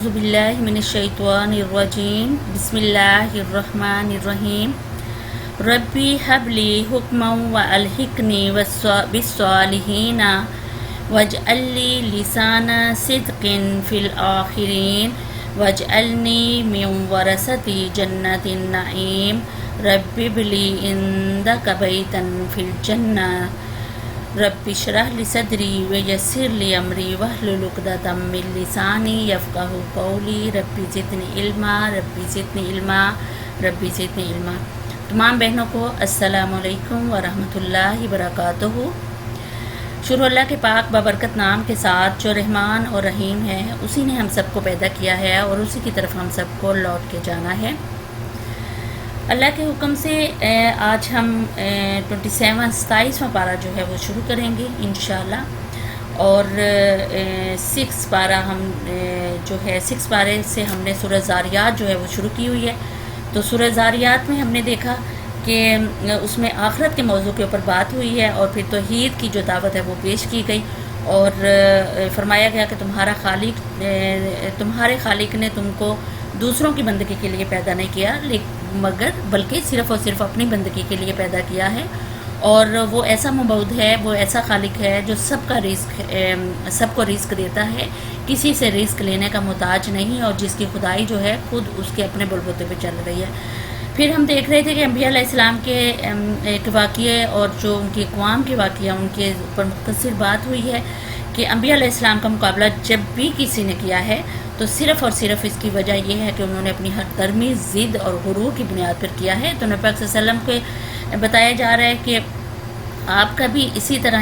أعوذ بالله من الشيطان الرجيم بسم الله الرحمن الرحيم ربي هب لي حكما وألحقني بالصالحين واجعل لي لسان صدق في الآخرين واجعلني من ورثة جنة النعيم رب ابن لي عندك بيتا في الجنة رب اشرح لي صدري ويسر لي امري واحلل عقدة من لساني يفقهوا قولي رب زدني علما رب زدني علما رب زدنی علما۔ تمام بہنوں کو السلام علیکم ورحمۃ وبرکاتہ۔ شروع اللہ کے پاک بابرکت نام کے ساتھ جو رحمان اور رحیم ہے، اسی نے ہم سب کو پیدا کیا ہے اور اسی کی طرف ہم سب کو لوٹ کے جانا ہے۔ اللہ کے حکم سے آج ہم 27واں پارہ جو ہے وہ شروع کریں گے انشاءاللہ، اور 6 پارہ ہم جو ہے 6 پارے سے ہم نے سورہ زاریات جو ہے وہ شروع کی ہوئی ہے۔ تو سورہ زاریات میں ہم نے دیکھا کہ اس میں آخرت کے موضوع کے اوپر بات ہوئی ہے، اور پھر توحید کی جو دعوت ہے وہ پیش کی گئی، اور فرمایا گیا کہ تمہارے خالق نے تم کو دوسروں کی بندگی کے لیے پیدا نہیں کیا بلکہ صرف اور صرف اپنی بندگی کے لیے پیدا کیا ہے، اور وہ ایسا مبعود ہے، وہ ایسا خالق ہے جو سب کو رزق دیتا ہے، کسی سے رزق لینے کا محتاج نہیں، اور جس کی خدائی جو ہے خود اس کے اپنے بلبوتے پہ چل رہی ہے۔ پھر ہم دیکھ رہے تھے کہ انبیاء علیہ السلام کے ایک واقعے اور جو ان کی اقوام کے واقعہ ان کے اوپر مختصر بات ہوئی ہے کہ انبیاء علیہ السلام کا مقابلہ جب بھی کسی نے کیا ہے تو صرف اور صرف اس کی وجہ یہ ہے کہ انہوں نے اپنی ہر درمی ضد اور غرور کی بنیاد پر کیا ہے۔ تو نبی پاک صلی اللہ علیہ وسلم کو بتایا جا رہا ہے کہ آپ کا بھی اسی طرح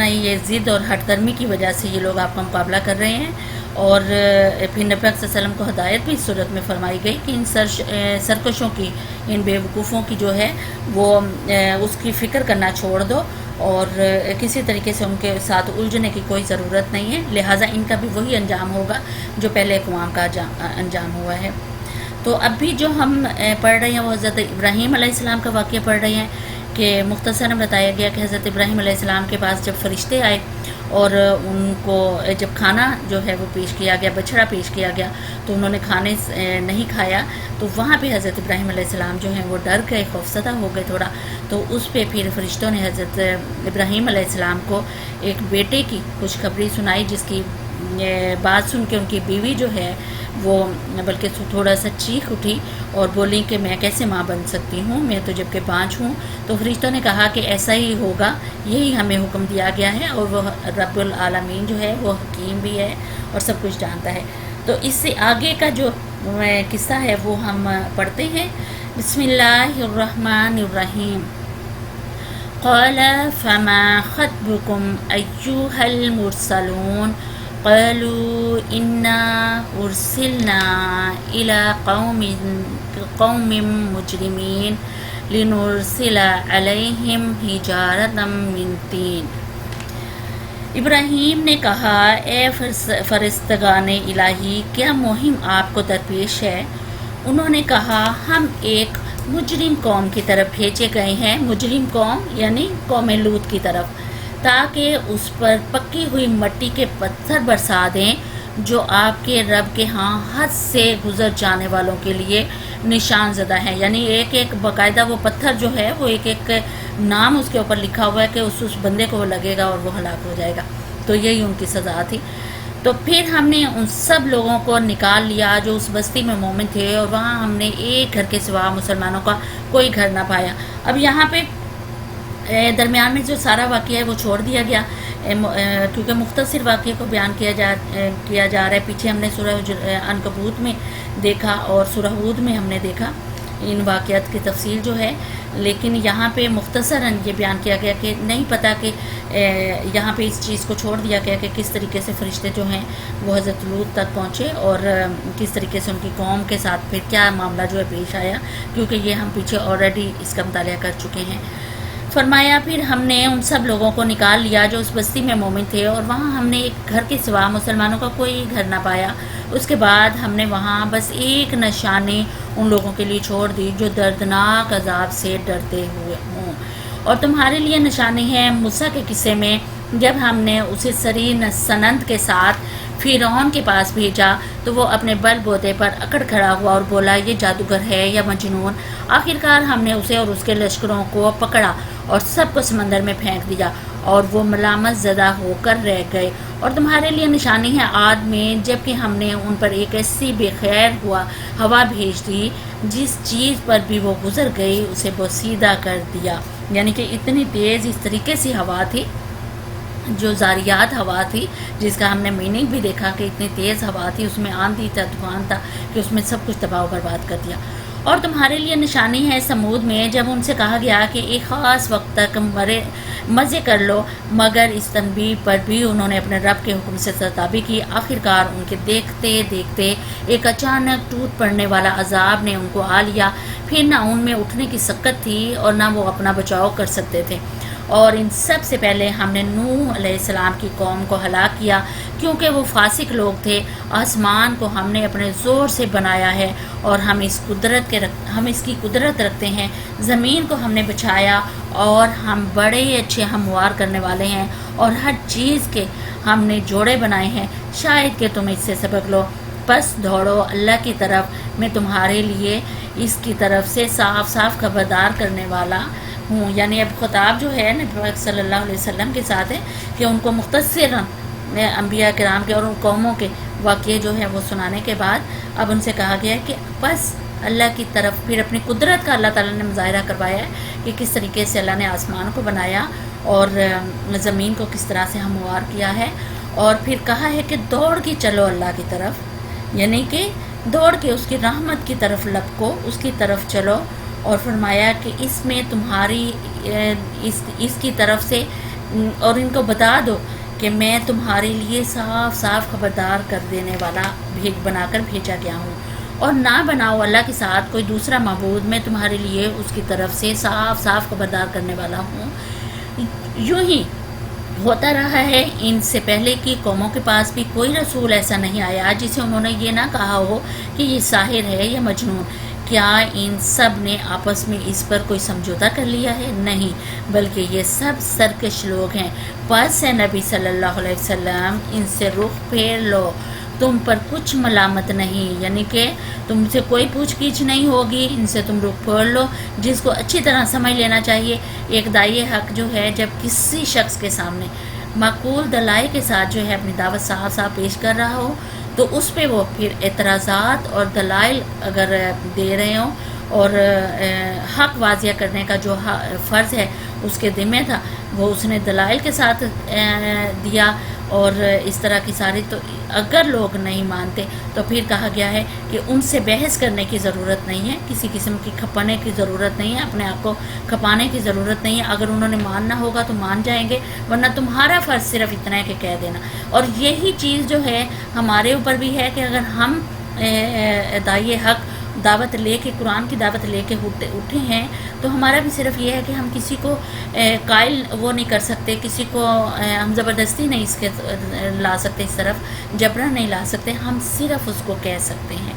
ہی یہ ضد اور ہٹ درمی کی وجہ سے یہ لوگ آپ کا مقابلہ کر رہے ہیں، اور پھر نبی پاک صلی اللہ علیہ وسلم کو ہدایت بھی اس صورت میں فرمائی گئی کہ ان سرکشوں کی، ان بیوقوفوں کی جو ہے وہ اس کی فکر کرنا چھوڑ دو، اور کسی طریقے سے ان کے ساتھ الجھنے کی کوئی ضرورت نہیں ہے، لہٰذا ان کا بھی وہی انجام ہوگا جو پہلے اقوام کا انجام ہوا ہے۔ تو اب بھی جو ہم پڑھ رہے ہیں وہ حضرت ابراہیم علیہ السلام کا واقعہ پڑھ رہے ہیں کہ مختصراً بتایا گیا کہ حضرت ابراہیم علیہ السلام کے پاس جب فرشتے آئے اور ان کو جب کھانا جو ہے وہ پیش کیا گیا، بچھڑا پیش کیا گیا، تو انہوں نے کھانے نہیں کھایا، تو وہاں پہ حضرت ابراہیم علیہ السلام جو ہیں وہ ڈر گئے، خوفزدہ ہو گئے تھوڑا۔ تو اس پہ پھر فرشتوں نے حضرت ابراہیم علیہ السلام کو ایک بیٹے کی خوشخبری سنائی، جس کی بات سن کے ان کی بیوی جو ہے وہ بلکہ تھوڑا سا چیخ اٹھی اور بولی کہ میں کیسے ماں بن سکتی ہوں، میں تو جب کہ 5 ہوں۔ تو فرشتوں نے کہا کہ ایسا ہی ہوگا، یہی ہمیں حکم دیا گیا ہے، اور وہ رب العالمین جو ہے وہ حکیم بھی ہے اور سب کچھ جانتا ہے۔ تو اس سے آگے کا جو قصہ ہے وہ ہم پڑھتے ہیں۔ بسم اللہ الرحمن الرحیم۔ قال فما خطبكم أيها المرسلون قالوا إنا أرسلنا إلى قوم مجرمين لنرسل عليهم حجارة من طين۔ ابراہیم نے کہا اے فرشتگان الہی، کیا مہم آپ کو درپیش ہے؟ انہوں نے کہا ہم ایک مجرم قوم کی طرف بھیجے گئے ہیں، مجرم قوم یعنی قوم لوط کی طرف، تاکہ اس پر پکی ہوئی مٹی کے پتھر برسا دیں جو آپ کے رب کے ہاں حد سے گزر جانے والوں کے لیے نشان زدہ ہیں، یعنی ایک باقاعدہ وہ پتھر جو ہے وہ ایک نام اس کے اوپر لکھا ہوا ہے کہ اس بندے کو وہ لگے گا اور وہ ہلاک ہو جائے گا۔ تو یہی ان کی سزا تھی۔ تو پھر ہم نے ان سب لوگوں کو نکال لیا جو اس بستی میں مومن تھے، اور وہاں ہم نے ایک گھر کے سوا مسلمانوں کا کوئی گھر نہ پایا۔ اب یہاں پہ درمیان میں جو سارا واقعہ ہے وہ چھوڑ دیا گیا، کیونکہ مختصر واقعے کو بیان کیا جا رہا ہے۔ پیچھے ہم نے سورہ عنکبوت میں دیکھا اور سورہ ہود میں ہم نے دیکھا ان واقعات کی تفصیل جو ہے، لیکن یہاں پہ مختصراً یہ بیان کیا گیا کہ نہیں پتہ کہ یہاں پہ اس چیز کو چھوڑ دیا گیا کہ کس طریقے سے فرشتے جو ہیں وہ حضرت لوط تک پہنچے، اور کس طریقے سے ان کی قوم کے ساتھ پھر کیا معاملہ جو ہے پیش آیا، کیونکہ یہ ہم پیچھے آلریڈی اس کا مطالعہ کر چکے ہیں۔ فرمایا پھر ہم نے ان سب لوگوں کو نکال لیا جو اس بستی میں مومن تھے، اور وہاں ہم نے ایک گھر کے سوا مسلمانوں کا کوئی گھر نہ پایا۔ اس کے بعد ہم نے وہاں بس ایک نشانی ان لوگوں کے لیے چھوڑ دی جو دردناک عذاب سے ڈرتے ہوئے ہوں، اور تمہارے لیے نشانی ہے موسیٰ کے قصے میں جب ہم نے اسے سری سنند کے ساتھ فرعون کے پاس بھیجا تو وہ اپنے بل بوتے پر اکڑ کھڑا ہوا اور بولا یہ جادوگر ہے یا مجنون۔ آخرکار ہم نے اسے اور اس کے لشکروں کو پکڑا اور سب کو سمندر میں پھینک دیا اور وہ ملامت زدہ ہو کر رہ گئے۔ اور تمہارے لیے نشانی ہے عاد میں، جبکہ ہم نے ان پر ایک ایسی بے خیر ہوا بھیج دی جس چیز پر بھی وہ گزر گئی اسے بوسیدہ کر دیا۔ یعنی کہ اتنی تیز اس طریقے سے ہوا تھی، جو زاریات ہوا تھی، جس کا ہم نے میننگ بھی دیکھا کہ اتنی تیز ہوا تھی، اس میں آندھی تھا، طوفان تھا کہ اس میں سب کچھ تباہ و برباد کر دیا۔ اور تمہارے لیے نشانی ہے سمود میں، جب ان سے کہا گیا کہ ایک خاص وقت تک مزے کر لو، مگر اس تنبیہ پر بھی انہوں نے اپنے رب کے حکم سے سرتابی کی۔ آخرکار ان کے دیکھتے دیکھتے ایک اچانک ٹوٹ پڑنے والا عذاب نے ان کو آ لیا، پھر نہ ان میں اٹھنے کی سکت تھی اور نہ وہ اپنا بچاؤ کر سکتے تھے۔ اور ان سب سے پہلے ہم نے نوح علیہ السلام کی قوم کو ہلاک کیا، کیونکہ وہ فاسق لوگ تھے۔ آسمان کو ہم نے اپنے زور سے بنایا ہے اور ہم اس کی قدرت رکھتے ہیں۔ زمین کو ہم نے بچھایا اور ہم بڑے اچھے ہموار کرنے والے ہیں، اور ہر چیز کے ہم نے جوڑے بنائے ہیں، شاید کہ تم اس سے سبق لو۔ پس دوڑو اللہ کی طرف، میں تمہارے لیے اس کی طرف سے صاف صاف خبردار کرنے والا ہوں۔ یعنی اب خطاب جو ہے نبی پاک صلی اللہ علیہ وسلم کے ساتھ ہے کہ ان کو مختصراً انبیاء کرام کے اور ان قوموں کے واقعے جو ہے وہ سنانے کے بعد اب ان سے کہا گیا ہے کہ بس اللہ کی طرف پھر اپنی قدرت کا اللہ تعالیٰ نے مظاہرہ کروایا ہے کہ کس طریقے سے اللہ نے آسمان کو بنایا اور زمین کو کس طرح سے ہموار کیا ہے، اور پھر کہا ہے کہ دوڑ کے چلو اللہ کی طرف، یعنی کہ دوڑ کے اس کی رحمت کی طرف لپکو، اس کی طرف چلو، اور فرمایا کہ اس میں تمہاری اس کی طرف سے، اور ان کو بتا دو کہ میں تمہارے لیے صاف صاف خبردار کر دینے والا بنا کر بھیجا گیا ہوں، اور نہ بناؤ اللہ کے ساتھ کوئی دوسرا معبود، میں تمہارے لیے اس کی طرف سے صاف صاف خبردار کرنے والا ہوں۔ یوں ہی ہوتا رہا ہے، ان سے پہلے کی قوموں کے پاس بھی کوئی رسول ایسا نہیں آیا جسے انہوں نے یہ نہ کہا ہو کہ یہ ساحر ہے یا مجنون۔ کیا ان سب نے آپس میں اس پر کوئی سمجھوتا کر لیا ہے؟ نہیں، بلکہ یہ سب سرکش لوگ ہیں۔ پس اے نبی صلی اللہ علیہ وسلم، ان سے رخ پھیر لو، تم پر کچھ ملامت نہیں، یعنی کہ تم سے کوئی پوچھ گچھ نہیں ہوگی، ان سے تم رخ پھیر لو۔ جس کو اچھی طرح سمجھ لینا چاہیے، ایک داعی حق جو ہے جب کسی شخص کے سامنے معقول دلائل کے ساتھ جو ہے اپنی دعوت صاف صاف پیش کر رہا ہو، تو اس پہ وہ پھر اعتراضات اور دلائل اگر دے رہے ہوں، اور حق واضح کرنے کا جو فرض ہے اس کے ذمہ تھا وہ اس نے دلائل کے ساتھ دیا، اور اس طرح کی ساری، تو اگر لوگ نہیں مانتے تو پھر کہا گیا ہے کہ ان سے بحث کرنے کی ضرورت نہیں ہے، کسی قسم کی کھپانے کی ضرورت نہیں ہے، اپنے آپ کو کھپانے کی ضرورت نہیں ہے۔ اگر انہوں نے ماننا ہوگا تو مان جائیں گے، ورنہ تمہارا فرض صرف اتنا ہے کہ کہہ دینا۔ اور یہی چیز جو ہے ہمارے اوپر بھی ہے کہ اگر ہم داعی حق دعوت لے کے، قرآن کی دعوت لے کے اٹھے ہیں، تو ہمارا بھی صرف یہ ہے کہ ہم کسی کو قائل وہ نہیں کر سکتے، کسی کو ہم زبردستی نہیں اس کے لا سکتے، اس طرف جبرن نہیں لا سکتے، ہم صرف اس کو کہہ سکتے ہیں،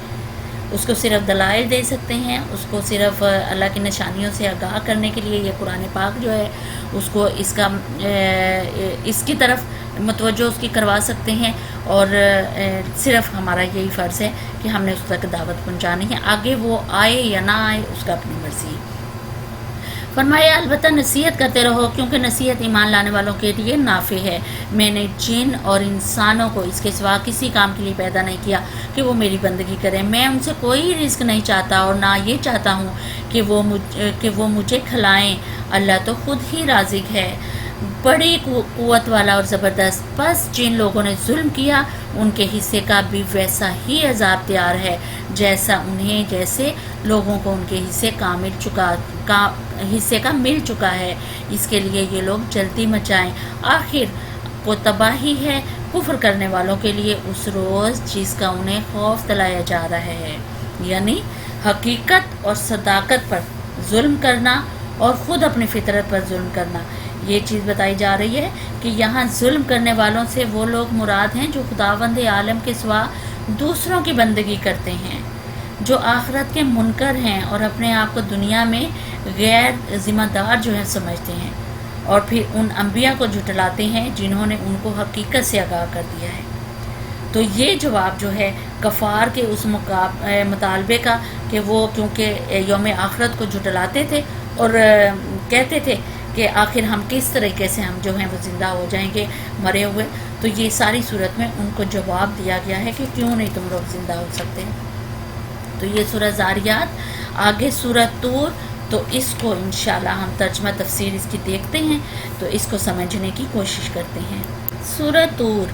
اس کو صرف دلائل دے سکتے ہیں، اس کو صرف اللہ کی نشانیوں سے آگاہ کرنے کے لیے یہ قرآن پاک جو ہے اس کو اس کی طرف متوجہ اس کی کروا سکتے ہیں، اور صرف ہمارا یہی فرض ہے کہ ہم نے اس تک دعوت پہنچانی ہے، آگے وہ آئے یا نہ آئے اس کا اپنی مرضی ہے۔ فرمایا البتہ نصیحت کرتے رہو، کیونکہ نصیحت ایمان لانے والوں کے لیے نافع ہے۔ میں نے جن اور انسانوں کو اس کے سوا کسی کام کے لیے پیدا نہیں کیا کہ وہ میری بندگی کریں۔ میں ان سے کوئی رزق نہیں چاہتا اور نہ یہ چاہتا ہوں کہ وہ مجھے کھلائیں، اللہ تو خود ہی رازق ہے، بڑی قوت والا اور زبردست۔ بس جن لوگوں نے ظلم کیا ان کے حصے کا بھی ویسا ہی عذاب تیار ہے جیسے لوگوں کو ان کے حصے کا مل چکا ہے۔ اس کے لیے یہ لوگ جلدی مچائیں، آخر کو تباہی ہے کفر کرنے والوں کے لیے اس روز جس کا انہیں خوف دلایا جا رہا ہے، یعنی حقیقت اور صداقت پر ظلم کرنا اور خود اپنی فطرت پر ظلم کرنا۔ یہ چیز بتائی جا رہی ہے کہ یہاں ظلم کرنے والوں سے وہ لوگ مراد ہیں جو خداوند عالم کے سوا دوسروں کی بندگی کرتے ہیں، جو آخرت کے منکر ہیں اور اپنے آپ کو دنیا میں غیر ذمہ دار جو ہے سمجھتے ہیں، اور پھر ان انبیاء کو جھٹلاتے ہیں جنہوں نے ان کو حقیقت سے آگاہ کر دیا ہے۔ تو یہ جواب جو ہے کفار کے اس مطالبے کا کہ وہ کیونکہ یوم آخرت کو جھٹلاتے تھے اور کہتے تھے کہ آخر ہم کس طریقے سے ہم جو ہیں وہ زندہ ہو جائیں گے مرے ہوئے، تو یہ ساری صورت میں ان کو جواب دیا گیا ہے کہ کیوں نہیں تم لوگ زندہ ہو سکتے ہیں۔ تو یہ سورہ زاریات، آگے سورہ طور، تو اس کو انشاءاللہ ہم ترجمہ تفسیر اس کی دیکھتے ہیں تو اس کو سمجھنے کی کوشش کرتے ہیں۔ سورہ طور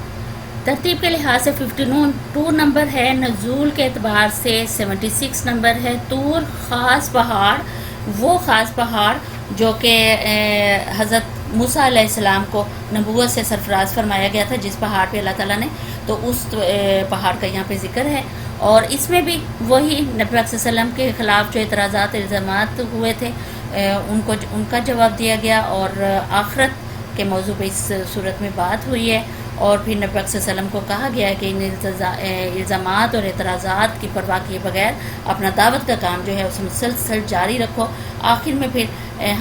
ترتیب کے لحاظ سے 52 نمبر ہے، نزول کے اعتبار سے 76 نمبر ہے۔ طور خاص پہاڑ، وہ خاص پہاڑ جو کہ حضرت موسیٰ علیہ السلام کو نبوت سے سرفراز فرمایا گیا تھا، جس پہاڑ پہ اللہ تعالیٰ نے، تو اس پہاڑ کا یہاں پہ ذکر ہے، اور اس میں بھی وہی نبی صلی اللہ علیہ وسلم کے خلاف جو اعتراضات الزامات ہوئے تھے ان کا جواب دیا گیا، اور آخرت کے موضوع پہ اس صورت میں بات ہوئی ہے، اور پھر نبی صلی اللہ علیہ وسلم کو کہا گیا ہے کہ ان الزامات اور اعتراضات کی پرواہ کیے بغیر اپنا دعوت کا کام جو ہے اس مسلسل جاری رکھو۔ آخر میں پھر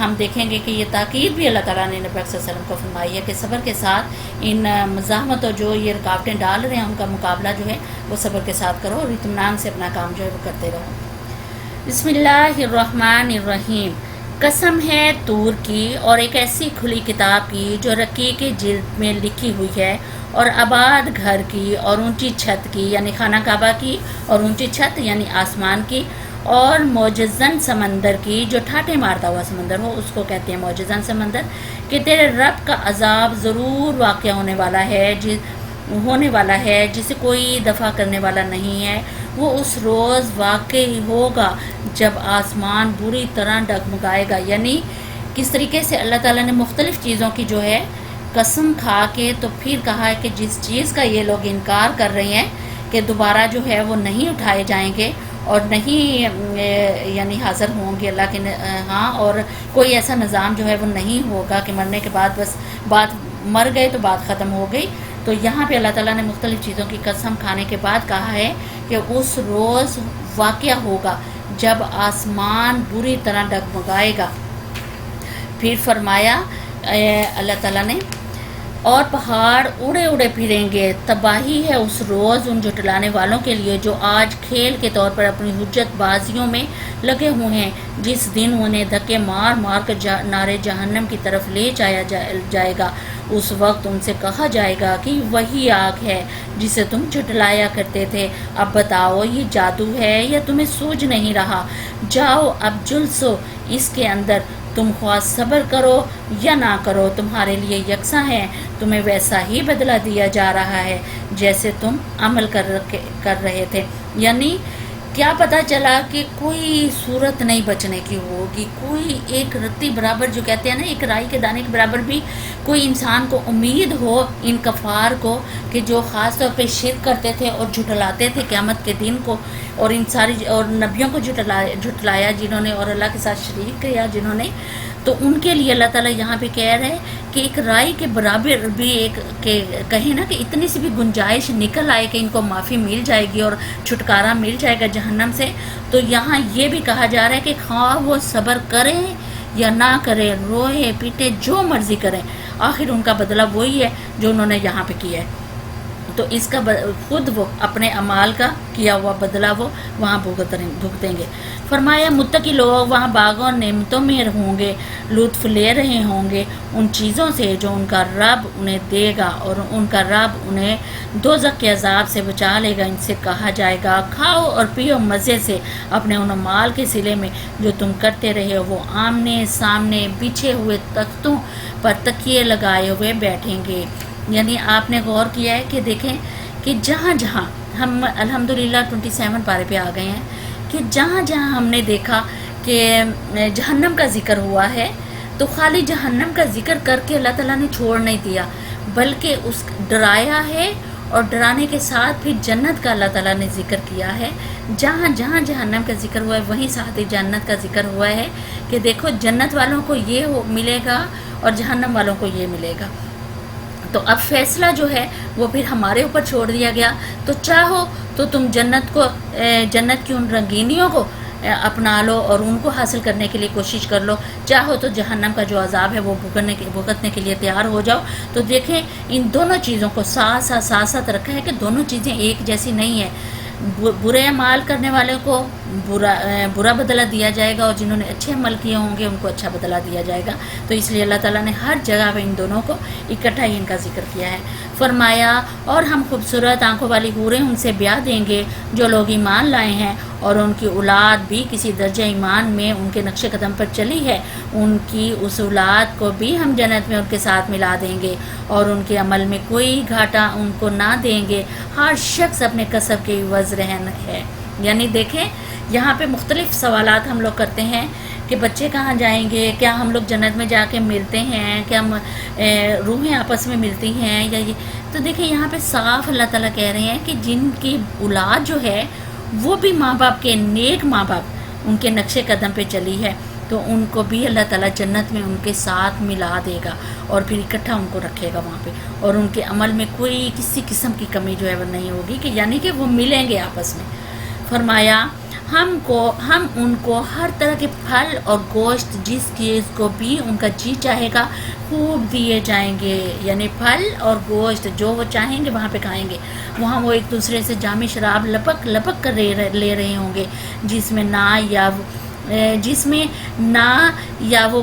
ہم دیکھیں گے کہ یہ تاکید بھی اللہ تعالیٰ نے نبی صلی اللہ علیہ وسلم کو فرمائی ہے کہ صبر کے ساتھ ان مزاحمت اور جو یہ رکاوٹیں ڈال رہے ہیں ان کا مقابلہ جو ہے وہ صبر کے ساتھ کرو، اور اطمینان سے اپنا کام جو ہے وہ کرتے رہو۔ بسم اللہ الرحمن الرحیم۔ قسم ہے طور کی اور ایک ایسی کھلی کتاب کی جو رقیق جلد میں لکھی ہوئی ہے، اور آباد گھر کی اور اونچی چھت کی یعنی خانہ کعبہ کی، اور اونچی چھت یعنی آسمان کی، اور موجزن سمندر کی جو ٹھاٹے مارتا ہوا سمندر ہو، اس کو کہتے ہیں موجزن سمندر، کہ تیرے رب کا عذاب ضرور واقع ہونے والا ہے جسے کوئی دفع کرنے والا نہیں ہے۔ وہ اس روز واقع ہوگا جب آسمان بری طرح ڈگمگائے گا، یعنی کس طریقے سے اللہ تعالیٰ نے مختلف چیزوں کی جو ہے قسم کھا کے تو پھر کہا ہے کہ جس چیز کا یہ لوگ انکار کر رہے ہیں کہ دوبارہ جو ہے وہ نہیں اٹھائے جائیں گے اور نہیں یعنی حاضر ہوں گے اللہ کے ہاں، اور کوئی ایسا نظام جو ہے وہ نہیں ہوگا کہ مرنے کے بعد بس بات مر گئے تو بات ختم ہو گئی۔ تو یہاں پہ اللہ تعالیٰ نے مختلف چیزوں کی قسم کھانے کے بعد کہا ہے کہ اس روز واقعہ ہوگا جب آسمان بری طرح ڈگمگائے گا۔ پھر فرمایا اللہ تعالیٰ نے، اور پہاڑ اڑے اڑے پھریں گے، تباہی ہے اس روز ان جھٹلانے والوں کے لیے جو آج کھیل کے طور پر اپنی حجت بازیوں میں لگے ہوئے ہیں، جس دن انہیں دھکے مار مار کر نارے جہنم کی طرف لے جایا جائے گا۔ اس وقت ان سے کہا جائے گا کہ وہی آگ ہے جسے تم جھٹلایا کرتے تھے، اب بتاؤ یہ جادو ہے یا تمہیں سوجھ نہیں رہا؟ جاؤ اب جلسو اس کے اندر، تم خواہ صبر کرو یا نہ کرو تمہارے لیے یکساں ہے، تمہیں ویسا ہی بدلہ دیا جا رہا ہے جیسے تم عمل کر رہے تھے۔ یعنی کیا پتہ چلا کہ کوئی صورت نہیں بچنے کی ہوگی، کوئی ایک رتی برابر، جو کہتے ہیں نا ایک رائی کے دانے کے برابر بھی کوئی انسان کو امید ہو ان کفار کو کہ جو خاص طور پہ شرک کرتے تھے اور جھٹلاتے تھے قیامت کے دن کو، اور ان ساری اور نبیوں کو جھٹلایا جنہوں نے، اور اللہ کے ساتھ شریک کیا جنہوں نے، تو ان کے لیے اللہ تعالیٰ یہاں پہ کہہ رہے ہیں کہ ایک رائی کے برابر بھی ایک کہ کہیں نا کہ اتنی سی بھی گنجائش نکل آئے کہ ان کو معافی مل جائے گی اور چھٹکارا مل جائے گا جہنم سے، تو یہاں یہ بھی کہا جا رہا ہے کہ خواہ وہ صبر کریں یا نہ کریں، روئے پیٹے جو مرضی کریں، آخر ان کا بدلہ وہی ہے جو انہوں نے یہاں پہ کیا ہے۔ تو اس کا خود وہ اپنے اعمال کا کیا ہوا بدلہ وہ وہاں بھگتیں گے۔ فرمایا متقی لوگ وہاں باغوں نعمتوں میں ہوں گے، لطف لے رہے ہوں گے ان چیزوں سے جو ان کا رب انہیں دے گا، اور ان کا رب انہیں دوزخ کے عذاب سے بچا لے گا۔ ان سے کہا جائے گا کھاؤ اور پیو مزے سے اپنے ان مال کے صلے میں جو تم کرتے رہے ہو۔ وہ آمنے سامنے بچھے ہوئے تختوں پر تکیے لگائے ہوئے بیٹھیں گے۔ یعنی آپ نے غور کیا ہے کہ دیکھیں کہ جہاں جہاں ہم الحمدللہ 27 پارے پہ آ گئے ہیں کہ جہاں جہاں ہم نے دیکھا کہ جہنم کا ذکر ہوا ہے تو خالی جہنم کا ذکر کر کے اللہ تعالیٰ نے چھوڑ نہیں دیا، بلکہ اس ڈرایا ہے، اور ڈرانے کے ساتھ پھر جنت کا اللہ تعالیٰ نے ذکر کیا ہے۔ جہاں جہاں جہنم کا ذکر ہوا ہے وہیں ساتھ ہی جنت کا ذکر ہوا ہے کہ دیکھو جنت والوں کو یہ ملے گا اور جہنم والوں کو یہ ملے گا۔ تو اب فیصلہ جو ہے وہ پھر ہمارے اوپر چھوڑ دیا گیا، تو چاہو تو تم جنت کی ان رنگینیوں کو اپنا لو اور ان کو حاصل کرنے کے لیے کوشش کر لو، چاہو تو جہنم کا جو عذاب ہے وہ بھگتنے کے لیے تیار ہو جاؤ۔ تو دیکھیں ان دونوں چیزوں کو ساتھ رکھا ہے کہ دونوں چیزیں ایک جیسی نہیں ہیں۔ برے اعمال کرنے والوں کو برا بدلہ دیا جائے گا، اور جنہوں نے اچھے عمل کیے ہوں گے ان کو اچھا بدلہ دیا جائے گا۔ تو اس لیے اللہ تعالیٰ نے ہر جگہ پہ ان دونوں کو اکٹھا ہی ان کا ذکر کیا ہے۔ فرمایا اور ہم خوبصورت آنکھوں والی حوریں ان سے بیاہ دیں گے جو لوگ ایمان لائے ہیں، اور ان کی اولاد بھی کسی درجہ ایمان میں ان کے نقش قدم پر چلی ہے، ان کی اس اولاد کو بھی ہم جنت میں ان کے ساتھ ملا دیں گے، اور ان کے عمل میں کوئی گھاٹا ان کو نہ دیں گے، ہر شخص اپنے کسب کے عوض رہن ہے۔ یعنی دیکھیں یہاں پہ مختلف سوالات ہم لوگ کرتے ہیں کہ بچے کہاں جائیں گے، کیا ہم لوگ جنت میں جا کے ملتے ہیں، کیا ہم روحیں آپس میں ملتی ہیں یا یہ۔ تو دیکھیں یہاں پہ صاف اللہ تعالیٰ کہہ رہے ہیں کہ جن کی اولاد جو ہے وہ بھی ماں باپ کے نیک ماں باپ ان کے نقش قدم پہ چلی ہے، تو ان کو بھی اللہ تعالیٰ جنت میں ان کے ساتھ ملا دے گا اور پھر اکٹھا ان کو رکھے گا وہاں پہ، اور ان کے عمل میں کوئی کسی قسم کی کمی جو ہے وہ نہیں ہوگی، کہ یعنی کہ وہ ملیں گے آپس میں۔ فرمایا ہم ان کو ہر طرح کے پھل اور گوشت جس چیز کو بھی ان کا جی چاہے گا خوب دیے جائیں گے، یعنی پھل اور گوشت جو وہ چاہیں گے وہاں پہ کھائیں گے۔ وہاں وہ ایک دوسرے سے جامی شراب لپک کر لے رہے ہوں گے، جس میں نہ یا وہ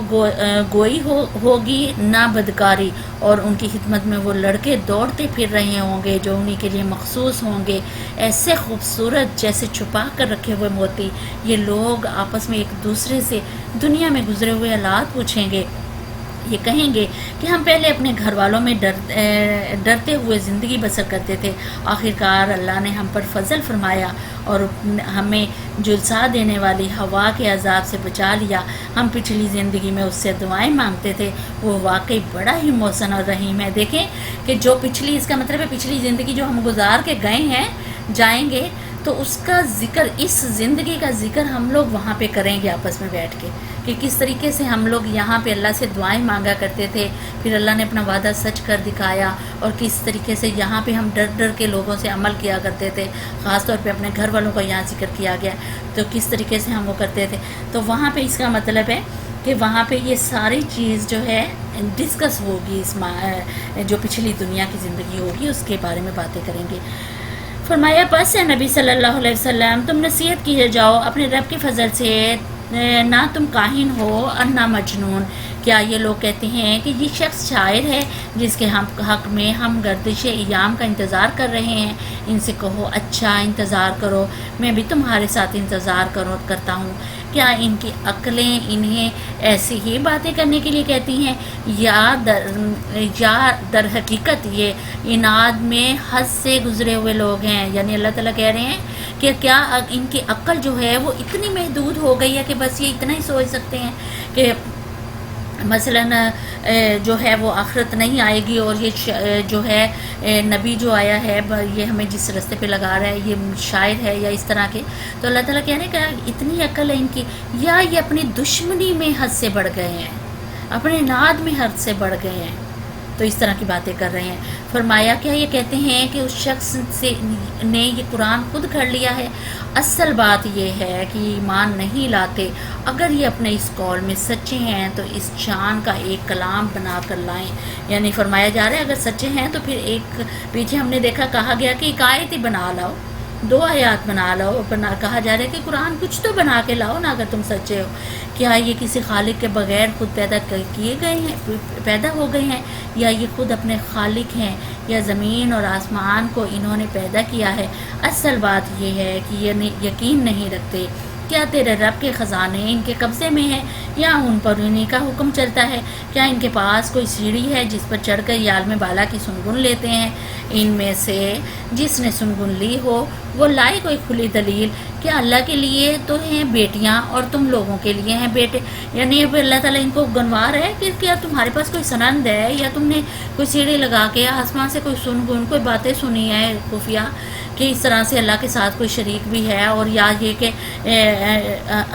گوئی ہوگی نہ بدکاری، اور ان کی خدمت میں وہ لڑکے دوڑتے پھر رہے ہوں گے جو انہی کے لیے مخصوص ہوں گے، ایسے خوبصورت جیسے چھپا کر رکھے ہوئے موتی۔ یہ لوگ آپس میں ایک دوسرے سے دنیا میں گزرے ہوئے حالات پوچھیں گے، یہ کہیں گے کہ ہم پہلے اپنے گھر والوں میں ڈرتے ہوئے زندگی بسر کرتے تھے، آخرکار اللہ نے ہم پر فضل فرمایا اور ہمیں جلسا دینے والی ہوا کے عذاب سے بچا لیا۔ ہم پچھلی زندگی میں اس سے دعائیں مانگتے تھے، وہ واقعی بڑا ہی محسن اور رحیم ہے۔ دیکھیں کہ جو پچھلی، اس کا مطلب ہے پچھلی زندگی جو ہم گزار کے گئے ہیں جائیں گے، تو اس کا ذکر، اس زندگی کا ذکر ہم لوگ وہاں پہ کریں گے آپس میں بیٹھ کے، کہ کس طریقے سے ہم لوگ یہاں پہ اللہ سے دعائیں مانگا کرتے تھے، پھر اللہ نے اپنا وعدہ سچ کر دکھایا، اور کس طریقے سے یہاں پہ ہم ڈر کے لوگوں سے عمل کیا کرتے تھے، خاص طور پہ اپنے گھر والوں کا یہاں ذکر کیا گیا، تو کس طریقے سے ہم وہ کرتے تھے۔ تو وہاں پہ اس کا مطلب ہے کہ وہاں پہ یہ ساری چیز جو ہے ڈسکس ہوگی، جو پچھلی دنیا کی زندگی ہوگی اس کے بارے میں باتیں کریں گے۔ فرمایا پس ہے نبی صلی اللہ علیہ وسلم تم نصیحت کیے جاؤ اپنے رب کے فضل سے، نہ تم کاہن ہو اور نہ مجنون۔ کیا یہ لوگ کہتے ہیں کہ یہ شخص شاعر ہے جس کے حق میں ہم گردش ایام کا انتظار کر رہے ہیں؟ ان سے کہو اچھا انتظار کرو، میں بھی تمہارے ساتھ انتظار کرتا ہوں۔ کیا ان کی عقلیں انہیں ایسی ہی باتیں کرنے کے لیے کہتی ہیں، یا در حقیقت یہ عناد میں حد سے گزرے ہوئے لوگ ہیں؟ یعنی اللہ تعالیٰ کہہ رہے ہیں کہ کیا ان کی عقل جو ہے وہ اتنی محدود ہو گئی ہے کہ بس یہ اتنا ہی سوچ سکتے ہیں کہ مثلاً جو ہے وہ آخرت نہیں آئے گی، اور یہ جو ہے نبی جو آیا ہے یہ ہمیں جس راستے پہ لگا رہا ہے یہ شاعر ہے یا اس طرح کے۔ تو اللہ تعالیٰ کہہ رہے ہیں کہ اتنی عقل ہے ان کی، یا یہ اپنی دشمنی میں حد سے بڑھ گئے ہیں، اپنے ناد میں حد سے بڑھ گئے ہیں، تو اس طرح کی باتیں کر رہے ہیں۔ فرمایا کیا یہ کہتے ہیں کہ اس شخص نے یہ قرآن خود گھڑ لیا ہے؟ اصل بات یہ ہے کہ یہ ایمان نہیں لاتے، اگر یہ اپنے اس قول میں سچے ہیں تو اس شان کا ایک کلام بنا کر لائیں۔ یعنی فرمایا جا رہا ہے اگر سچے ہیں تو پھر ایک پیچھے ہم نے دیکھا کہا گیا کہ ایک آیت ہی بنا لاؤ، 2 آیات بنا لاؤ، کہا جا رہا ہے کہ قرآن کچھ تو بنا کے لاؤ نا اگر تم سچے ہو۔ کیا یہ کسی خالق کے بغیر خود پیدا ہو گئے ہیں، یا یہ خود اپنے خالق ہیں، یا زمین اور آسمان کو انہوں نے پیدا کیا ہے؟ اصل بات یہ ہے کہ یہ یقین نہیں رکھتے۔ کیا تیرے رب کے خزانے ان کے قبضے میں ہیں، یا ان پر انہی کا حکم چلتا ہے؟ کیا ان کے پاس کوئی سیڑھی ہے جس پر چڑھ کر یہ عالم بالا کی سنگن لیتے ہیں؟ ان میں سے جس نے سنگن لی ہو وہ لائے کوئی کھلی دلیل۔ کیا اللہ کے لیے تو ہیں بیٹیاں اور تم لوگوں کے لیے ہیں بیٹے؟ یعنی اللہ تعالیٰ ان کو گنوا رہا ہے کہ کیا تمہارے پاس کوئی سند ہے، یا تم نے کوئی سیڑھی لگا کے آسمان سے کوئی سنگن کوئی باتیں سنی ہے خفیہ کہ اس طرح سے اللہ کے ساتھ کوئی شریک بھی ہے، اور یا یہ کہ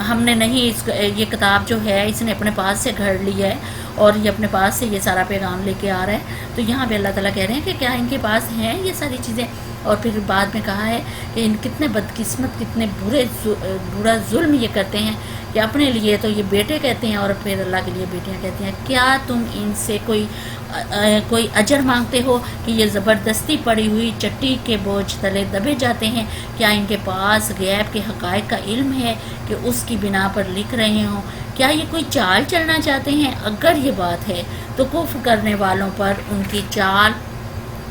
ہم نے نہیں یہ کتاب جو ہے اس نے اپنے پاس سے گھڑ لی ہے اور یہ اپنے پاس سے یہ سارا پیغام لے کے آ رہا ہے۔ تو یہاں پہ اللہ تعالیٰ کہہ رہے ہیں کہ کیا ان کے پاس ہیں یہ ساری چیزیں؟ اور پھر بعد میں کہا ہے کہ ان کتنے بدقسمت، کتنے برا ظلم یہ کرتے ہیں کہ اپنے لیے تو یہ بیٹے کہتے ہیں اور پھر اللہ کے لیے بیٹیاں کہتے ہیں۔ کیا تم ان سے کوئی اجر مانگتے ہو کہ یہ زبردستی پڑی ہوئی چٹی کے بوجھ تلے دبے جاتے ہیں؟ کیا ان کے پاس غیب کے حقائق کا علم ہے کہ اس کی بنا پر لکھ رہے ہوں؟ کیا یہ کوئی چال چلنا چاہتے ہیں؟ اگر یہ بات ہے تو کفر کرنے والوں پر ان کی چال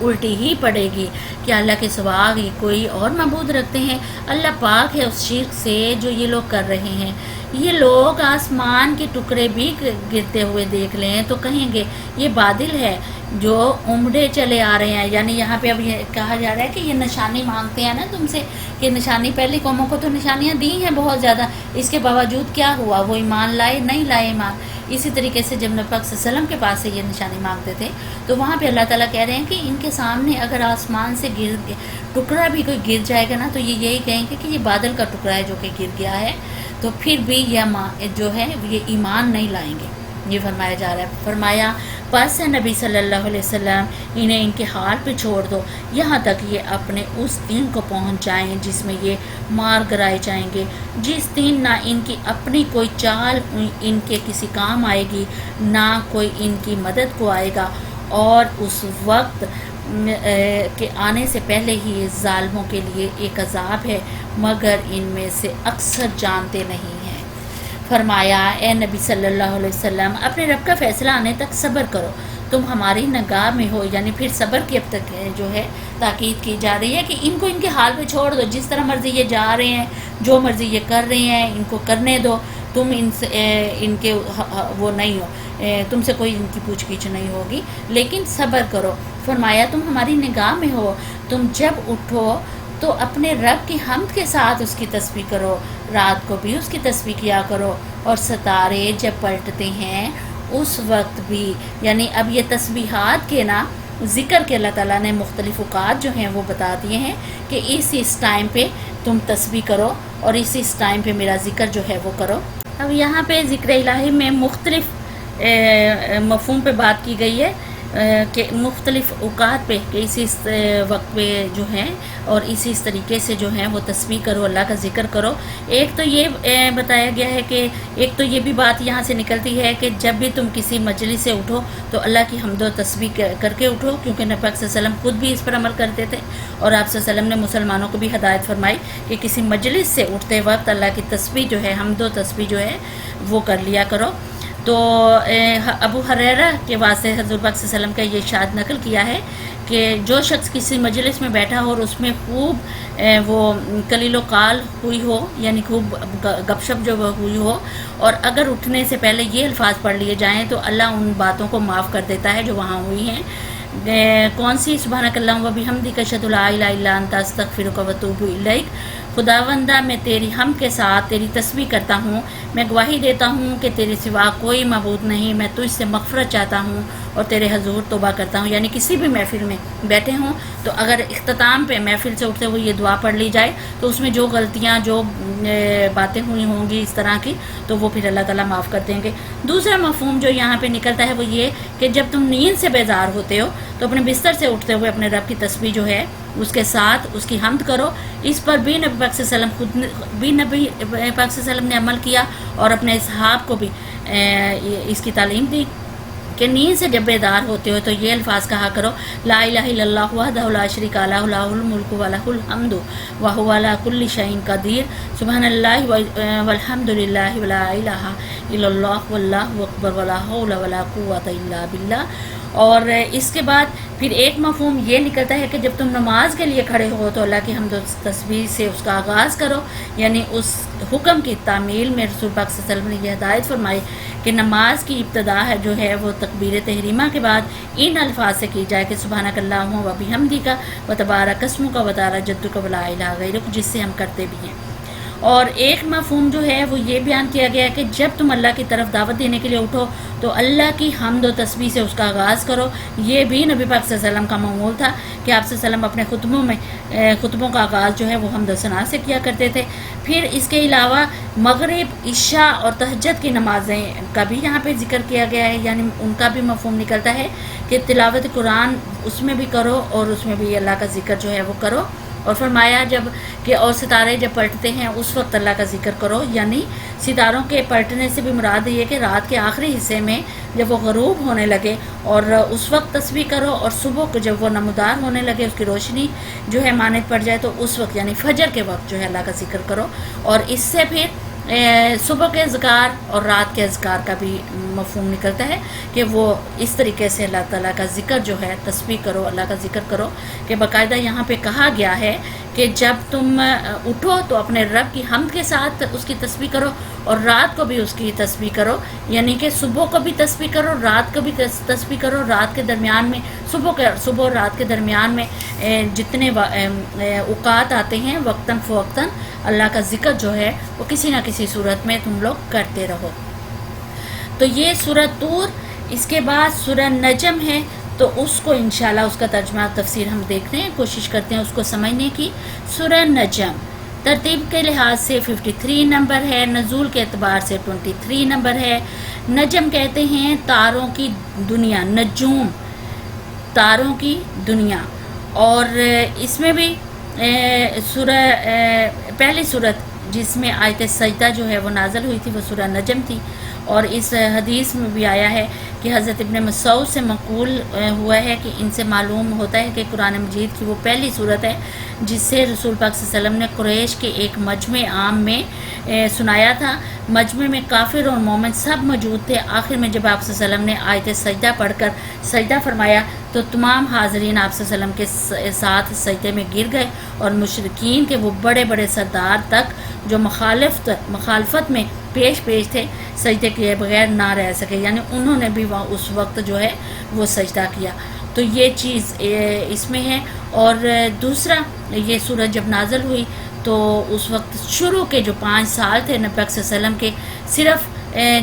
الٹی ہی پڑے گی۔ کیا اللہ کے سوا یہ کوئی اور معبود رکھتے ہیں؟ اللہ پاک ہے اس شرک سے جو یہ لوگ کر رہے ہیں۔ یہ لوگ آسمان کے ٹکڑے بھی گرتے ہوئے دیکھ لیں تو کہیں گے یہ بادل ہے جو امڑے چلے آ رہے ہیں۔ یعنی یہاں پہ اب یہ کہا جا رہا ہے کہ یہ نشانی مانگتے ہیں نا تم سے، کہ نشانی پہلی قوموں کو تو نشانیاں دی ہیں بہت زیادہ، اس کے باوجود کیا ہوا؟ وہ ایمان لائے نہیں لائے ایمان۔ اسی طریقے سے جب نبی پاک صلی اللہ علیہ وسلم کے پاس سے یہ نشانی مانگتے تھے تو وہاں پہ اللہ تعالیٰ کہہ رہے ہیں کہ ان کے سامنے اگر آسمان سے ٹکڑا بھی کوئی گر جائے گا نا تو یہ یہی کہیں گے کہ یہ بادل کا ٹکڑا ہے جو کہ گر گیا ہے، تو پھر بھی یہ جو ہے یہ ایمان نہیں لائیں گے، یہ فرمایا جا رہا ہے۔ فرمایا پس نبی صلی اللہ علیہ وسلم انہیں ان کے حال پہ چھوڑ دو یہاں تک یہ اپنے اس دن کو پہنچ جائیں جس میں یہ مار گرائے جائیں گے، جس دن نہ ان کی اپنی کوئی چال ان کے کسی کام آئے گی، نہ کوئی ان کی مدد کو آئے گا، اور اس وقت کے آنے سے پہلے ہی ظالموں کے لیے ایک عذاب ہے مگر ان میں سے اکثر جانتے نہیں ہیں۔ فرمایا اے نبی صلی اللہ علیہ وسلم اپنے رب کا فیصلہ آنے تک صبر کرو، تم ہماری نگاہ میں ہو۔ یعنی پھر صبر کی اب تک جو ہے تاکید کی جا رہی ہے کہ ان کو ان کے حال پہ چھوڑ دو، جس طرح مرضی یہ جا رہے ہیں، جو مرضی یہ کر رہے ہیں ان کو کرنے دو، تم ان سے ان کے وہ نہیں ہو، تم سے کوئی ان کی پوچھ گچھ نہیں ہوگی، لیکن صبر کرو۔ فرمایا تم ہماری نگاہ میں ہو، تم جب اٹھو تو اپنے رب کی حمد کے ساتھ اس کی تسبیح کرو، رات کو بھی اس کی تسبیح کیا کرو، اور ستارے جب پلٹتے ہیں اس وقت بھی۔ یعنی اب یہ تسبیحات کے نا ذکر کے اللہ تعالیٰ نے مختلف اوقات جو ہیں وہ بتا دیے ہیں کہ اس ٹائم پہ تم تسبیح کرو اور اس ٹائم پہ میرا ذکر جو ہے وہ کرو۔ اب یہاں پہ ذکر الہی میں مختلف مفہوم پہ بات کی گئی ہے کہ مختلف اوقات پہ کہ اسی وقت پہ جو ہیں اور اسی طریقے سے جو ہیں وہ تسبیح کرو، اللہ کا ذکر کرو۔ ایک تو یہ بتایا گیا ہے کہ ایک تو یہ بھی بات یہاں سے نکلتی ہے کہ جب بھی تم کسی مجلس سے اٹھو تو اللہ کی حمد و تسبیح کر کے اٹھو، کیونکہ نبی پاک صلی اللہ علیہ وسلم خود بھی اس پر عمل کرتے تھے، اور آپ صلی اللہ علیہ وسلم نے مسلمانوں کو بھی ہدایت فرمائی کہ کسی مجلس سے اٹھتے وقت اللہ کی تسبیح جو ہے، حمد و تسبیح جو ہے وہ کر لیا کرو۔ تو ابو ہریرہ کے واسطے حضور پاک صلی اللہ علیہ وسلم کا یہ ارشاد نقل کیا ہے کہ جو شخص کسی مجلس میں بیٹھا ہو اور اس میں خوب وہ قلیل و قال ہوئی ہو، یعنی خوب گپ شپ جو ہوئی ہو، اور اگر اٹھنے سے پہلے یہ الفاظ پڑھ لیے جائیں تو اللہ ان باتوں کو معاف کر دیتا ہے جو وہاں ہوئی ہیں۔ کون سی؟ سبحانک اللہم و بحمدک اشہد لا الہ الا انت استغفرک و اتوب الیک۔ خداوندہ میں تیری حمد کے ساتھ تیری تسبیح کرتا ہوں، میں گواہی دیتا ہوں کہ تیرے سوا کوئی معبود نہیں، میں تجھ سے مغفرت چاہتا ہوں اور تیرے حضور توبہ کرتا ہوں۔ یعنی کسی بھی محفل میں بیٹھے ہوں تو اگر اختتام پہ محفل سے اٹھتے ہوئے یہ دعا پڑھ لی جائے تو اس میں جو غلطیاں، جو باتیں ہوئی ہوں گی اس طرح کی، تو وہ پھر اللہ تعالیٰ معاف کر دیں گے۔ دوسرا مفہوم جو یہاں پہ نکلتا ہے وہ یہ کہ جب تم نیند سے بیدار ہوتے ہو تو اپنے بستر سے اٹھتے ہوئے اپنے رب کی تسبیح جو ہے اس کے ساتھ اس کی حمد کرو۔ اس پر بھی نبی پاک صلی اللہ علیہ وسلم نبی پاک صلی اللہ علیہ وسلم نے عمل کیا اور اپنے اصحاب کو بھی اس کی تعلیم دی کہ نیند سے جب بیدار ہوتے ہو تو یہ الفاظ کہا کرو، لا الہ الا اللہ وحدہ لا شریک لہ لہ الملک و لہ الحمد وہو علی کل شیء قدیر، سبحان اللہ والحمد للہ ولا الہ الا اللہ واللہ اکبر ولا حول ولا قوۃ الا باللہ۔ اور اس کے بعد پھر ایک مفہوم یہ نکلتا ہے کہ جب تم نماز کے لیے کھڑے ہو تو اللہ کی حمد و تسبیح سے اس کا آغاز کرو۔ یعنی اس حکم کی تعمیل میں رسول پاک صلی اللہ علیہ وسلم نے یہ ہدایت فرمائی کہ نماز کی ابتدا ہے جو ہے وہ تکبیر تحریمہ کے بعد ان الفاظ سے کی جائے کہ سبحانک اللہم و بحمدک و تبارک اسمک و تعالی جدک و لا الہ غیرک، جس سے ہم کرتے بھی ہیں۔ اور ایک مفہوم جو ہے وہ یہ بیان کیا گیا ہے کہ جب تم اللہ کی طرف دعوت دینے کے لیے اٹھو تو اللہ کی حمد و تسبیح سے اس کا آغاز کرو. یہ بھی نبی پاک صلی اللہ علیہ وسلم کا معمول تھا کہ آپ صلی اللہ علیہ وسلم اپنے خطبوں کا آغاز جو ہے وہ حمد و ثنا سے کیا کرتے تھے. پھر اس کے علاوہ مغرب، عشاء اور تہجد کی نمازیں کا بھی یہاں پہ ذکر کیا گیا ہے، یعنی ان کا بھی مفہوم نکلتا ہے کہ تلاوت قرآن اس میں بھی کرو اور اس میں بھی اللہ کا ذکر جو ہے وہ کرو. اور فرمایا جب کہ اور ستارے جب پلٹتے ہیں اس وقت اللہ کا ذکر کرو، یعنی ستاروں کے پلٹنے سے بھی مراد یہ کہ رات کے آخری حصے میں جب وہ غروب ہونے لگے اور اس وقت تسبیح کرو، اور صبح کو جب وہ نمودار ہونے لگے، اس کی روشنی جو ہے مانند پڑ جائے تو اس وقت یعنی فجر کے وقت جو ہے اللہ کا ذکر کرو. اور اس سے پھر صبح کے اذکار اور رات کے اذکار کا بھی مفہوم نکلتا ہے کہ وہ اس طریقے سے اللہ تعالیٰ کا ذکر جو ہے تسبیح کرو، اللہ کا ذکر کرو. کہ باقاعدہ یہاں پہ کہا گیا ہے کہ جب تم اٹھو تو اپنے رب کی حمد کے ساتھ اس کی تسبیح کرو اور رات کو بھی اس کی تسبیح کرو، یعنی کہ صبح کو بھی تسبیح کرو، رات کو بھی تسبیح کرو. رات کے درمیان میں صبح اور رات کے درمیان میں جتنے اوقات آتے ہیں وقتاً فوقتاً اللہ کا ذکر جو ہے وہ کسی نہ کسی صورت میں تم لوگ کرتے رہو. تو یہ سورہ طور. اس کے بعد سورہ نجم ہے، تو اس کو انشاءاللہ اس کا ترجمہ تفسیر ہم دیکھتے ہیں، کوشش کرتے ہیں اس کو سمجھنے کی. سورہ نجم ترتیب کے لحاظ سے 53 نمبر ہے، نزول کے اعتبار سے 23 نمبر ہے. نجم کہتے ہیں تاروں کی دنیا، نجوم تاروں کی دنیا. اور اس میں بھی پہلی صورت جس میں آیت سجدہ جو ہے وہ نازل ہوئی تھی وہ سورہ نجم تھی. اور اس حدیث میں بھی آیا ہے کہ حضرت ابن مسعود سے منقول ہوا ہے کہ ان سے معلوم ہوتا ہے کہ قرآن مجید کی وہ پہلی صورت ہے جس سے رسول پاک صلی اللہ علیہ وسلم نے قریش کے ایک مجمع عام میں سنایا تھا. مجمع میں کافر اور مومن سب موجود تھے. آخر میں جب آپ صلی اللہ علیہ وسلم نے آیت سجدہ پڑھ کر سجدہ فرمایا تو تمام حاضرین آپ صلی اللہ علیہ وسلم کے ساتھ سجدے میں گر گئے، اور مشرکین کے وہ بڑے بڑے سردار تک جو مخالفت میں پیش تھے سجدے کیے بغیر نہ رہ سکے، یعنی انہوں نے بھی وہاں اس وقت جو ہے وہ سجدہ کیا. تو یہ چیز اس میں ہے. اور دوسرا یہ سورج جب نازل ہوئی تو اس وقت شروع کے جو 5 سال تھے نبی پاک صلی اللہ علیہ وسلم کے، صرف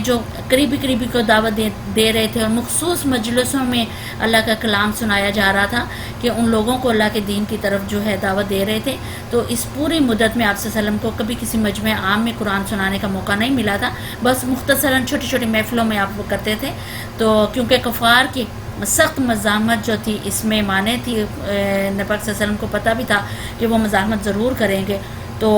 جو قریبی کو دعوت دے رہے تھے اور مخصوص مجلسوں میں اللہ کا کلام سنایا جا رہا تھا کہ ان لوگوں کو اللہ کے دین کی طرف جو ہے دعوت دے رہے تھے. تو اس پوری مدت میں آپ صلی اللہ علیہ وسلم کو کبھی کسی مجمع عام میں قرآن سنانے کا موقع نہیں ملا تھا، بس مختصراً چھوٹی چھوٹی محفلوں میں آپ وہ کرتے تھے. تو کیونکہ کفار کی سخت مزاحمت جو تھی اس میں مانے تھی، نبی پاک صلی اللہ علیہ وسلم کو پتہ بھی تھا کہ وہ مزاحمت ضرور کریں گے. تو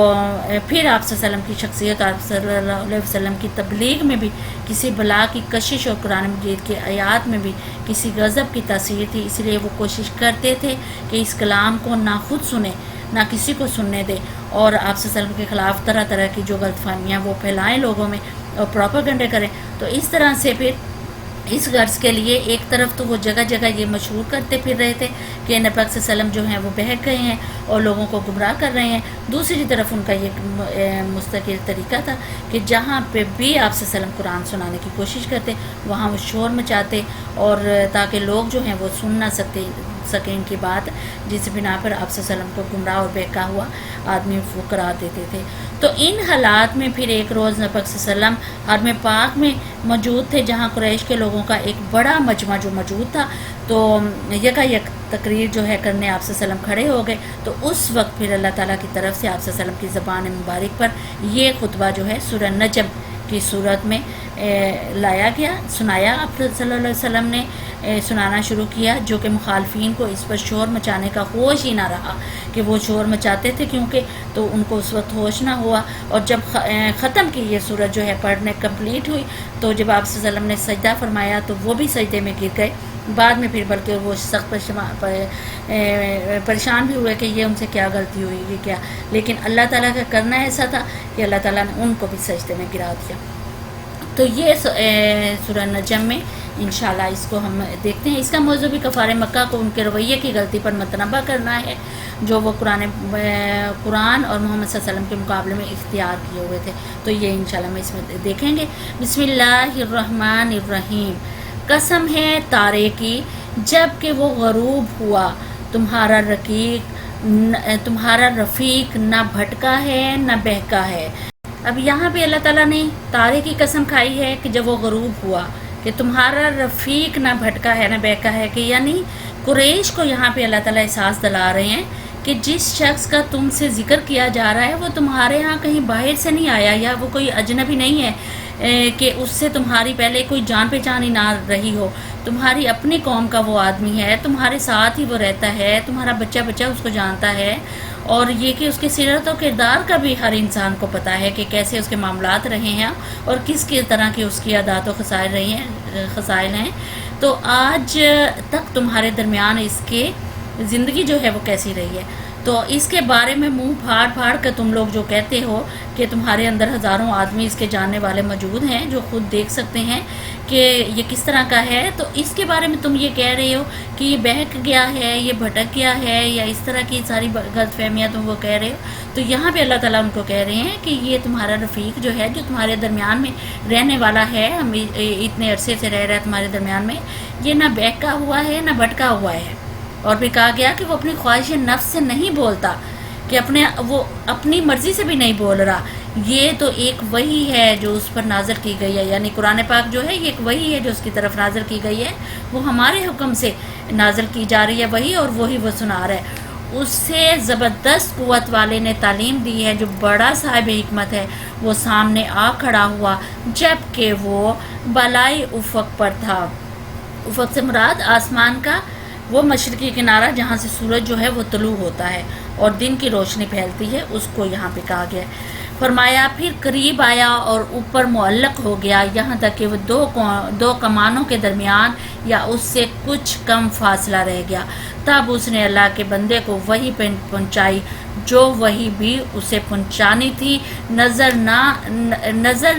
پھر آپ صلی اللہ علیہ وسلم کی شخصیت، آپ صلی اللہ علیہ وسلم کی تبلیغ میں بھی کسی بلا کی کشش اور قرآن مجید کی آیات میں بھی کسی غضب کی تاثیر تھی، اس لیے وہ کوشش کرتے تھے کہ اس کلام کو نہ خود سنیں نہ کسی کو سننے دے، اور آپ صلی اللہ علیہ وسلم کے خلاف طرح طرح کی جو غلط فہمیاں وہ پھیلائیں لوگوں میں اور پروپیگنڈے کریں. تو اس طرح سے پھر اس غرض کے لیے ایک طرف تو وہ جگہ جگہ یہ مشہور کرتے پھر رہے تھے کہ نبی پاک صلی اللہ علیہ وسلم جو ہیں وہ بہک گئے ہیں اور لوگوں کو گمراہ کر رہے ہیں. دوسری طرف ان کا یہ مستقل طریقہ تھا کہ جہاں پہ بھی آپ صلی اللہ علیہ وسلم قرآن سنانے کی کوشش کرتے وہاں وہ شور مچاتے، اور تاکہ لوگ جو ہیں وہ سن نہ سکیں ان کی بات، جس بنا پر آپ صلی اللہ علیہ وسلم کو گمراہ اور بہکا ہوا آدمی وہ قرار دیتے تھے. تو ان حالات میں پھر ایک روز نبی پاک صلی اللہ علیہ وسلم حرم پاک میں موجود تھے جہاں قریش کے لوگوں کا ایک بڑا مجمع جو موجود تھا. تو یک تقریر جو ہے کرنے آپ صلی اللہ علیہ وسلم کھڑے ہو گئے. تو اس وقت پھر اللہ تعالیٰ کی طرف سے آپ صلی اللہ علیہ وسلم کی زبان مبارک پر یہ خطبہ جو ہے سورہ نجم کی صورت میں لایا گیا، سنایا. آپ صلی اللہ علیہ وسلم نے سنانا شروع کیا، جو کہ مخالفین کو اس پر شور مچانے کا ہوش ہی نہ رہا کہ وہ شور مچاتے تھے، کیونکہ تو ان کو اس وقت ہوش نہ ہوا. اور جب ختم کی یہ سورت جو ہے پڑھنے کمپلیٹ ہوئی تو جب آپ صلی اللہ علیہ وسلم نے سجدہ فرمایا تو وہ بھی سجدے میں گر گئے. بعد میں پھر بلکہ وہ سخت پریشان بھی ہوئے کہ یہ ان سے کیا غلطی ہوئی، یہ کیا، لیکن اللہ تعالیٰ کا کرنا ایسا تھا کہ اللہ تعالیٰ نے ان کو بھی سجدے میں گرا دیا. تو یہ سورہ نجم میں انشاءاللہ اس کو ہم دیکھتے ہیں. اس کا موضوع بھی کفار مکہ کو ان کے رویے کی غلطی پر متنبہ کرنا ہے جو وہ قرآن اور محمد صلی اللہ علیہ وسلم کے مقابلے میں اختیار کیے ہوئے تھے. تو یہ انشاءاللہ ہم اس میں دیکھیں گے. بسم اللہ الرحمن الرحیم. قسم ہے تارے کی جب کہ وہ غروب ہوا، تمہارا رقیق تمہارا رفیق نہ بھٹکا ہے نہ بہکا ہے۔ اب یہاں پہ اللہ تعالیٰ نے تارے کی قسم کھائی ہے کہ جب وہ غروب ہوا کہ تمہارا رفیق نہ بھٹکا ہے نہ بہکا ہے، کہ یعنی قریش کو یہاں پہ اللہ تعالیٰ احساس دلا رہے ہیں کہ جس شخص کا تم سے ذکر کیا جا رہا ہے وہ تمہارے ہاں کہیں باہر سے نہیں آیا، یا وہ کوئی اجنبی نہیں ہے کہ اس سے تمہاری پہلے کوئی جان پہچان ہی نہ رہی ہو، تمہاری اپنی قوم کا وہ آدمی ہے، تمہارے ساتھ ہی وہ رہتا ہے، تمہارا بچہ بچہ اس کو جانتا ہے، اور یہ کہ اس کے سیرت و کردار کا بھی ہر انسان کو پتہ ہے کہ کیسے اس کے معاملات رہے ہیں اور کس طرح کی اس کی عادات و خصائل ہیں۔ تو آج تک تمہارے درمیان اس کے زندگی جو ہے وہ کیسی رہی ہے، تو اس کے بارے میں منہ پھاڑ پھاڑ کر تم لوگ جو کہتے ہو کہ تمہارے اندر ہزاروں آدمی اس کے جاننے والے موجود ہیں جو خود دیکھ سکتے ہیں کہ یہ کس طرح کا ہے، تو اس کے بارے میں تم یہ کہہ رہے ہو کہ یہ بہک گیا ہے، یہ بھٹک گیا ہے، یا اس طرح کی ساری غلط فہمیاں تم وہ کہہ رہے ہو۔ تو یہاں پہ اللہ تعالیٰ ان کو کہہ رہے ہیں کہ یہ تمہارا رفیق جو ہے، جو تمہارے درمیان میں رہنے والا ہے، ہم اتنے عرصے سے رہ رہا ہے تمہارے درمیان میں، یہ نہ بہکا ہوا ہے نہ بھٹکا ہوا ہے۔ اور پھر کہا گیا کہ وہ اپنی خواہش نفس سے نہیں بولتا، کہ وہ اپنی مرضی سے بھی نہیں بول رہا، یہ تو ایک وحی ہے جو اس پر نازل کی گئی ہے، یعنی قرآن پاک جو ہے یہ ایک وحی ہے جو اس کی طرف نازل کی گئی ہے، وہ ہمارے حکم سے نازل کی جا رہی ہے وحی، اور وہی وہ سنا رہا ہے۔ اس سے زبردست قوت والے نے تعلیم دی ہے جو بڑا صاحب حکمت ہے، وہ سامنے آ کھڑا ہوا جب کہ وہ بالائی افق پر تھا۔ افق سے مراد آسمان کا وہ مشرقی کنارہ جہاں سے سورج جو ہے وہ طلوع ہوتا ہے اور دن کی روشنی پھیلتی ہے، اس کو یہاں پہ کہا گیا ہے۔ فرمایا پھر قریب آیا اور اوپر معلق ہو گیا، یہاں تک کہ وہ دو کمانوں کے درمیان یا اس سے کچھ کم فاصلہ رہ گیا۔ تب اس نے اللہ کے بندے کو وحی پہنچائی جو وحی بھی اسے پہنچانی تھی۔ نظر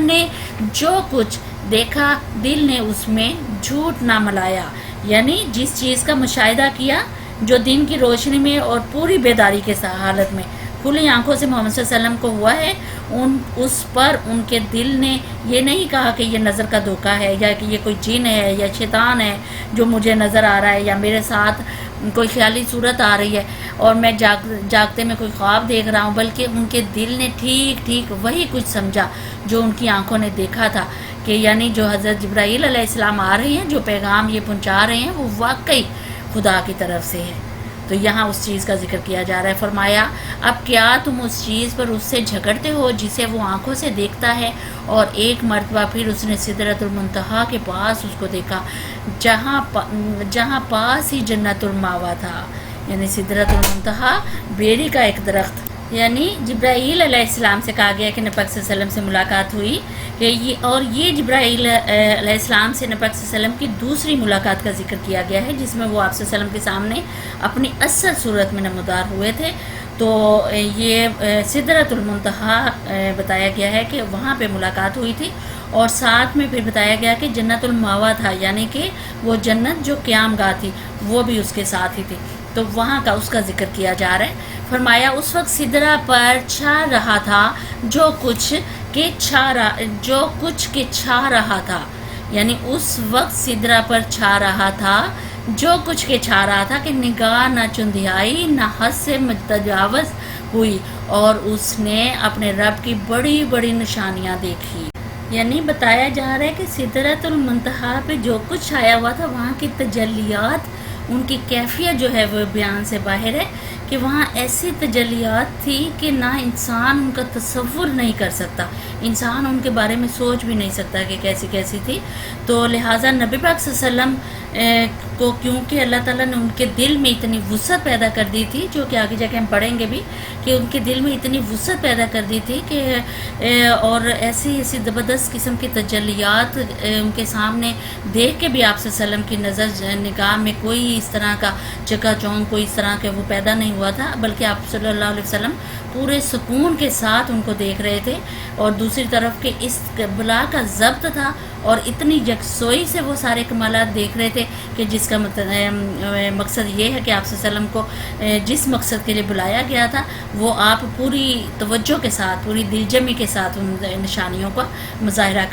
نے جو کچھ دیکھا دل نے اس میں جھوٹ نہ ملایا، یعنی جس چیز کا مشاہدہ کیا جو دن کی روشنی میں اور پوری بیداری کے حالت میں کھلی آنکھوں سے محمد صلی اللہ علیہ وسلم کو ہوا ہے، اس پر ان کے دل نے یہ نہیں کہا کہ یہ نظر کا دھوکہ ہے، یا کہ یہ کوئی جن ہے یا شیطان ہے جو مجھے نظر آ رہا ہے، یا میرے ساتھ کوئی خیالی صورت آ رہی ہے اور میں جاگتے میں کوئی خواب دیکھ رہا ہوں، بلکہ ان کے دل نے ٹھیک وہی کچھ سمجھا جو ان کی آنکھوں نے دیکھا تھا، کہ یعنی جو حضرت جبرائیل علیہ السلام آ رہے ہیں، جو پیغام یہ پہنچا رہے ہیں، وہ واقعی خدا کی طرف سے ہے۔ تو یہاں اس چیز کا ذکر کیا جا رہا ہے۔ فرمایا اب کیا تم اس چیز پر اس سے جھگڑتے ہو جسے وہ آنکھوں سے دیکھتا ہے؟ اور ایک مرتبہ پھر اس نے سدرۃ المنتہا کے پاس اس کو دیکھا، جہاں پاس ہی جنت الماوا تھا، یعنی سدرۃ المنتہا بیری کا ایک درخت۔ یعنی جبرائیل علیہ السلام سے کہا گیا کہ نبی پاک صلی اللہ علیہ وسلم سے ملاقات ہوئی، اور یہ جبرائیل علیہ السلام سے نبی پاک صلی اللہ علیہ وسلم کی دوسری ملاقات کا ذکر کیا گیا ہے، جس میں وہ آپ صلی اللہ علیہ وسلم کے سامنے اپنی اصل صورت میں نمودار ہوئے تھے۔ تو یہ سدرۃ المنتہا بتایا گیا ہے کہ وہاں پہ ملاقات ہوئی تھی، اور ساتھ میں پھر بتایا گیا کہ جنت الماوا تھا، یعنی کہ وہ جنت جو قیام گاہ تھی وہ بھی اس کے ساتھ ہی تھی، تو وہاں کا اس کا ذکر کیا جا رہا ہے۔ فرمایا اس وقت سدرہ پر چھا رہا تھا جو کچھ کے چھا رہا تھا، یعنی اس وقت سدرہ پر چھا رہا تھا جو کچھ کے چھا رہا تھا، کہ نگاہ نہ چندیائی نہ حد سے متجاوز ہوئی، اور اس نے اپنے رب کی بڑی بڑی نشانیاں دیکھی۔ یعنی بتایا جا رہا ہے کہ سدرۃ المنتہا پہ جو کچھ چھایا ہوا تھا، وہاں کی تجلیات، ان کی کیفیت جو ہے وہ بیان سے باہر ہے، کہ وہاں ایسی تجلیات تھی کہ نہ انسان ان کا تصور نہیں کر سکتا، انسان ان کے بارے میں سوچ بھی نہیں سکتا کہ کیسی کیسی تھی۔ تو لہٰذا نبی پاک صلی اللہ علیہ وسلم کو کیونکہ اللہ تعالیٰ نے ان کے دل میں اتنی وسعت پیدا کر دی تھی، جو کہ آگے جا کے ہم پڑھیں گے بھی، کہ ان کے دل میں اتنی وسعت پیدا کر دی تھی کہ اور ایسی زبردست قسم کی تجلیات ان کے سامنے دیکھ کے بھی آپ صلی اللہ علیہ وسلم کی نظر نگاہ میں کوئی اس طرح کا چکا چونک، کوئی اس طرح کے وہ پیدا نہیں ہوا تھا، بلکہ آپ صلی اللہ علیہ وسلم پورے سکون کے ساتھ ان کو دیکھ رہے تھے، اور دوسری طرف کہ اس بلا کا ضبط تھا، اور اتنی یکسوئی سے وہ سارے کمالات دیکھ رہے تھے کہ جس کا مقصد یہ ہے کہ آپ صلی اللہ علیہ وسلم کو جس مقصد کے لیے بلایا گیا تھا، وہ آپ پوری توجہ کے ساتھ، پوری دلجمی کے ساتھ ان نشانیوں کا مظاہرہ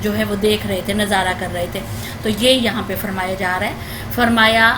جو ہے وہ دیکھ رہے تھے، نظارہ کر رہے تھے۔ تو یہ یہاں پہ فرمایا جا رہا ہے۔ فرمایا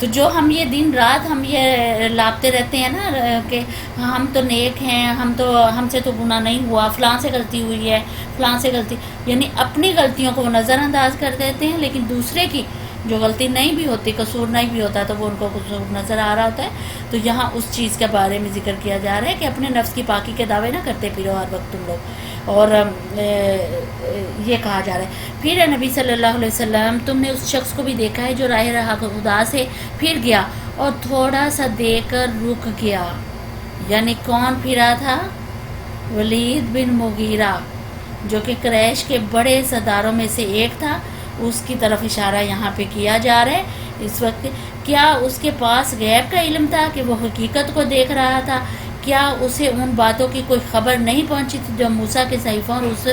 تو جو ہم یہ دن رات ہم یہ لاپتے رہتے ہیں نا کہ ہم تو نیک ہیں، ہم سے تو گناہ نہیں ہوا، فلاں سے غلطی ہوئی ہے، فلاں سے غلطی، یعنی اپنی غلطیوں کو وہ نظر انداز کر دیتے ہیں، لیکن دوسرے کی جو غلطی نہیں بھی ہوتی، قصور نہیں بھی ہوتا، تو وہ ان کو قصور نظر آ رہا ہوتا ہے. تو یہاں اس چیز کے بارے میں ذکر کیا جا رہا ہے کہ اپنے نفس کی پاکی کے دعوے نہ کرتے پھرو ہر وقت تم لوگ. اور یہ کہا جا رہا ہے پھر اے نبی صلی اللہ علیہ وسلم، تم نے اس شخص کو بھی دیکھا ہے جو راہ رہا خدا سے پھر گیا اور تھوڑا سا دیکھ کر رک گیا. یعنی کون پھرا تھا؟ ولید بن مغیرہ، جو کہ قریش کے بڑے سرداروں میں سے ایک تھا. اس کی طرف اشارہ یہاں پہ کیا جا رہا ہے اس وقت. کیا اس کے پاس غیب کا علم تھا کہ وہ حقیقت کو دیکھ رہا تھا؟ کیا اسے ان باتوں کی کوئی خبر نہیں پہنچی تھی جو موسیٰ کے صحیفوں اور اس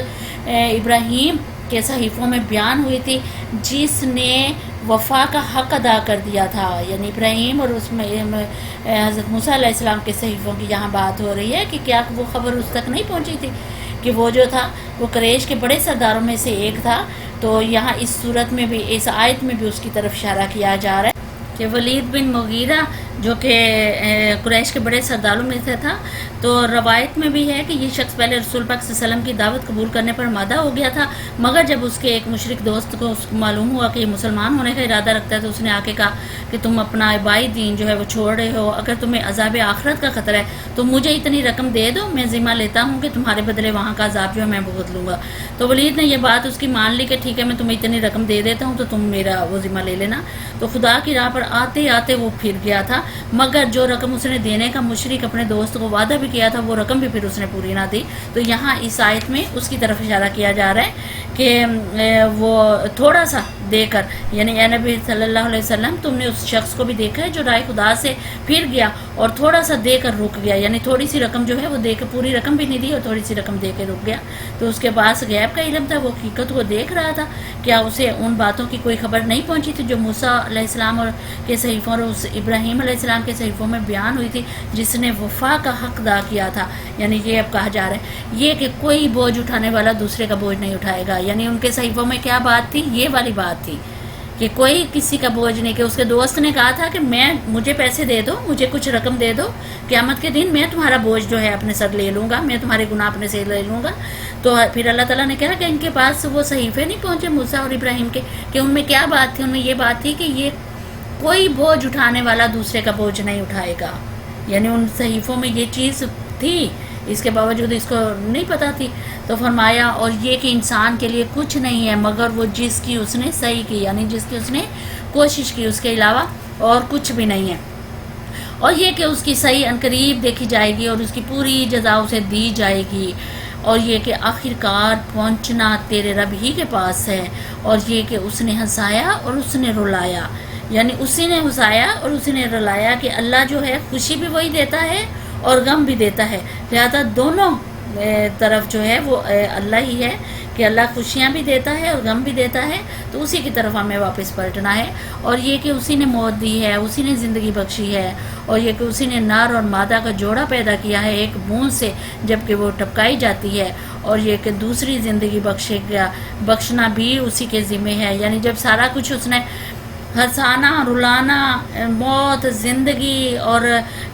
ابراہیم کے صحیفوں میں بیان ہوئی تھی، جس نے وفا کا حق ادا کر دیا تھا؟ یعنی ابراہیم اور اس میں حضرت موسیٰ علیہ السلام کے صحیفوں کی یہاں بات ہو رہی ہے کہ کیا وہ خبر اس تک نہیں پہنچی تھی کہ وہ جو تھا وہ قریش کے بڑے سرداروں میں سے ایک تھا. تو یہاں اس صورت میں بھی، اس آیت میں بھی اس کی طرف اشارہ کیا جا رہا ہے کہ ولید بن مغیرہ جو کہ قریش کے بڑے سرداروں میں سے تھا. تو روایت میں بھی ہے کہ یہ شخص پہلے رسول پاک صلی اللہ علیہ وسلم کی دعوت قبول کرنے پر آمادہ ہو گیا تھا، مگر جب اس کے ایک مشرک دوست کو معلوم ہوا کہ یہ مسلمان ہونے کا ارادہ رکھتا ہے تو اس نے آ کے کہا کہ تم اپنا آبائی دین جو ہے وہ چھوڑ رہے ہو، اگر تمہیں عذاب آخرت کا خطرہ ہے تو مجھے اتنی رقم دے دو، میں ذمہ لیتا ہوں کہ تمہارے بدلے وہاں کا عذاب جو ہے میں بھگت لوں گا. تو ولید نے یہ بات اس کی مان لی کہ ٹھیک ہے میں تمہیں اتنی رقم دے دیتا ہوں تو تم میرا وہ ذمہ لے لینا. تو خدا کی راہ پر آتے آتے وہ پھر گیا تھا، مگر جو رقم اس نے دینے کا مشرک اپنے دوست کو وعدہ بھی کیا تھا وہ رقم بھی پھر اس نے پوری نہ دی. تو یہاں اس آیت میں اس کی طرف اشارہ کیا جا رہا ہے کہ وہ تھوڑا سا دے کر، یعنی اے نبی صلی اللہ علیہ وسلم تم نے اس شخص کو بھی دیکھا ہے جو رائے خدا سے پھر گیا اور تھوڑا سا دے کر رک گیا. یعنی تھوڑی سی رقم جو ہے وہ دے کے، پوری رقم بھی نہیں دی اور تھوڑی سی رقم دے کے رک گیا. تو اس کے پاس غیب کا علم تھا، وہ حقیقت کو دیکھ رہا تھا. کیا اسے ان باتوں کی کوئی خبر نہیں پہنچی تھی جو موسیٰ علیہ السلام اور کے صحیفوں اور اس ابراہیم علیہ السلام کے صحیفوں میں بیان ہوئی تھی، جس نے وفا کا حق ادا کیا تھا؟ یعنی یہ اب کہا جا رہا ہے یہ کہ کوئی بوجھ اٹھانے والا دوسرے کا بوجھ نہیں اٹھائے گا. یعنی ان کے صحیفوں میں کیا بات تھی؟ یہ والی بات تھی کہ کوئی کسی کا بوجھ نہیں. کہ اس کے دوست نے کہا تھا کہ مجھے پیسے دے دو، مجھے کچھ رقم دے دو، قیامت کے دن میں تمہارا بوجھ جو ہے اپنے سر لے لوں گا، میں تمہارے گناہ اپنے سے لے لوں گا. تو پھر اللہ تعالیٰ نے کہا کہ ان کے پاس وہ صحیفے نہیں پہنچے موسیٰ اور ابراہیم کے، کہ ان میں کیا بات تھی؟ ان میں یہ بات تھی کہ یہ کوئی بوجھ اٹھانے والا دوسرے کا بوجھ نہیں اٹھائے گا. یعنی ان صحیفوں میں یہ چیز تھی، اس کے باوجود اس کو نہیں پتہ تھی. تو فرمایا اور یہ کہ انسان کے لیے کچھ نہیں ہے مگر وہ جس کی اس نے صحیح کی، یعنی جس کی اس نے کوشش کی، اس کے علاوہ اور کچھ بھی نہیں ہے. اور یہ کہ اس کی صحیح عنقریب دیکھی جائے گی اور اس کی پوری جزا اسے دی جائے گی. اور یہ کہ آخر کار پہنچنا تیرے رب ہی کے پاس ہے. اور یہ کہ اس نے ہنسایا اور اس نے رلایا، یعنی اسی نے ہنسایا اور اسی نے رلایا کہ اللہ جو ہے خوشی بھی وہی دیتا ہے اور غم بھی دیتا ہے. لہذا دونوں طرف جو ہے وہ اللہ ہی ہے کہ اللہ خوشیاں بھی دیتا ہے اور غم بھی دیتا ہے. تو اسی کی طرف ہمیں واپس پلٹنا ہے. اور یہ کہ اسی نے موت دی ہے، اسی نے زندگی بخشی ہے. اور یہ کہ اسی نے نر اور مادہ کا جوڑا پیدا کیا ہے ایک بوند سے جبکہ وہ ٹپکائی جاتی ہے. اور یہ کہ دوسری زندگی بخشنا بھی اسی کے ذمہ ہے. یعنی جب سارا کچھ اس نے ہنسانا، رلانا، موت، زندگی اور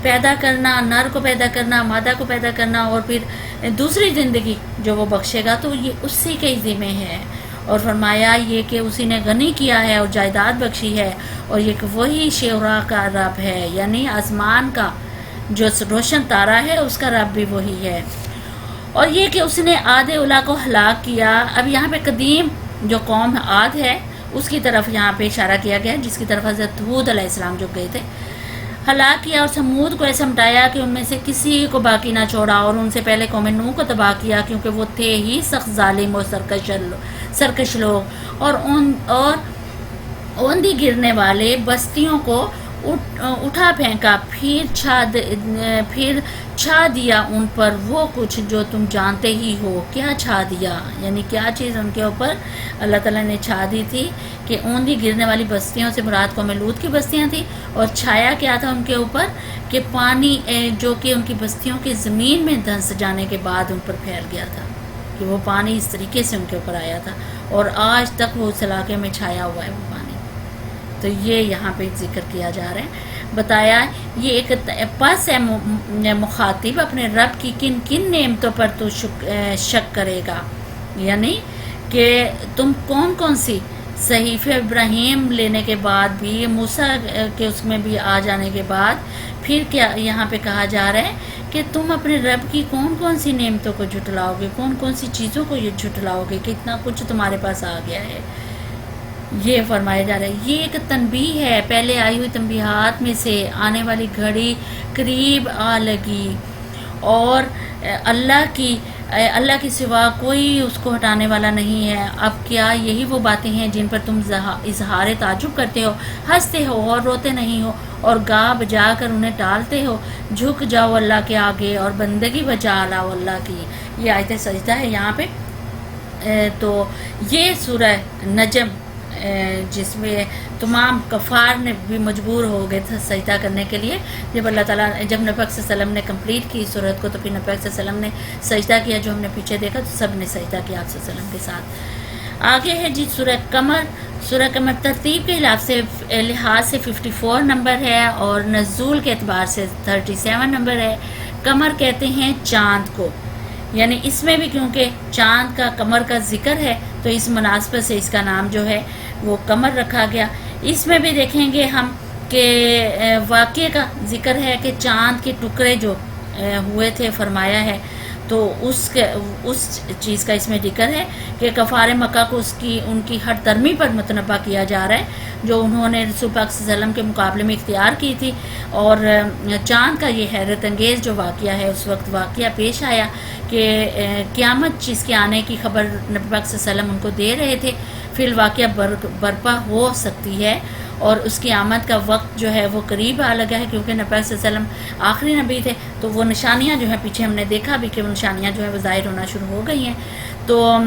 پیدا کرنا، نر کو پیدا کرنا، مادہ کو پیدا کرنا اور پھر دوسری زندگی جو وہ بخشے گا، تو یہ اسی کے ذمہ ہے. اور فرمایا یہ کہ اسی نے غنی کیا ہے اور جائیداد بخشی ہے. اور یہ کہ وہی شعراء کا رب ہے، یعنی آسمان کا جو روشن تارا ہے اس کا رب بھی وہی ہے. اور یہ کہ اس نے عاد اولا کو ہلاک کیا. اب یہاں پہ قدیم جو قوم عاد ہے اس کی طرف یہاں پہ اشارہ کیا گیا، جس کی طرف حضرت ہود علیہ السلام جو گئے تھے. ہلاک کیا اور سمود کو ایسا مٹایا کہ ان میں سے کسی کو باقی نہ چھوڑا. اور ان سے پہلے قوم نوح کو تباہ کیا کیونکہ وہ تھے ہی سخت ظالم اور سرکش لوگ. اور اوندھی گرنے والے بستیوں کو اٹھا پھینکا، پھر چھا دیا ان پر وہ کچھ جو تم جانتے ہی ہو. کیا چھا دیا؟ یعنی کیا چیز ان کے اوپر اللہ تعالیٰ نے چھا دی تھی کہ اوندھی گرنے والی بستیوں سے مراد قوم لوط کی بستیاں تھیں. اور چھایا کیا تھا ان کے اوپر کہ پانی جو کہ ان کی بستیوں کی زمین میں دھنس جانے کے بعد ان پر پھیل گیا تھا، کہ وہ پانی اس طریقے سے ان کے اوپر آیا تھا اور آج تک وہ اس علاقے میں چھایا ہوا ہے وہ پانی. تو یہ یہاں پہ ذکر کیا جا رہا ہے، بتایا یہ ایک پس ہے مخاطب اپنے رب کی کن کن نعمتوں پر تو شک کرے گا، یعنی کہ تم کون کون سی صحیفہ ابراہیم لینے کے بعد بھی، موسیٰ کے اس میں بھی آ جانے کے بعد پھر کیا یہاں پہ کہا جا رہا ہے کہ تم اپنے رب کی کون کون سی نعمتوں کو جھٹلاؤ گے، کون کون سی چیزوں کو یہ جھٹلاؤ گے، کتنا کچھ تمہارے پاس آ گیا ہے، یہ فرمایا جا رہا ہے۔ یہ ایک تنبیہ ہے، پہلے آئی ہوئی تنبیہات میں سے آنے والی گھڑی قریب آ لگی، اور اللہ کی سوا کوئی اس کو ہٹانے والا نہیں ہے۔ اب کیا یہی وہ باتیں ہیں جن پر تم اظہار تعجب کرتے ہو، ہنستے ہو اور روتے نہیں ہو، اور گا بجا کر انہیں ٹالتے ہو؟ جھک جاؤ اللہ کے آگے اور بندگی بجا لاؤ اللہ کی۔ یہ آیت سجدہ ہے یہاں پہ۔ تو یہ سورہ نجم جس میں تمام کفار نے بھی مجبور ہو گئے تھے سجدہ کرنے کے لیے، جب اللہ تعالیٰ جب نبی پاک صلی اللہ علیہ وسلم نے کمپلیٹ کی صورت کو، تو پھر نبی پاک صلی اللہ علیہ وسلم نے سجدہ کیا، جو ہم نے پیچھے دیکھا تو سب نے سجدہ کیا آپ صلی اللہ علیہ وسلم کے ساتھ۔ آگے ہے جی سورہ قمر۔ سورہ قمر ترتیب کے لحاظ سے 54 نمبر ہے، اور نزول کے اعتبار سے 37 نمبر ہے۔ قمر کہتے ہیں چاند کو، یعنی اس میں بھی کیونکہ چاند کا قمر کا ذکر ہے تو اس مناسبت سے اس کا نام جو ہے وہ قمر رکھا گیا۔ اس میں بھی دیکھیں گے ہم کہ واقعے کا ذکر ہے کہ چاند کے ٹکڑے جو ہوئے تھے فرمایا ہے، تو اس چیز کا اس میں ذکر ہے کہ کفار مکہ کو ان کی ہر درمی پر متنبہ کیا جا رہا ہے جو انہوں نے رسول پاک صلی اللہ علیہ وسلم کے مقابلے میں اختیار کی تھی، اور چاند کا یہ حیرت انگیز جو واقعہ ہے، اس وقت واقعہ پیش آیا کہ قیامت چیز کے آنے کی خبر نبی پاک صلی اللہ علیہ وسلم ان کو دے رہے تھے، پھر واقعہ برپا ہو سکتی ہے، اور اس کی آمد کا وقت جو ہے وہ قریب آ لگا ہے، کیونکہ نبی صلی اللہ علیہ وسلم آخری نبی تھے، تو وہ نشانیاں جو ہیں پیچھے ہم نے دیکھا بھی کہ وہ نشانیاں جو ہیں وہ ظاہر ہونا شروع ہو گئی ہیں۔ تو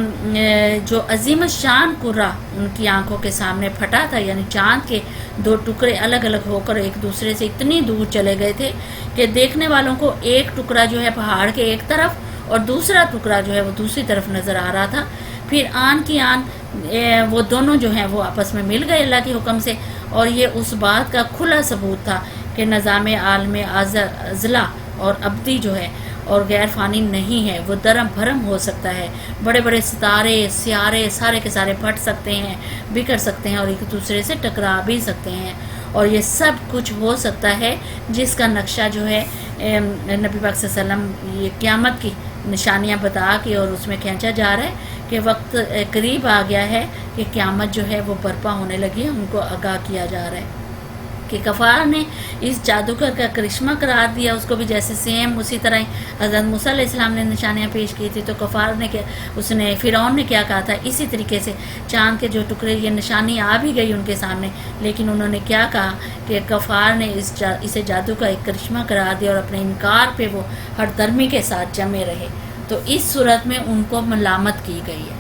جو عظیم الشان قرہ ان کی آنکھوں کے سامنے پھٹا تھا، یعنی چاند کے دو ٹکڑے الگ الگ ہو کر ایک دوسرے سے اتنی دور چلے گئے تھے کہ دیکھنے والوں کو ایک ٹکڑا جو ہے پہاڑ کے ایک طرف اور دوسرا ٹکڑا جو ہے وہ دوسری طرف نظر آ رہا تھا۔ پھر آن کی آن وہ دونوں جو ہیں وہ آپس میں مل گئے اللہ کے حکم سے، اور یہ اس بات کا کھلا ثبوت تھا کہ نظام عالم ازلا اور ابدی جو ہے اور غیر فانی نہیں ہے، وہ درم بھرم ہو سکتا ہے، بڑے بڑے ستارے سیارے سارے کے سارے پھٹ سکتے ہیں، بکھر سکتے ہیں اور ایک دوسرے سے ٹکرا بھی سکتے ہیں، اور یہ سب کچھ ہو سکتا ہے جس کا نقشہ جو ہے نبی پاک صلی اللہ علیہ وسلم یہ قیامت کی نشانیاں بتا کے اور اس میں کھینچا جا رہا ہے کہ وقت قریب آ گیا ہے کہ قیامت جو ہے وہ برپا ہونے لگی ہے، ان کو آگاہ کیا جا رہا ہے کہ کفار نے اس جادوگر کا کرشمہ قرار دیا، اس کو بھی جیسے سیم اسی طرح حضرت موسیٰ علیہ السلام نے نشانیاں پیش کی تھی، تو کفار نے فرعون نے کیا کہا تھا، اسی طریقے سے چاند کے جو ٹکڑے یہ نشانی آ بھی گئی ان کے سامنے، لیکن انہوں نے کیا کہا کہ کفار نے اسے جادو کا ایک کرشمہ قرار دیا اور اپنے انکار پہ وہ ہر درمی کے ساتھ جمے رہے۔ تو اس صورت میں ان کو ملامت کی گئی ہے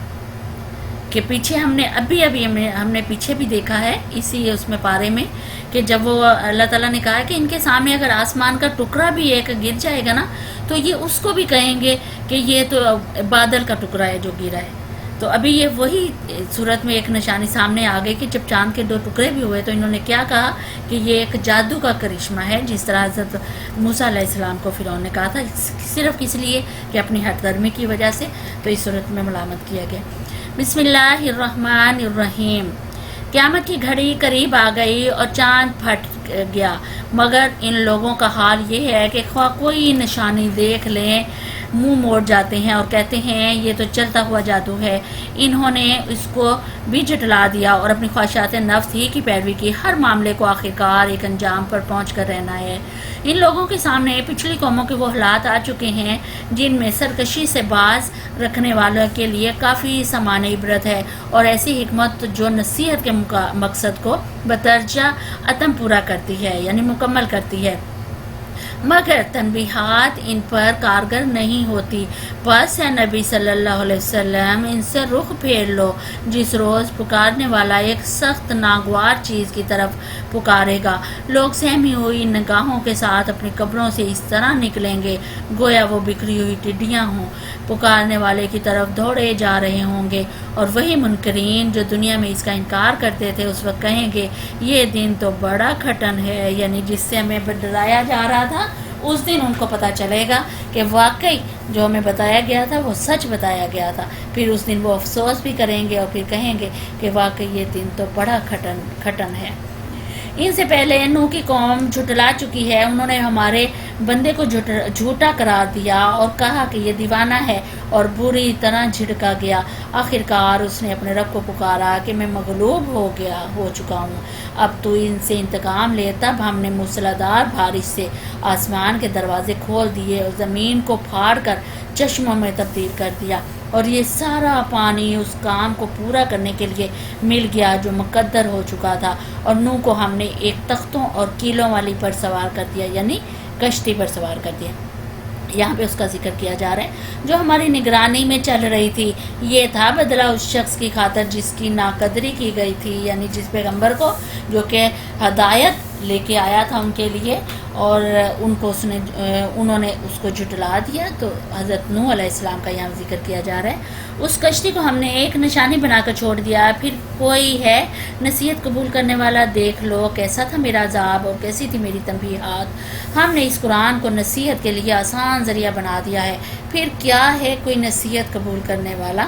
کہ پیچھے ہم نے پیچھے بھی دیکھا ہے اسی اس میں پارے میں کہ جب وہ اللہ تعالیٰ نے کہا کہ ان کے سامنے اگر آسمان کا ٹکڑا بھی ایک گر جائے گا نا تو یہ اس کو بھی کہیں گے کہ یہ تو بادل کا ٹکڑا ہے جو گرا ہے۔ تو ابھی یہ وہی صورت میں ایک نشانی سامنے آ گئی کہ جب چاند کے دو ٹکڑے بھی ہوئے تو انہوں نے کیا کہا کہ یہ ایک جادو کا کرشمہ ہے، جس طرح حضرت موسیٰ علیہ السلام کو فرعون نے کہا تھا، صرف اس لیے کہ اپنی ہٹ درمی کی وجہ سے، تو اس صورت میں ملامت کیا گیا۔ بسم اللہ الرحمن الرحیم۔ قیامت کی گھڑی قریب آ گئی اور چاند پھٹ گیا، مگر ان لوگوں کا حال یہ ہے کہ خواہ کوئی نشانی دیکھ لیں منہ موڑ جاتے ہیں اور کہتے ہیں یہ تو چلتا ہوا جادو ہے۔ انہوں نے اس کو بھی جھٹلا دیا اور اپنی خواہشات نفس ہی کی پیروی کی۔ ہر معاملے کو آخرکار ایک انجام پر پہنچ کر رہنا ہے۔ ان لوگوں کے سامنے پچھلی قوموں کے وہ حالات آ چکے ہیں جن میں سرکشی سے باز رکھنے والوں کے لیے کافی سامان عبرت ہے، اور ایسی حکمت جو نصیحت کے مقصد کو بدرجہ اتم پورا کرتی ہے، یعنی مکمل کرتی ہے، مگر تنبیہات ان پر کارگر نہیں ہوتی۔ بس ہے نبی صلی اللہ علیہ وسلم ان سے رخ پھیر لو، جس روز پکارنے والا ایک سخت ناگوار چیز کی طرف پکارے گا، لوگ سہمی ہوئی نگاہوں کے ساتھ اپنی قبروں سے اس طرح نکلیں گے گویا وہ بکھری ہوئی ٹڈیاں ہوں، پکارنے والے کی طرف دوڑے جا رہے ہوں گے، اور وہی منکرین جو دنیا میں اس کا انکار کرتے تھے اس وقت کہیں گے یہ دن تو بڑا کھٹن ہے، یعنی جس سے ہمیں ڈرایا جا رہا تھا اس دن ان کو پتہ چلے گا کہ واقعی جو ہمیں بتایا گیا تھا وہ سچ بتایا گیا تھا۔ پھر اس دن وہ افسوس بھی کریں گے اور پھر کہیں گے کہ واقعی یہ دن تو بڑا کھٹن ہے۔ ان سے پہلے نوح کی قوم جھٹلا چکی ہے، انہوں نے ہمارے بندے کو جھوٹا قرار دیا اور کہا کہ یہ دیوانہ ہے اور بری طرح جھڑکا گیا۔ آخرکار اس نے اپنے رب کو پکارا کہ میں مغلوب ہو چکا ہوں، اب تو ان سے انتقام لے۔ تب ہم نے موسلادھار بارش سے آسمان کے دروازے کھول دیے اور زمین کو پھاڑ کر چشموں میں تبدیل کر دیا، اور یہ سارا پانی اس کام کو پورا کرنے کے لیے مل گیا جو مقدر ہو چکا تھا۔ اور نوح کو ہم نے ایک تختوں اور کیلوں والی پر سوار کر دیا، یعنی کشتی پر سوار کر دیا۔ یہاں پہ اس کا ذکر کیا جا رہا ہے جو ہماری نگرانی میں چل رہی تھی۔ یہ تھا بدلہ اس شخص کی خاطر جس کی ناقدری کی گئی تھی، یعنی جس پیغمبر کو جو کہ ہدایت لے کے آیا تھا ان کے لیے، اور انہوں نے اس کو جھٹلا دیا۔ تو حضرت نوح علیہ السلام کا یہاں ذکر کیا جا رہا ہے۔ اس کشتی کو ہم نے ایک نشانی بنا کر چھوڑ دیا۔ پھر کوئی ہے نصیحت قبول کرنے والا؟ دیکھ لو کیسا تھا میرا عذاب اور کیسی تھی میری تنبیہات۔ ہم نے اس قرآن کو نصیحت کے لیے آسان ذریعہ بنا دیا ہے۔ پھر کیا ہے کوئی نصیحت قبول کرنے والا؟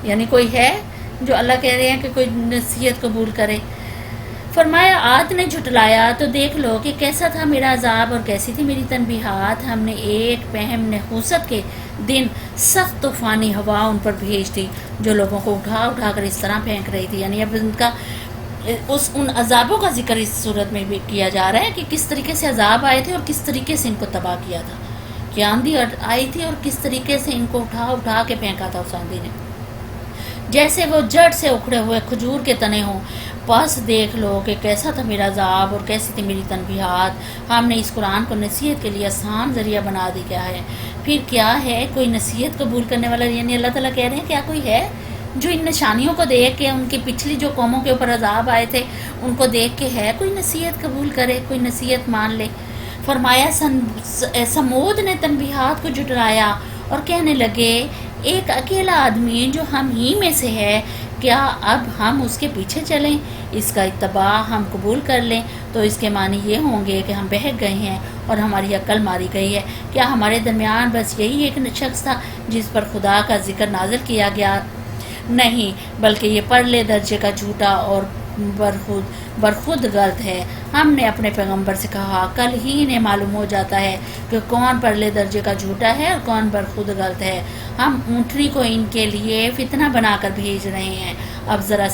یعنی کوئی ہے جو اللہ کہہ رہے ہیں کہ کوئی نصیحت قبول کرے؟ فرمایا عاد نے جھٹلایا تو دیکھ لو کہ کیسا تھا میرا عذاب اور کیسی تھی میری تنبیہات۔ ہم نے ایک پہم نحوست کے دن سخت طوفانی ہوا ان پر بھیج دی جو لوگوں کو اٹھا کر اس طرح پھینک رہی تھی۔ یعنی اب ان عذابوں کا ذکر اس صورت میں بھی کیا جا رہا ہے کہ کس طریقے سے عذاب آئے تھے اور کس طریقے سے ان کو تباہ کیا تھا، کہ آندھی آئی تھی اور کس طریقے سے ان کو اٹھا کے پھینکا تھا اس آندھی نے، جیسے وہ جڑ سے اکھڑے ہوئے کھجور کے تنے ہوں۔ بس دیکھ لو کہ کیسا تھا میرا عذاب اور کیسی تھی میری تنبیہات۔ ہم نے اس قرآن کو نصیحت کے لیے آسان ذریعہ بنا دیا ہے۔ پھر کیا ہے کوئی نصیحت قبول کرنے والا؟ یعنی اللہ تعالیٰ کہہ رہے ہیں کیا کوئی ہے جو ان نشانیوں کو دیکھ کے، ان کی پچھلی جو قوموں کے اوپر عذاب آئے تھے ان کو دیکھ کے ہے کوئی نصیحت قبول کرے، کوئی نصیحت مان لے؟ فرمایا سمود نے تنبیہات کو جھٹلایا اور کہنے لگے ایک اکیلا آدمی جو ہم ہی میں سے ہے، کیا اب ہم اس کے پیچھے چلیں، اس کا اتباع ہم قبول کر لیں؟ تو اس کے معنی یہ ہوں گے کہ ہم بہک گئے ہیں اور ہماری عقل ماری گئی ہے۔ کیا ہمارے درمیان بس یہی ایک شخص تھا جس پر خدا کا ذکر نازل کیا گیا؟ نہیں، بلکہ یہ پرلے درجے کا جھوٹا اور برخود غلط ہے۔ ہم نے اپنے پیغمبر سے کہا کل ہی انہیں معلوم ہو جاتا ہے کہ کون پرلے درجے کا جھوٹا ہے اور کون برخود غلط ہے۔ ہم اونٹنی کو ان کے لیے فتنہ بنا کر بھیج رہے ہیں، اب ذرا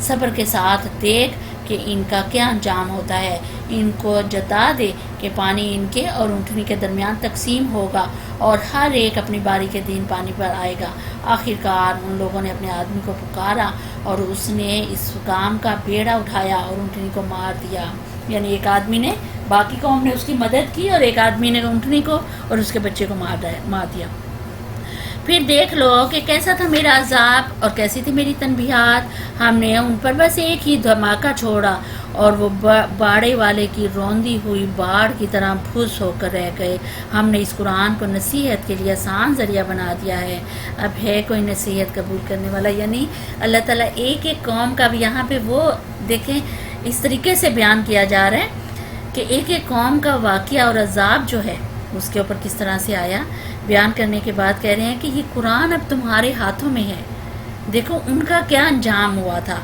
صبر کے ساتھ دیکھ کہ ان کا کیا انجام ہوتا ہے۔ ان کو جتا دے کہ پانی ان کے اور اونٹنی کے درمیان تقسیم ہوگا اور ہر ایک اپنی باری کے دن پانی پر آئے گا۔ آخرکار ان لوگوں نے اپنے آدمی کو پکارا اور اس نے اس کام کا بیڑا اٹھایا اور اونٹنی کو مار دیا۔ یعنی ایک آدمی نے، باقی قوم نے اس کی مدد کی اور ایک آدمی نے اونٹنی کو اور اس کے بچے کو مار دیا۔ پھر دیکھ لو کہ کیسا تھا میرا عذاب اور کیسی تھی میری تنبیہات۔ ہم نے ان پر بس ایک ہی دھماکہ چھوڑا اور وہ باڑے والے کی روندی ہوئی باڑ کی طرح پھس ہو کر رہ گئے۔ ہم نے اس قرآن کو نصیحت کے لیے آسان ذریعہ بنا دیا ہے، اب ہے کوئی نصیحت قبول کرنے والا؟ یعنی اللہ تعالیٰ ایک ایک قوم کا بھی یہاں پہ وہ دیکھیں اس طریقے سے بیان کیا جا رہا ہے کہ ایک ایک قوم کا واقعہ اور عذاب جو ہے اس کے اوپر کس طرح سے آیا، بیان کرنے کے بعد کہہ رہے ہیں کہ یہ قرآن اب تمہارے ہاتھوں میں ہے، دیکھو ان کا کیا انجام ہوا تھا،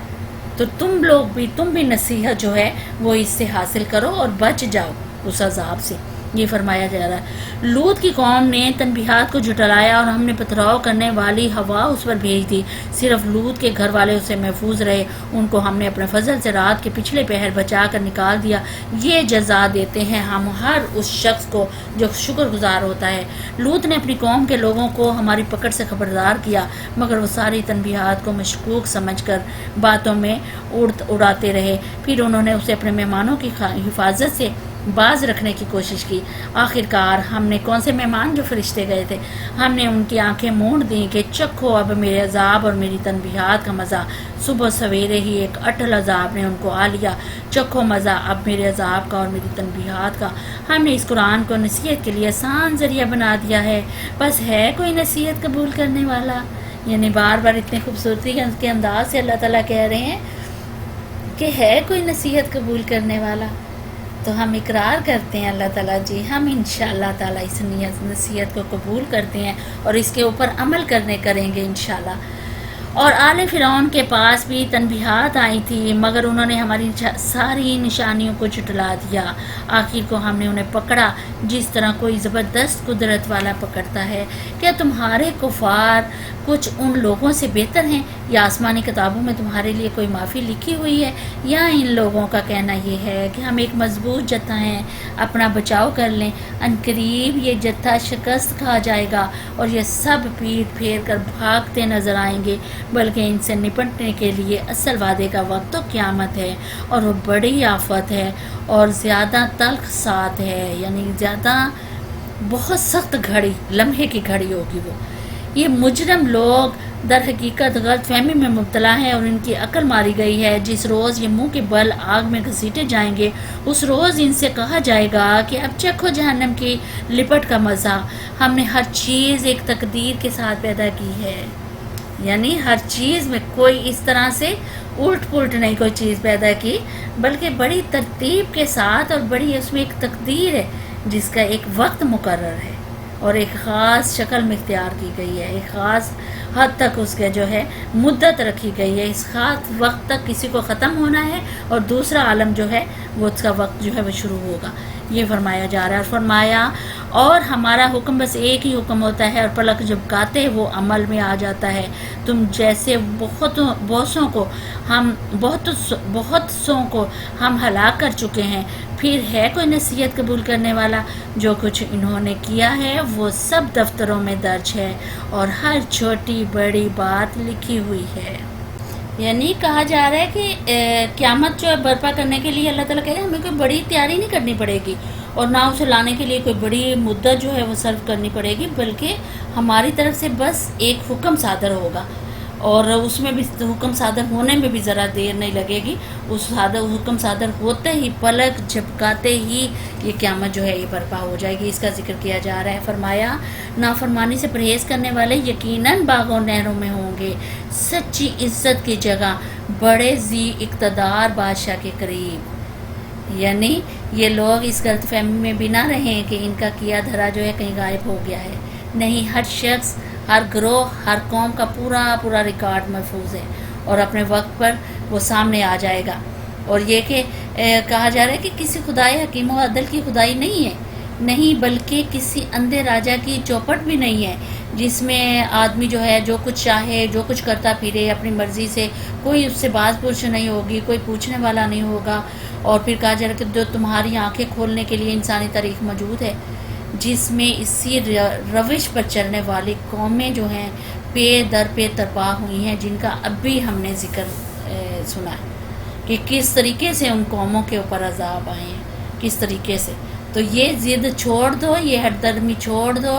تو تم بھی نصیحت جو ہے وہ اس سے حاصل کرو اور بچ جاؤ اس عذاب سے۔ یہ فرمایا جا رہا ہے۔ لوط کی قوم نے تنبیہات کو جھٹلایا اور ہم نے پتھراؤ کرنے والی ہوا اس پر بھیج دی، صرف لوط کے گھر والے اسے محفوظ رہے، ان کو ہم نے اپنے فضل سے رات کے پچھلے پہر بچا کر نکال دیا۔ یہ جزا دیتے ہیں ہم ہر اس شخص کو جو شکر گزار ہوتا ہے۔ لوط نے اپنی قوم کے لوگوں کو ہماری پکڑ سے خبردار کیا، مگر وہ ساری تنبیہات کو مشکوک سمجھ کر باتوں میں اڑاتے رہے۔ پھر انہوں نے اسے اپنے مہمانوں کی حفاظت سے باز رکھنے کی کوشش کی۔ آخرکار ہم نے کون سے مہمان جو فرشتے گئے تھے، ہم نے ان کی آنکھیں مونڈ دیں کہ چکھو اب میرے عذاب اور میری تنبیہات کا مزہ۔ صبح سویرے ہی ایک اٹل عذاب نے ان کو آ لیا، چکھو مزہ اب میرے عذاب کا اور میری تنبیہات کا۔ ہم نے اس قرآن کو نصیحت کے لیے آسان ذریعہ بنا دیا ہے، بس ہے کوئی نصیحت قبول کرنے والا؟ یعنی بار بار اتنی خوبصورتی کے انداز سے اللہ تعالیٰ کہہ رہے ہیں کہ ہے کوئی نصیحت قبول کرنے والا. تو ہم اقرار کرتے ہیں اللہ تعالیٰ جی، ہم انشاءاللہ تعالیٰ اس نصیحت کو قبول کرتے ہیں اور اس کے اوپر عمل کریں گے انشاءاللہ. اور آل فرعون کے پاس بھی تنبیہات آئی تھی، مگر انہوں نے ہماری ساری نشانیوں کو جھٹلا دیا. آخر کو ہم نے انہیں پکڑا جس طرح کوئی زبردست قدرت والا پکڑتا ہے. کیا تمہارے کفار کچھ ان لوگوں سے بہتر ہیں، یا آسمانی کتابوں میں تمہارے لیے کوئی معافی لکھی ہوئی ہے؟ یا ان لوگوں کا کہنا یہ ہے کہ ہم ایک مضبوط جتھا ہیں، اپنا بچاؤ کر لیں، عنقریب یہ جتھا شکست کھا جائے گا اور یہ سب پیٹ پھیر کر بھاگتے نظر آئیں گے. بلکہ ان سے نپٹنے کے لیے اصل وعدے کا وقت تو قیامت ہے، اور وہ بڑی آفت ہے اور زیادہ تلخ ساتھ ہے، یعنی زیادہ بہت سخت گھڑی، لمحے کی گھڑی ہوگی وہ. یہ مجرم لوگ در حقیقت غلط فہمی میں مبتلا ہیں اور ان کی عقل ماری گئی ہے. جس روز یہ منہ کے بل آگ میں گھسیٹے جائیں گے، اس روز ان سے کہا جائے گا کہ اب چکھو جہنم کی لپٹ کا مزہ. ہم نے ہر چیز ایک تقدیر کے ساتھ پیدا کی ہے، یعنی ہر چیز میں کوئی اس طرح سے الٹ پلٹ نہیں کوئی چیز پیدا کی، بلکہ بڑی ترتیب کے ساتھ، اور بڑی اس میں ایک تقدیر ہے جس کا ایک وقت مقرر ہے اور ایک خاص شکل میں اختیار کی گئی ہے، ایک خاص حد تک اس کے جو ہے مدت رکھی گئی ہے. اس خاص وقت تک کسی کو ختم ہونا ہے اور دوسرا عالم جو ہے وہ اس کا وقت جو ہے وہ شروع ہوگا. یہ فرمایا جا رہا ہے. فرمایا اور ہمارا حکم بس ایک ہی حکم ہوتا ہے، اور پلک جھپکاتے وہ عمل میں آ جاتا ہے. تم جیسے بہت سوں کو ہم ہلاک کر چکے ہیں. پھر ہے کوئی نصیحت قبول کرنے والا؟ جو کچھ انہوں نے کیا ہے وہ سب دفتروں میں درج ہے اور ہر چھوٹی بڑی بات لکھی ہوئی ہے. یعنی کہا جا رہا ہے کہ قیامت جو ہے برپا کرنے کے لیے اللہ تعالیٰ کہہ رہے ہیں ہمیں کوئی بڑی تیاری نہیں کرنی پڑے گی، اور نہ اسے لانے کے لیے کوئی بڑی مدت جو ہے وہ صرف کرنی پڑے گی، بلکہ ہماری طرف سے بس ایک حکم صادر ہوگا، اور اس میں بھی حکم صادر ہونے میں بھی ذرا دیر نہیں لگے گی. اس حکم صادر ہوتے ہی، پلک جھپکاتے ہی یہ قیامت جو ہے یہ برپا ہو جائے گی. اس کا ذکر کیا جا رہا ہے. فرمایا نافرمانی سے پرہیز کرنے والے یقیناً باغوں نہروں میں ہوں گے، سچی عزت کی جگہ، بڑے ذی اقتدار بادشاہ کے قریب. یعنی یہ لوگ اس غلط فہمی میں بھی نہ رہیں کہ ان کا کیا دھرا جو ہے کہیں غائب ہو گیا ہے. نہیں، ہر شخص، ہر گروہ، ہر قوم کا پورا ریکارڈ محفوظ ہے اور اپنے وقت پر وہ سامنے آ جائے گا. اور یہ کہ کہا جا رہا ہے کہ کسی خدائے حکیم و عدل کی خدائی نہیں ہے، نہیں، بلکہ کسی اندھے راجا کی چوپٹ بھی نہیں ہے جس میں آدمی جو ہے جو کچھ چاہے جو کچھ کرتا پھرے اپنی مرضی سے، کوئی اس سے باز پرس نہیں ہوگی، کوئی پوچھنے والا نہیں ہوگا. اور پھر کہا جا رہا ہے کہ جو تمہاری آنکھیں کھولنے کے لیے انسانی تاریخ موجود ہے، جس میں اسی روش پر چلنے والی قومیں جو ہیں پے در پہ ترپا ہوئی ہیں، جن کا اب بھی ہم نے ذکر سنا ہے کہ کس طریقے سے ان قوموں کے اوپر عذاب آئے ہیں، کس طریقے سے. تو یہ ضد چھوڑ دو، یہ ہٹ درمی چھوڑ دو،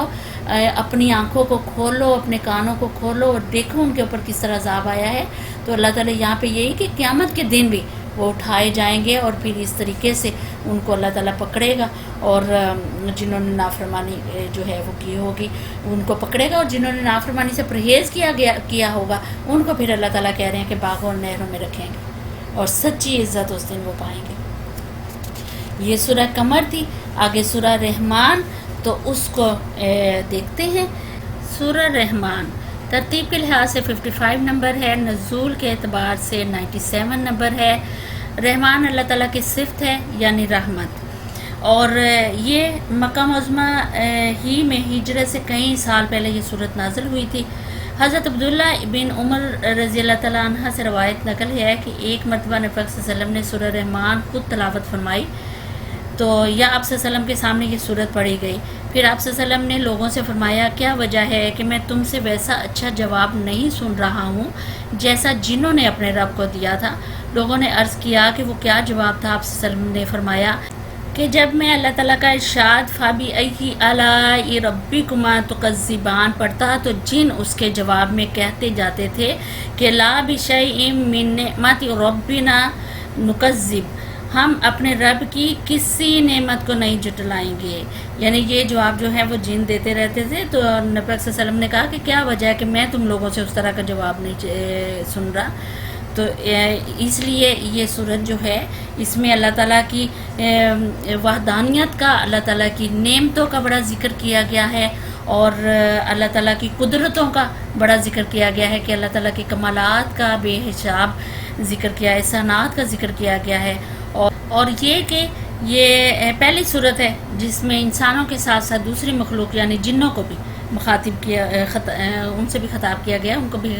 اپنی آنکھوں کو کھولو، اپنے کانوں کو کھولو اور دیکھو ان کے اوپر کس طرح عذاب آیا ہے. تو اللہ تعالیٰ یہاں پہ یہی کہ قیامت کے دن بھی وہ اٹھائے جائیں گے اور پھر اس طریقے سے ان کو اللہ تعالیٰ پکڑے گا، اور جنہوں نے نافرمانی جو ہے وہ کی ہوگی ان کو پکڑے گا، اور جنہوں نے نافرمانی سے پرہیز کیا ہوگا ان کو پھر اللہ تعالیٰ کہہ رہے ہیں کہ باغوں اور نہروں میں رکھیں گے اور سچی عزت اس دن وہ پائیں گے. یہ سورہ قمر تھی. آگے سورہ رحمان، تو اس کو دیکھتے ہیں. سورہ رحمان ترتیب کے لحاظ سے 55 نمبر ہے، نزول کے اعتبار سے 97 نمبر ہے. رحمان اللہ تعالیٰ کی صفت ہے، یعنی رحمت. اور یہ مکہ معظمہ ہی میں ہجرت سے کئی سال پہلے یہ صورت نازل ہوئی تھی. حضرت عبداللہ بن عمر رضی اللہ تعالیٰ عنہ سے روایت نقل ہے کہ ایک مرتبہ نبی پاک صلی اللہ علیہ وسلم نے سورہ رحمان خود تلاوت فرمائی، تو یا آپ صلی اللہ علیہ وسلم کے سامنے یہ صورت پڑھی گئی. پھر آپ صلی اللہ علیہ وسلم نے لوگوں سے فرمایا کیا وجہ ہے کہ میں تم سے ویسا اچھا جواب نہیں سن رہا ہوں جیسا جنہوں نے اپنے رب کو دیا تھا. لوگوں نے عرض کیا کہ وہ کیا جواب تھا. آپ صلی اللہ علیہ وسلم نے فرمایا کہ جب میں اللہ تعالیٰ کا ارشاد فَبِأَيِّ آلَاءِ رَبِّكُمَا تُكَذِّبَانِ پڑھتا تو جن اس کے جواب میں کہتے جاتے تھے کہ لا بِشَيْءٍ مِّن نِعْمَتِ رَبِّنَا نُكَذِّبُ، ہم اپنے رب کی کسی نعمت کو نہیں جھٹلائیں گے. یعنی یہ جواب جو ہے وہ جن دیتے رہتے تھے. تو نبی پاک صلی اللہ علیہ وسلم نے کہا کہ کیا وجہ ہے کہ میں تم لوگوں سے اس طرح کا جواب نہیں سن رہا. تو اس لیے یہ سورت جو ہے اس میں اللہ تعالیٰ کی وحدانیت کا، اللہ تعالیٰ کی نعمتوں کا بڑا ذکر کیا گیا ہے، اور اللہ تعالیٰ کی قدرتوں کا بڑا ذکر کیا گیا ہے، کہ اللہ تعالیٰ کے کمالات کا بے حساب ذکر کیا ہے، احسانات کا ذکر کیا گیا ہے. اور یہ کہ یہ پہلی صورت ہے جس میں انسانوں کے ساتھ ساتھ دوسری مخلوق یعنی جنوں کو بھی مخاطب کیا، ان سے بھی خطاب کیا گیا، ان کو بھی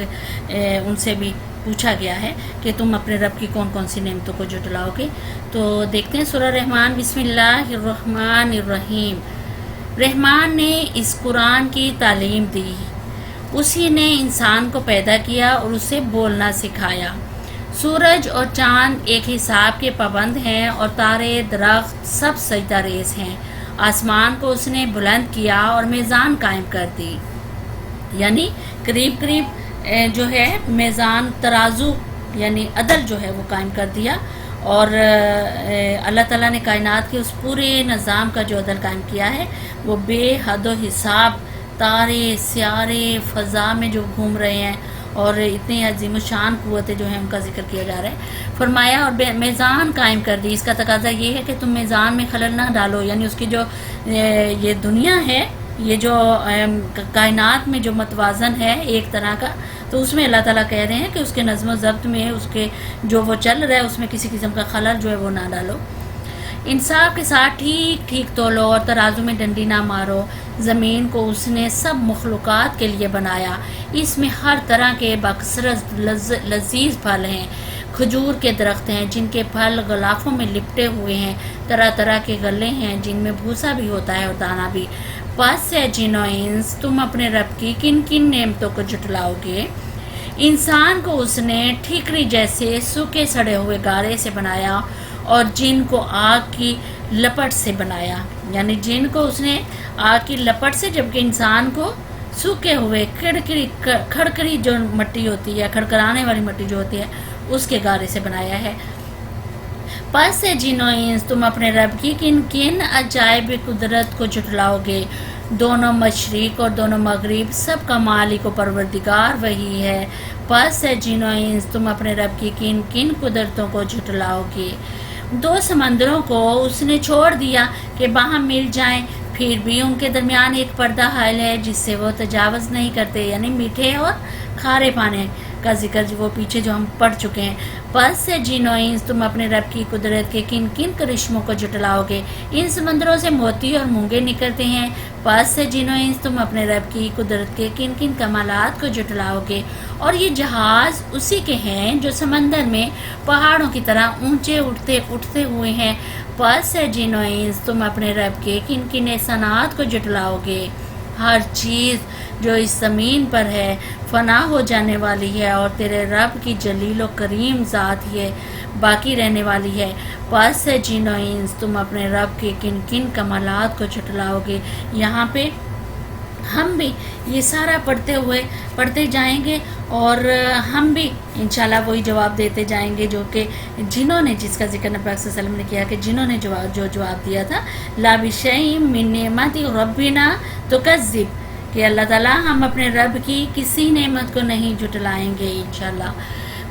ان سے بھی پوچھا گیا ہے کہ تم اپنے رب کی کون کون سی نعمتوں کو جھٹلاؤ گے. تو دیکھتے ہیں سورہ رحمان. بسم اللہ الرحمن الرحیم. رحمان نے اس قرآن کی تعلیم دی، اسی نے انسان کو پیدا کیا اور اسے بولنا سکھایا. سورج اور چاند ایک حساب کے پابند ہیں، اور تارے درخت سب سجدہ ریز ہیں. آسمان کو اس نے بلند کیا اور میزان قائم کر دی، یعنی قریب قریب جو ہے میزان ترازو یعنی عدل جو ہے وہ قائم کر دیا. اور اللہ تعالیٰ نے کائنات کے اس پورے نظام کا جو عدل قائم کیا ہے وہ بے حد و حساب تارے سیارے فضا میں جو گھوم رہے ہیں، اور اتنی عظیم الشان قوتیں جو ہیں ان کا ذکر کیا جا رہا ہے. فرمایا اور میزان قائم کر دی. اس کا تقاضا یہ ہے کہ تم میزان میں خلل نہ ڈالو، یعنی اس کی جو یہ دنیا ہے، یہ جو کائنات میں جو متوازن ہے ایک طرح کا، تو اس میں اللہ تعالیٰ کہہ رہے ہیں کہ اس کے نظم و ضبط میں، اس کے جو وہ چل رہا ہے اس میں کسی قسم کا خلل جو ہے وہ نہ ڈالو. انصاف کے ساتھ ٹھیک ٹھیک تولو اور ترازو میں ڈنڈی نہ مارو. زمین کو اس نے سب مخلوقات کے لیے بنایا، اس میں ہر طرح کے باکثرت لذیذ پھل ہیں. کھجور کے درخت ہیں جن کے پھل غلافوں میں لپٹے ہوئے ہیں، طرح طرح کے غلے ہیں جن میں بھوسا بھی ہوتا ہے اور دانہ بھی. پس ہے جن و انس، تم اپنے رب کی کن کن نعمتوں کو جھٹلاؤ گے. انسان کو اس نے ٹھیکری جیسے سوکھے سڑے ہوئے گارے سے بنایا، اور جن کو آگ کی لپٹ سے بنایا. یعنی جن کو اس نے آگ کی لپٹ سے، جبکہ انسان کو سوکھے ہوئے کھڑکری جو مٹی ہوتی ہے، کھڑکرانے والی مٹی جو ہوتی ہے اس کے گارے سے بنایا ہے. پس ہے جن و انس، تم اپنے رب کی کن کن عجائب قدرت کو جھٹلاؤ گے. دونوں مشرق اور دونوں مغرب سب کا مالک و پروردگار وہی ہے. پس ہے جن و انس، تم اپنے رب کی کن کن قدرتوں کو جھٹلاؤ گے. دو سمندروں کو اس نے چھوڑ دیا کہ باہم مل جائیں، پھر بھی ان کے درمیان ایک پردہ حائل ہے جس سے وہ تجاوز نہیں کرتے. یعنی میٹھے اور کھارے پانے کا ذکر جو وہ پیچھے جو ہم پڑھ چکے ہیں. پس سے جن و انس، تم اپنے رب کی قدرت کے کن کن کرشموں کو جھٹلاؤ گے. ان سمندروں سے موتی اور مونگے نکلتے ہیں. پس سے جن و انس، تم اپنے رب کی قدرت کے کن کن کمالات کو جھٹلاؤ گے. اور یہ جہاز اسی کے ہیں جو سمندر میں پہاڑوں کی طرح اونچے اٹھتے ہوئے ہیں. پس ہے جن و انس، تم اپنے رب کے کن کن احسانات کو جھٹلاؤ گے. ہر چیز جو اس زمین پر ہے فنا ہو جانے والی ہے، اور تیرے رب کی جلیل و کریم ذات ہی باقی رہنے والی ہے. پس ہے جن و انس، تم اپنے رب کے کن کن کمالات کو جھٹلاؤ گے. یہاں پہ ہم بھی یہ سارا پڑھتے جائیں گے، اور ہم بھی انشاءاللہ وہی جواب دیتے جائیں گے جو کہ جنہوں نے، جس کا ذکر نبی صلی اللہ علیہ وسلم نے کیا کہ جنہوں نے جو جواب دیا تھا لا بشیء من نعمت ربنا تکذب، کہ اللہ تعالیٰ ہم اپنے رب کی کسی نعمت کو نہیں جھٹلائیں گے انشاءاللہ.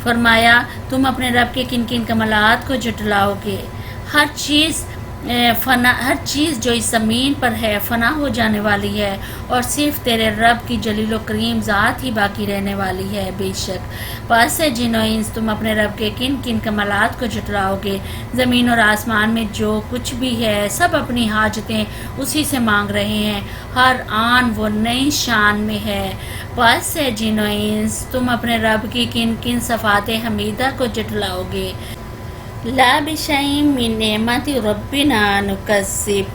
فرمایا تم اپنے رب کے کن کن کمالات کو جھٹلاؤ گے. ہر چیز جو اس زمین پر ہے فنا ہو جانے والی ہے، اور صرف تیرے رب کی جلیل و کریم ذات ہی باقی رہنے والی ہے بے شک. پس ہے جن و انس، تم اپنے رب کے کن کن کمالات کو جھٹلاؤ گے. زمین اور آسمان میں جو کچھ بھی ہے سب اپنی حاجتیں اسی سے مانگ رہے ہیں، ہر آن وہ نئی شان میں ہے. پس ہے جن و انس، تم اپنے رب کی کن کن صفات حمیدہ کو جھٹلاؤ گے. لا بشیء من نعمت ربنا نکذب،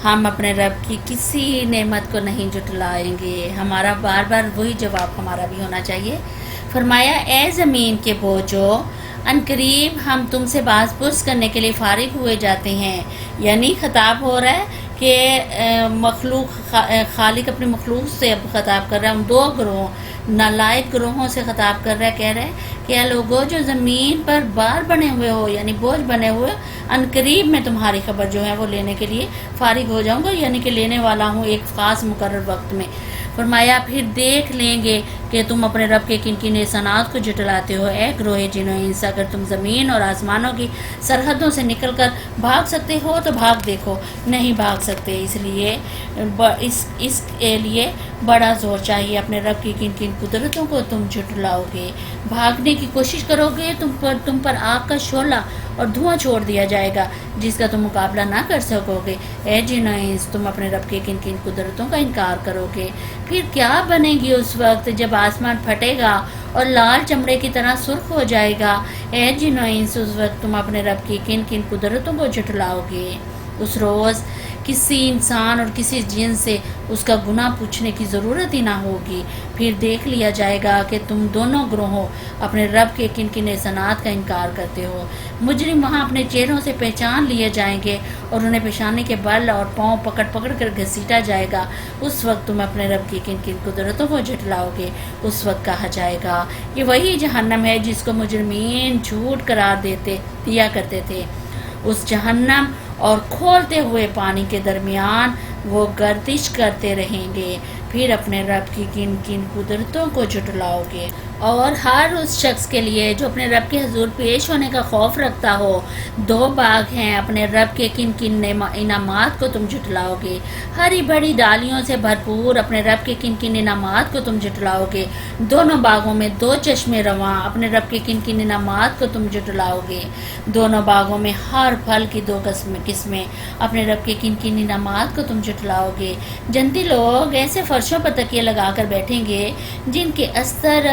ہم اپنے رب کی کسی نعمت کو نہیں جھٹلائیں گے. ہمارا بار بار وہی جواب ہمارا بھی ہونا چاہیے. فرمایا اے زمین کے بوجھو، عنقریب ہم تم سے باز پرس کرنے کے لیے فارغ ہوئے جاتے ہیں. یعنی خطاب ہو رہا ہے کہ خالق اپنی مخلوق سے اب خطاب کر رہا ہے. ان دو گروہوں نالائق گروہوں سے خطاب کر رہا ہے، کہہ رہا ہے کہ اے لوگو جو زمین پر بار بنے ہوئے ہو، یعنی بوجھ بنے ہوئے، عنقریب میں تمہاری خبر جو ہے وہ لینے کے لیے فارغ ہو جاؤں گا، یعنی کہ لینے والا ہوں ایک خاص مقرر وقت میں۔ فرمایا پھر دیکھ لیں گے کہ تم اپنے رب کے کن کن احسانات کو جھٹلاتے ہو۔ اے گروہ جن و انس، اگر تم زمین اور آسمانوں کی سرحدوں سے نکل کر بھاگ سکتے ہو تو بھاگ دیکھو، نہیں بھاگ سکتے، اس کے لیے بڑا زور چاہیے۔ اپنے رب کی کن کن قدرتوں کو تم جھٹلاؤ گے، بھاگنے کی کوشش کرو گے، تم پر آگ کا شعلہ اور دھواں چھوڑ دیا جائے گا جس کا تم مقابلہ نہ کر سکو گے۔ اے جن و انس، تم اپنے رب کے کن کن قدرتوں کا انکار کرو گے، پھر کیا بنے گی اس وقت جب آسمان پھٹے گا اور لال چمڑے کی طرح سرخ ہو جائے گا۔ اے جن و انس، اس وقت تم اپنے رب کی کن کن قدرتوں کو جھٹلاؤ گے۔ اس روز کسی انسان اور کسی جن سے اس کا گناہ پوچھنے کی ضرورت ہی نہ ہوگی۔ پھر دیکھ لیا جائے گا کہ تم دونوں گروہوں اپنے رب کے کن کن احسانات کا انکار کرتے ہو۔ مجرم وہاں اپنے چہروں سے پہچان لیے جائیں گے اور انہیں پیشانی کے بل اور پاؤں پکڑ پکڑ کر گھسیٹا جائے گا۔ اس وقت تم اپنے رب کی کن کن قدرتوں کو جھٹلاؤ گے۔ اس وقت کہا جائے گا یہ وہی جہنم ہے جس کو مجرمین جھوٹ قرار دیا کرتے تھے۔ اس جہنم اور کھولتے ہوئے پانی کے درمیان وہ گردش کرتے رہیں گے، پھر اپنے رب کی کن کن قدرتوں کو جھٹلاؤ گے۔ اور ہر اس شخص کے لیے جو اپنے رب کے حضور پیش ہونے کا خوف رکھتا ہو دو باغ ہیں۔ اپنے رب کے کن کن انعامات کو تم جھٹلاؤ گے، ہری بڑی ڈالیوں سے بھرپور اپنے رب کے کن کن انعامات کو تم جھٹلاؤ گے۔ دونوں باغوں میں دو چشمے رواں، اپنے رب کے کن کن انعامات کو تم جھٹلاؤ گے۔ دونوں باغوں میں ہر پھل کی دو قسمیں، اپنے رب کے کن کن انعامات کو تم جھٹلاؤ گے۔ جنتی لوگ ایسے فرشوں پر تکیے لگا کر بیٹھیں گے جن کے استر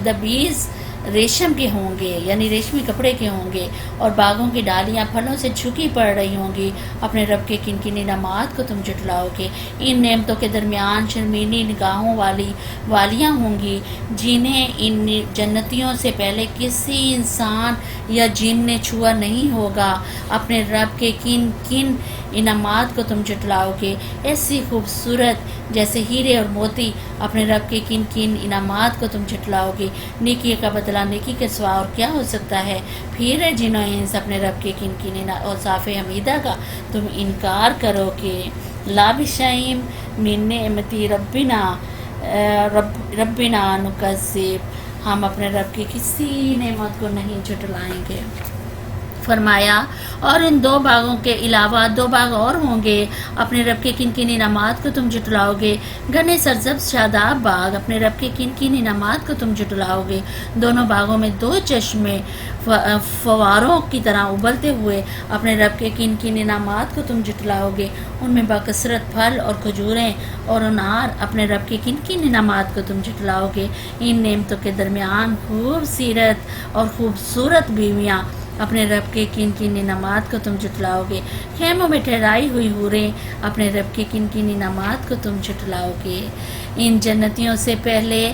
دبیز ریشم کے ہوں گے، یعنی ریشمی کپڑے کے ہوں گے، اور باغوں کی ڈالیاں پھلوں سے جھکی پڑ رہی ہوں گی۔ اپنے رب کے کن کن انعامات کو تم جھٹلاؤ گے۔ ان نعمتوں کے درمیان شرمینی نگاہوں والیاں ہوں گی جنہیں ان جنتیوں سے پہلے کسی انسان یا جن نے چھوا نہیں ہوگا۔ اپنے رب کے کن کن انعامات کو تم جھٹلاؤ گے، ایسی خوبصورت جیسے ہیرے اور موتی۔ اپنے رب کے کن کن انعامات کو تم جھٹلاؤ گے، نیکی کا بدلہ نیکی کے سوا اور کیا ہو سکتا ہے۔ پھر جن و انس، اپنے رب کے کن کن اوصاف حمیدہ کا تم انکار کرو گے۔ لا بشیم من نعمتی ربنا نکذب، ہم اپنے رب کی کسی نعمت کو نہیں جھٹلائیں گے۔ فرمایا اور ان دو باغوں کے علاوہ دو باغ اور ہوں گے، اپنے رب کے کن کن انعامات کو تم جھٹلاؤ گے۔ گھنے سرسبز شاداب باغ، اپنے رب کے کن کن انعامات کو تم جھٹلاؤ گے۔ دونوں باغوں میں دو چشمے فواروں کی طرح ابلتے ہوئے، اپنے رب کے کن کن انعامات کو تم جھٹلاؤ گے۔ ان میں باکثرت پھل اور کھجوریں اور انار، اپنے رب کے کن کن انعامات کو تم جھٹلاؤ گے۔ ان نعمتوں کے درمیان خوب سیرت اور خوبصورت بیویاں، اپنے رب کے کن کن انعامات کو تم جھٹلاؤ گے۔ خیموں میں ٹھہرائی ہوئی حوریں، اپنے رب کے کن کن انعامات کو تم جھٹلاؤ گے۔ ان جنتیوں سے پہلے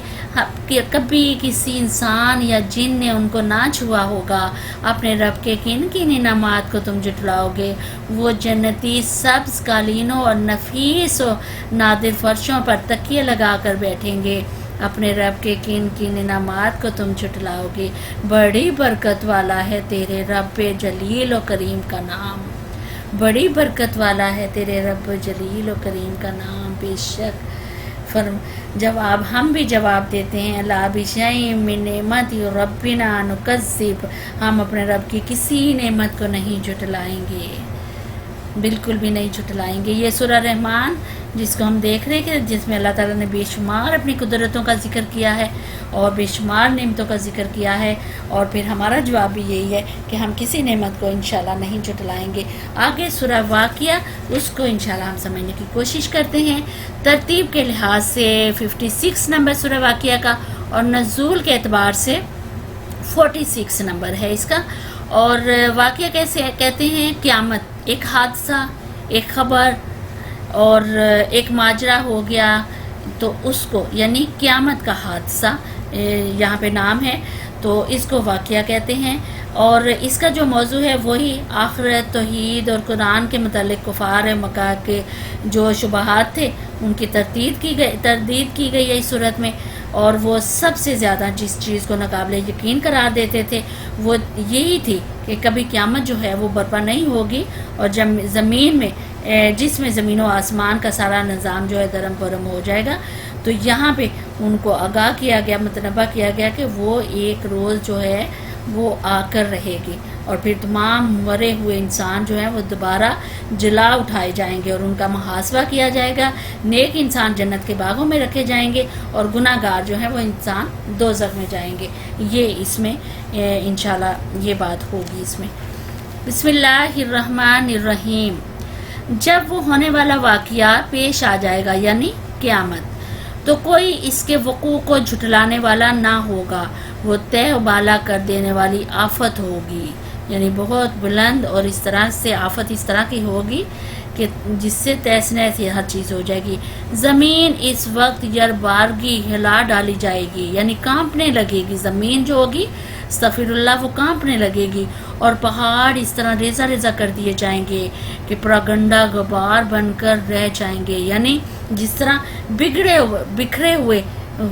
کبھی کسی انسان یا جن نے ان کو نہ چھوا ہوگا، اپنے رب کے کن کن انعامات کو تم جھٹلاؤ گے۔ وہ جنتی سبز قالینوں اور نفیس و نادر فرشوں پر تکیے لگا کر بیٹھیں گے، اپنے رب کے کن کن انعامات کو تم جھٹلاؤ گے۔ بڑی برکت والا ہے تیرے رب جلیل و کریم کا نام، بڑی برکت والا ہے تیرے رب جلیل و کریم کا نام۔ بے شک جواب ہم بھی جواب دیتے ہیں، لا بشیء من نعمت ربنا نکذب، ہم اپنے رب کی کسی نعمت کو نہیں جھٹلائیں گے، بالکل بھی نہیں جھٹلائیں گے۔ یہ سورہ رحمان جس کو ہم دیکھ رہے ہیں، جس میں اللہ تعالیٰ نے بے شمار اپنی قدرتوں کا ذکر کیا ہے اور بے شمار نعمتوں کا ذکر کیا ہے، اور پھر ہمارا جواب بھی یہی ہے کہ ہم کسی نعمت کو انشاءاللہ نہیں جھٹلائیں گے۔ آگے سورہ واقعہ، اس کو انشاءاللہ ہم سمجھنے کی کوشش کرتے ہیں۔ ترتیب کے لحاظ سے 56 نمبر سورہ واقعہ کا، اور نزول کے اعتبار سے 46 نمبر ہے اس کا۔ اور واقعہ کیسے کہتے ہیں؟ قیامت، ایک حادثہ، ایک خبر اور ایک ماجرا ہو گیا، تو اس کو یعنی قیامت کا حادثہ یہاں پہ نام ہے، تو اس کو واقعہ کہتے ہیں۔ اور اس کا جو موضوع ہے وہی آخرت، توحید اور قرآن کے متعلق کفار مکہ کے جو شبہات تھے ان کی تردید کی گئی ہے اس صورت میں۔ اور وہ سب سے زیادہ جس چیز کو ناقابل یقین قرار دیتے تھے وہ یہی تھی کہ کبھی قیامت جو ہے وہ برپا نہیں ہوگی، اور جب زمین میں جس میں زمین و آسمان کا سارا نظام جو ہے درم برم ہو جائے گا، تو یہاں پہ ان کو آگاہ کیا گیا، متنبہ کیا گیا کہ وہ ایک روز جو ہے وہ آ کر رہے گی، اور پھر تمام مرے ہوئے انسان جو ہیں وہ دوبارہ جلا اٹھائے جائیں گے اور ان کا محاسبہ کیا جائے گا۔ نیک انسان جنت کے باغوں میں رکھے جائیں گے اور گناہ گار جو ہیں وہ انسان دوزخ میں جائیں گے۔ یہ اس میں انشاءاللہ یہ بات ہوگی اس میں۔ بسم اللہ الرحمن الرحیم۔ جب وہ ہونے والا واقعہ پیش آ جائے گا یعنی قیامت، تو کوئی اس کے وقوع کو جھٹلانے والا نہ ہوگا، وہ تہ و بالا کر دینے والی آفت ہوگی، یعنی بہت بلند، اور اس طرح سے آفت اس طرح کی ہوگی کہ جس سے تہس نہس ہر چیز ہو جائے گی۔ زمین اس وقت یربارگی ہلا ڈالی جائے گی، یعنی کانپنے لگے گی، زمین جو ہوگی استغفر اللہ وہ کانپنے لگے گی، اور پہاڑ اس طرح ریزہ ریزہ کر دیے جائیں گے کہ پراگنڈا غبار بن کر رہ جائیں گے، یعنی جس طرح بکھرے ہوئے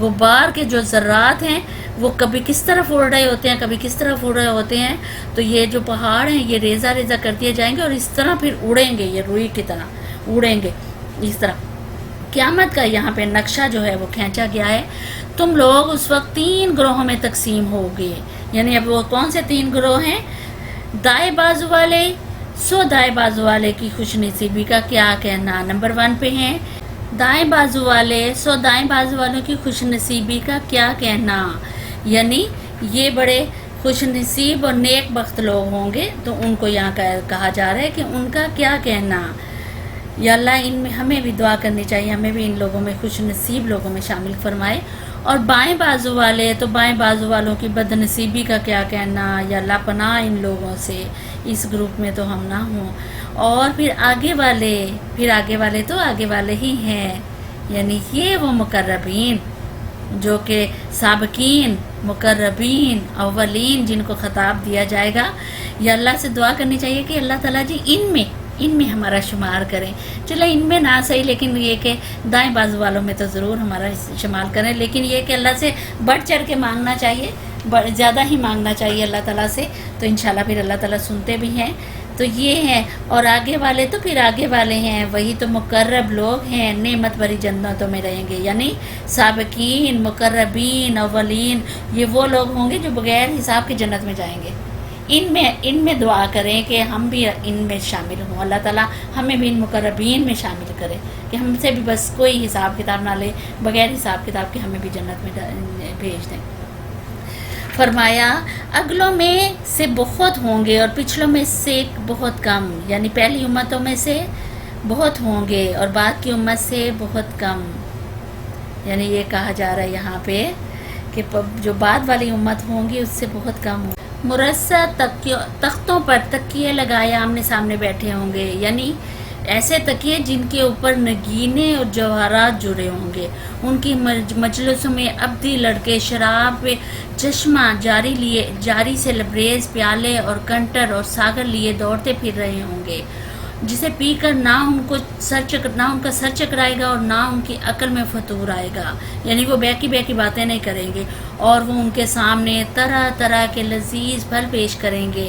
غبار کے جو ذرات ہیں وہ کبھی کس طرف اڑ رہے ہوتے ہیں، کبھی کس طرف اڑ رہے ہوتے ہیں، تو یہ جو پہاڑ ہیں یہ ریزہ ریزہ کر دیے جائیں گے اور اس طرح پھر اڑیں گے، یہ روئی کی طرح اڑیں گے اس طرح۔ قیامت کا یہاں پہ نقشہ جو ہے وہ کھینچا گیا ہے۔ تم لوگ اس وقت 3 گروہوں میں تقسیم ہوگے، یعنی اب وہ کون سے 3 گروہ ہیں؟ دائیں بازو والے، سو دائیں بازو والے کی خوش نصیبی کا کیا کہنا، نمبر 1 پہ ہیں۔ دائیں بازو والے، سو دائیں بازو والوں کی خوش نصیبی کا کیا کہنا، یعنی یہ بڑے خوش نصیب اور نیک بخت لوگ ہوں گے، تو ان کو یہاں کہا جا رہا ہے کہ ان کا کیا کہنا۔ یا اللہ ان میں ہمیں بھی دعا کرنی چاہیے، ہمیں بھی ان لوگوں میں خوش نصیب لوگوں میں شامل فرمائے۔ اور بائیں بازو والے، تو بائیں بازو والوں کی بد نصیبی کا کیا کہنا، یا اللہ پناہ ان لوگوں سے، اس گروپ میں تو ہم نہ ہوں۔ اور پھر آگے والے تو آگے والے ہی ہیں، یعنی یہ وہ مقربین جو کہ سابقین، مقربین، اولین جن کو خطاب دیا جائے گا۔ یا اللہ سے دعا کرنی چاہیے کہ اللہ تعالیٰ جی ان میں ہمارا شمار کریں، چلے ان میں نہ صحیح لیکن یہ کہ دائیں بازو والوں میں تو ضرور ہمارا شمار کریں، لیکن یہ کہ اللہ سے بڑھ چڑھ کے مانگنا چاہیے، زیادہ ہی مانگنا چاہیے اللہ تعالیٰ سے، تو انشاءاللہ پھر اللہ تعالیٰ سنتے بھی ہیں۔ تو یہ ہیں، اور آگے والے تو پھر آگے والے ہیں، وہی تو مقرب لوگ ہیں، نعمت بھری جنتوں میں رہیں گے، یعنی سابقین، مقربین، اولین، یہ وہ لوگ ہوں گے جو بغیر حساب کے جنت میں جائیں گے۔ ان میں دعا کریں کہ ہم بھی ان میں شامل ہوں، اللہ تعالیٰ ہمیں بھی ان مقربین میں شامل کرے کہ ہم سے بھی بس کوئی حساب کتاب نہ لے، بغیر حساب کتاب کے ہمیں بھی جنت میں بھیج دیں۔ فرمایا اگلوں میں سے بہت ہوں گے اور پچھلوں میں سے بہت کم، یعنی پہلی امتوں میں سے بہت ہوں گے اور بعد کی امت سے بہت کم، یعنی یہ کہا جا رہا ہے یہاں پہ کہ جو بعد والی امت ہوں گی اس سے بہت کم ہوں۔ مرصع تختوں پر تکیے لگائے آمنے سامنے بیٹھے ہوں گے، یعنی ایسے تکیے جن کے اوپر نگینے اور جواہرات جڑے ہوں گے۔ ان کی مجلسوں میں عبدی لڑکے شراب چشمہ جاری سے لبریز پیالے اور کنٹر اور ساغر لیے دوڑتے پھر رہے ہوں گے، جسے پی کر نہ ان کا سر چکرائے گا اور نہ ان کی عقل میں فطور آئے گا، یعنی وہ بیکی باتیں نہیں کریں گے، اور وہ ان کے سامنے طرح طرح کے لذیذ پھل پیش کریں گے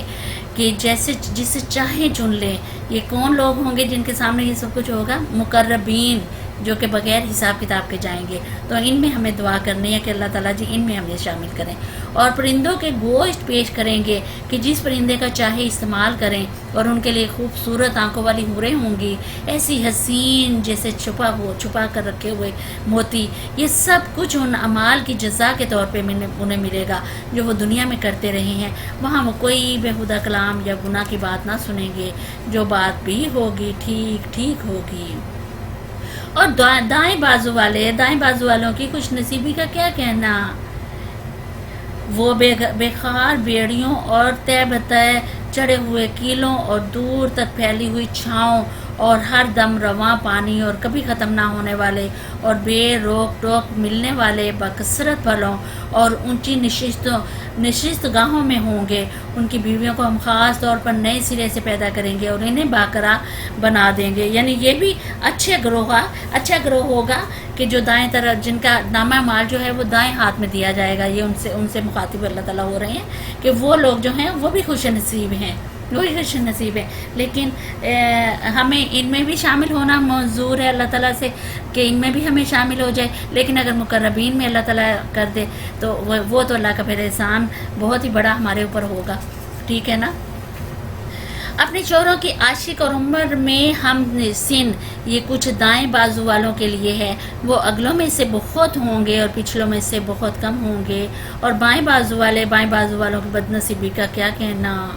کہ جسے چاہیں چن لیں۔ یہ کون لوگ ہوں گے جن کے سامنے یہ سب کچھ ہوگا؟ مقربین، جو کہ بغیر حساب کتاب کے جائیں گے۔ تو ان میں ہمیں دعا کرنی ہے کہ اللہ تعالیٰ جی ان میں ہمیں شامل کریں۔ اور پرندوں کے گوشت پیش کریں گے کہ جس پرندے کا چاہے استعمال کریں، اور ان کے لیے خوبصورت آنکھوں والی حوریں ہوں گی، ایسی حسین جیسے چھپا کر رکھے ہوئے موتی۔ یہ سب کچھ ان اعمال کی جزا کے طور پہ انہیں ملے گا جو وہ دنیا میں کرتے رہے ہیں۔ وہاں وہ کوئی بےہودہ کلام یا گناہ کی بات نہ سنیں گے، جو بات بھی ہوگی ٹھیک ہوگی۔ اور دائیں بازو والوں کی خوش نصیبی کا کیا کہنا؟ وہ بےخار بیڑیوں اور تہ بتہ چڑھے ہوئے کیلوں اور دور تک پھیلی ہوئی چھاؤں اور ہر دم رواں پانی اور کبھی ختم نہ ہونے والے اور بے روک ٹوک ملنے والے بکثرت پھلوں اور اونچی نشست گاہوں میں ہوں گے۔ ان کی بیویوں کو ہم خاص طور پر نئے سرے سے پیدا کریں گے اور انہیں باکرا بنا دیں گے۔ یعنی یہ بھی اچھا گروہ ہوگا کہ جو دائیں طرف، جن کا نامہ مال جو ہے وہ دائیں ہاتھ میں دیا جائے گا۔ یہ ان سے مخاطب اللہ تعالیٰ ہو رہے ہیں کہ وہ لوگ جو ہیں وہ بھی خوش نصیب ہیں، لیکن ہمیں ان میں بھی شامل ہونا منظور ہے اللہ تعالیٰ سے کہ ان میں بھی ہمیں شامل ہو جائے، لیکن اگر مقربین میں اللہ تعالیٰ کر دے تو وہ تو اللہ کا پھر احسان بہت ہی بڑا ہمارے اوپر ہوگا، ٹھیک ہے نا۔ اپنے شوہروں کی عاشق اور عمر میں ہم سن، یہ کچھ دائیں بازو والوں کے لیے ہے، وہ اگلوں میں سے بہت ہوں گے اور پچھلوں میں سے بہت کم ہوں گے، اور بائیں بازو والوں کی بدنصیبی کا کیا کہنا۔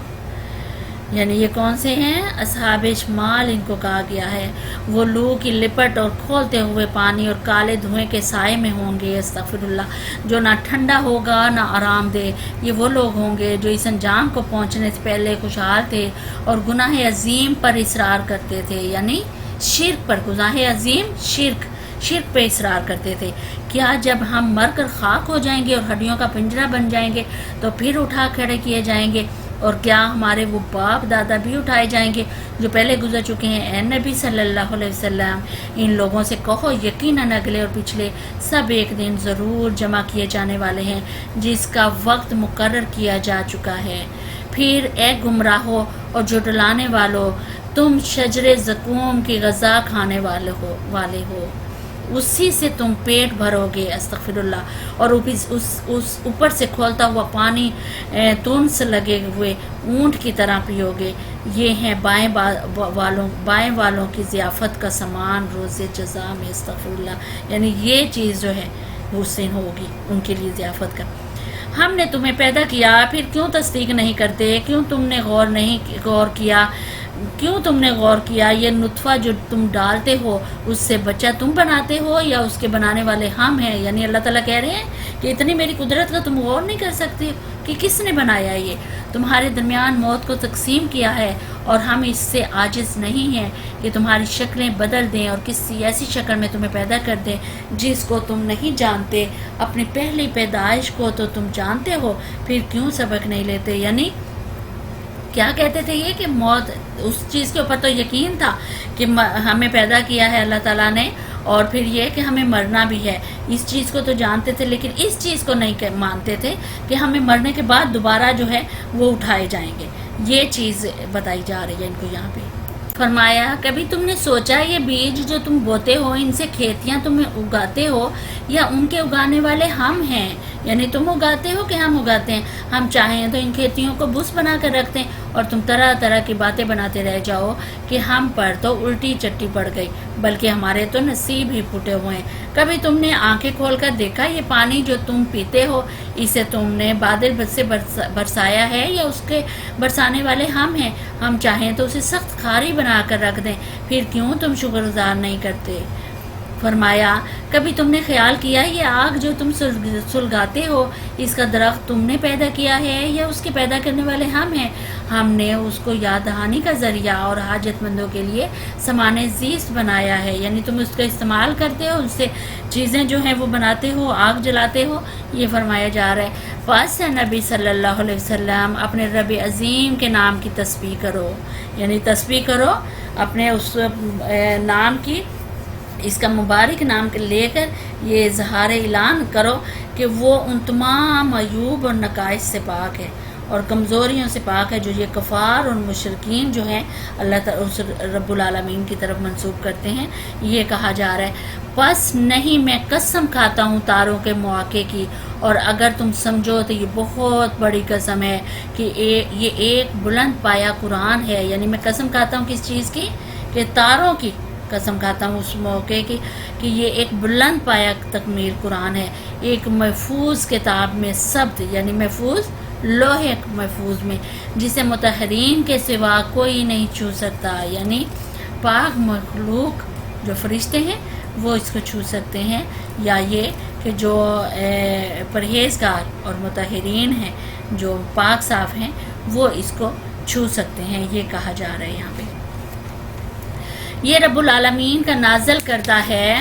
یعنی یہ کون سے ہیں؟ اصحاب شمال، ان کو کہا گیا ہے۔ وہ لو کی لپٹ اور کھولتے ہوئے پانی اور کالے دھوئیں کے سائے میں ہوں گے، استغفر اللہ، جو نہ ٹھنڈا ہوگا نہ آرام دہ۔ یہ وہ لوگ ہوں گے جو اس انجام کو پہنچنے سے پہلے خوشحال تھے اور گناہ عظیم پر اصرار کرتے تھے، یعنی شرک پر، گناہ عظیم شرک پہ اصرار کرتے تھے۔ کیا جب ہم مر کر خاک ہو جائیں گے اور ہڈیوں کا پنجرہ بن جائیں گے تو پھر اٹھا کھڑے کیے جائیں گے؟ اور کیا ہمارے وہ باپ دادا بھی اٹھائے جائیں گے جو پہلے گزر چکے ہیں؟ اے نبی صلی اللہ علیہ وسلم، ان لوگوں سے کہو یقیناً اگلے اور پچھلے سب ایک دن ضرور جمع کیے جانے والے ہیں جس کا وقت مقرر کیا جا چکا ہے۔ پھر اے گمراہو اور جھٹلانے والو، تم شجر زقوم کی غذا کھانے والے ہو، اسی سے تم پیٹ بھرو گے، استغفر اللہ، اور اوپر سے کھولتا ہوا پانی تونس لگے ہوئے اونٹ کی طرح پیو گے۔ یہ ہیں بائیں والوں کی ضیافت کا سامان روز جزا میں، استغفر اللہ، یعنی یہ چیز جو ہے حسین ہوگی ان کے لیے ضیافت کا۔ ہم نے تمہیں پیدا کیا، پھر کیوں تصدیق نہیں کرتے؟ کیوں تم نے غور کیا یہ نطفہ جو تم ڈالتے ہو اس سے بچہ تم بناتے ہو یا اس کے بنانے والے ہم ہیں؟ یعنی اللہ تعالیٰ کہہ رہے ہیں کہ اتنی میری قدرت کا تم غور نہیں کر سکتے کہ کس نے بنایا؟ یہ تمہارے درمیان موت کو تقسیم کیا ہے اور ہم اس سے عاجز نہیں ہیں کہ تمہاری شکلیں بدل دیں اور کسی ایسی شکل میں تمہیں پیدا کر دیں جس کو تم نہیں جانتے۔ اپنی پہلی پیدائش کو تو تم جانتے ہو، پھر کیوں سبق نہیں لیتے؟ یعنی کیا کہتے تھے یہ کہ موت، اس چیز کے اوپر تو یقین تھا کہ ہمیں پیدا کیا ہے اللہ تعالیٰ نے، اور پھر یہ کہ ہمیں مرنا بھی ہے، اس چیز کو تو جانتے تھے، لیکن اس چیز کو نہیں مانتے تھے کہ ہمیں مرنے کے بعد دوبارہ جو ہے وہ اٹھائے جائیں گے۔ یہ چیز بتائی جا رہی ہے ان کو یہاں پہ۔ فرمایا کبھی تم نے سوچا یہ بیج جو تم بوتے ہو ان سے کھیتیاں تم اگاتے ہو یا ان کے اگانے والے ہم ہیں؟ یعنی تم اگاتے ہو کہ ہم اگاتے ہیں؟ ہم چاہیں تو ان کھیتیوں کو بس بنا کر رکھتے ہیں اور تم طرح طرح کی باتیں بناتے رہ جاؤ کہ ہم پر تو الٹی چٹی پڑ گئی، بلکہ ہمارے تو نصیب ہی پھوٹے ہوئے ہیں۔ کبھی تم نے آنکھیں کھول کر دیکھا یہ پانی جو تم پیتے ہو اسے تم نے بادل سے برسایا ہے یا اس کے برسانے والے ہم ہیں؟ ہم چاہیں تو اسے سخت کھاری بنا کر رکھ دیں، پھر کیوں تم شکر گزار نہیں کرتے؟ فرمایا کبھی تم نے خیال کیا یہ آگ جو تم سلگاتے ہو اس کا درخت تم نے پیدا کیا ہے یا اس کے پیدا کرنے والے ہم ہیں؟ ہم نے اس کو یاد دہانی کا ذریعہ اور حاجت مندوں کے لیے سامان زیست بنایا ہے، یعنی تم اس کا استعمال کرتے ہو، اس سے چیزیں جو ہیں وہ بناتے ہو، آگ جلاتے ہو، یہ فرمایا جا رہا ہے۔ پس نبی صلی اللہ علیہ وسلم اپنے رب عظیم کے نام کی تسبیح کرو، یعنی تسبیح کرو اپنے اس نام کی، اس کا مبارک نام لے کر یہ اظہار اعلان کرو کہ وہ ان تمام عیوب اور نقائص سے پاک ہے اور کمزوریوں سے پاک ہے جو یہ کفار اور مشرکین جو ہیں اللہ تعالیٰ اس رب العالمین کی طرف منسوب کرتے ہیں۔ یہ کہا جا رہا ہے پس نہیں میں قسم کھاتا ہوں تاروں کے مواقع کی، اور اگر تم سمجھو تو یہ بہت بڑی قسم ہے کہ یہ ایک بلند پایا قرآن ہے، یعنی میں قسم کھاتا ہوں کس چیز کی؟ کہ تاروں کی قسم کھاتا ہوں اس موقع کی کہ یہ ایک بلند پایا تکمیل قرآن ہے، ایک محفوظ کتاب میں ثبت، یعنی محفوظ لوح محفوظ میں، جسے مطہرین کے سوا کوئی نہیں چھو سکتا، یعنی پاک مخلوق جو فرشتے ہیں وہ اس کو چھو سکتے ہیں، یا یہ کہ جو پرہیزگار اور مطہرین ہیں جو پاک صاف ہیں وہ اس کو چھو سکتے ہیں، یہ کہا جا رہا ہے یہاں پہ۔ یہ رب العالمین کا نازل کردہ ہے،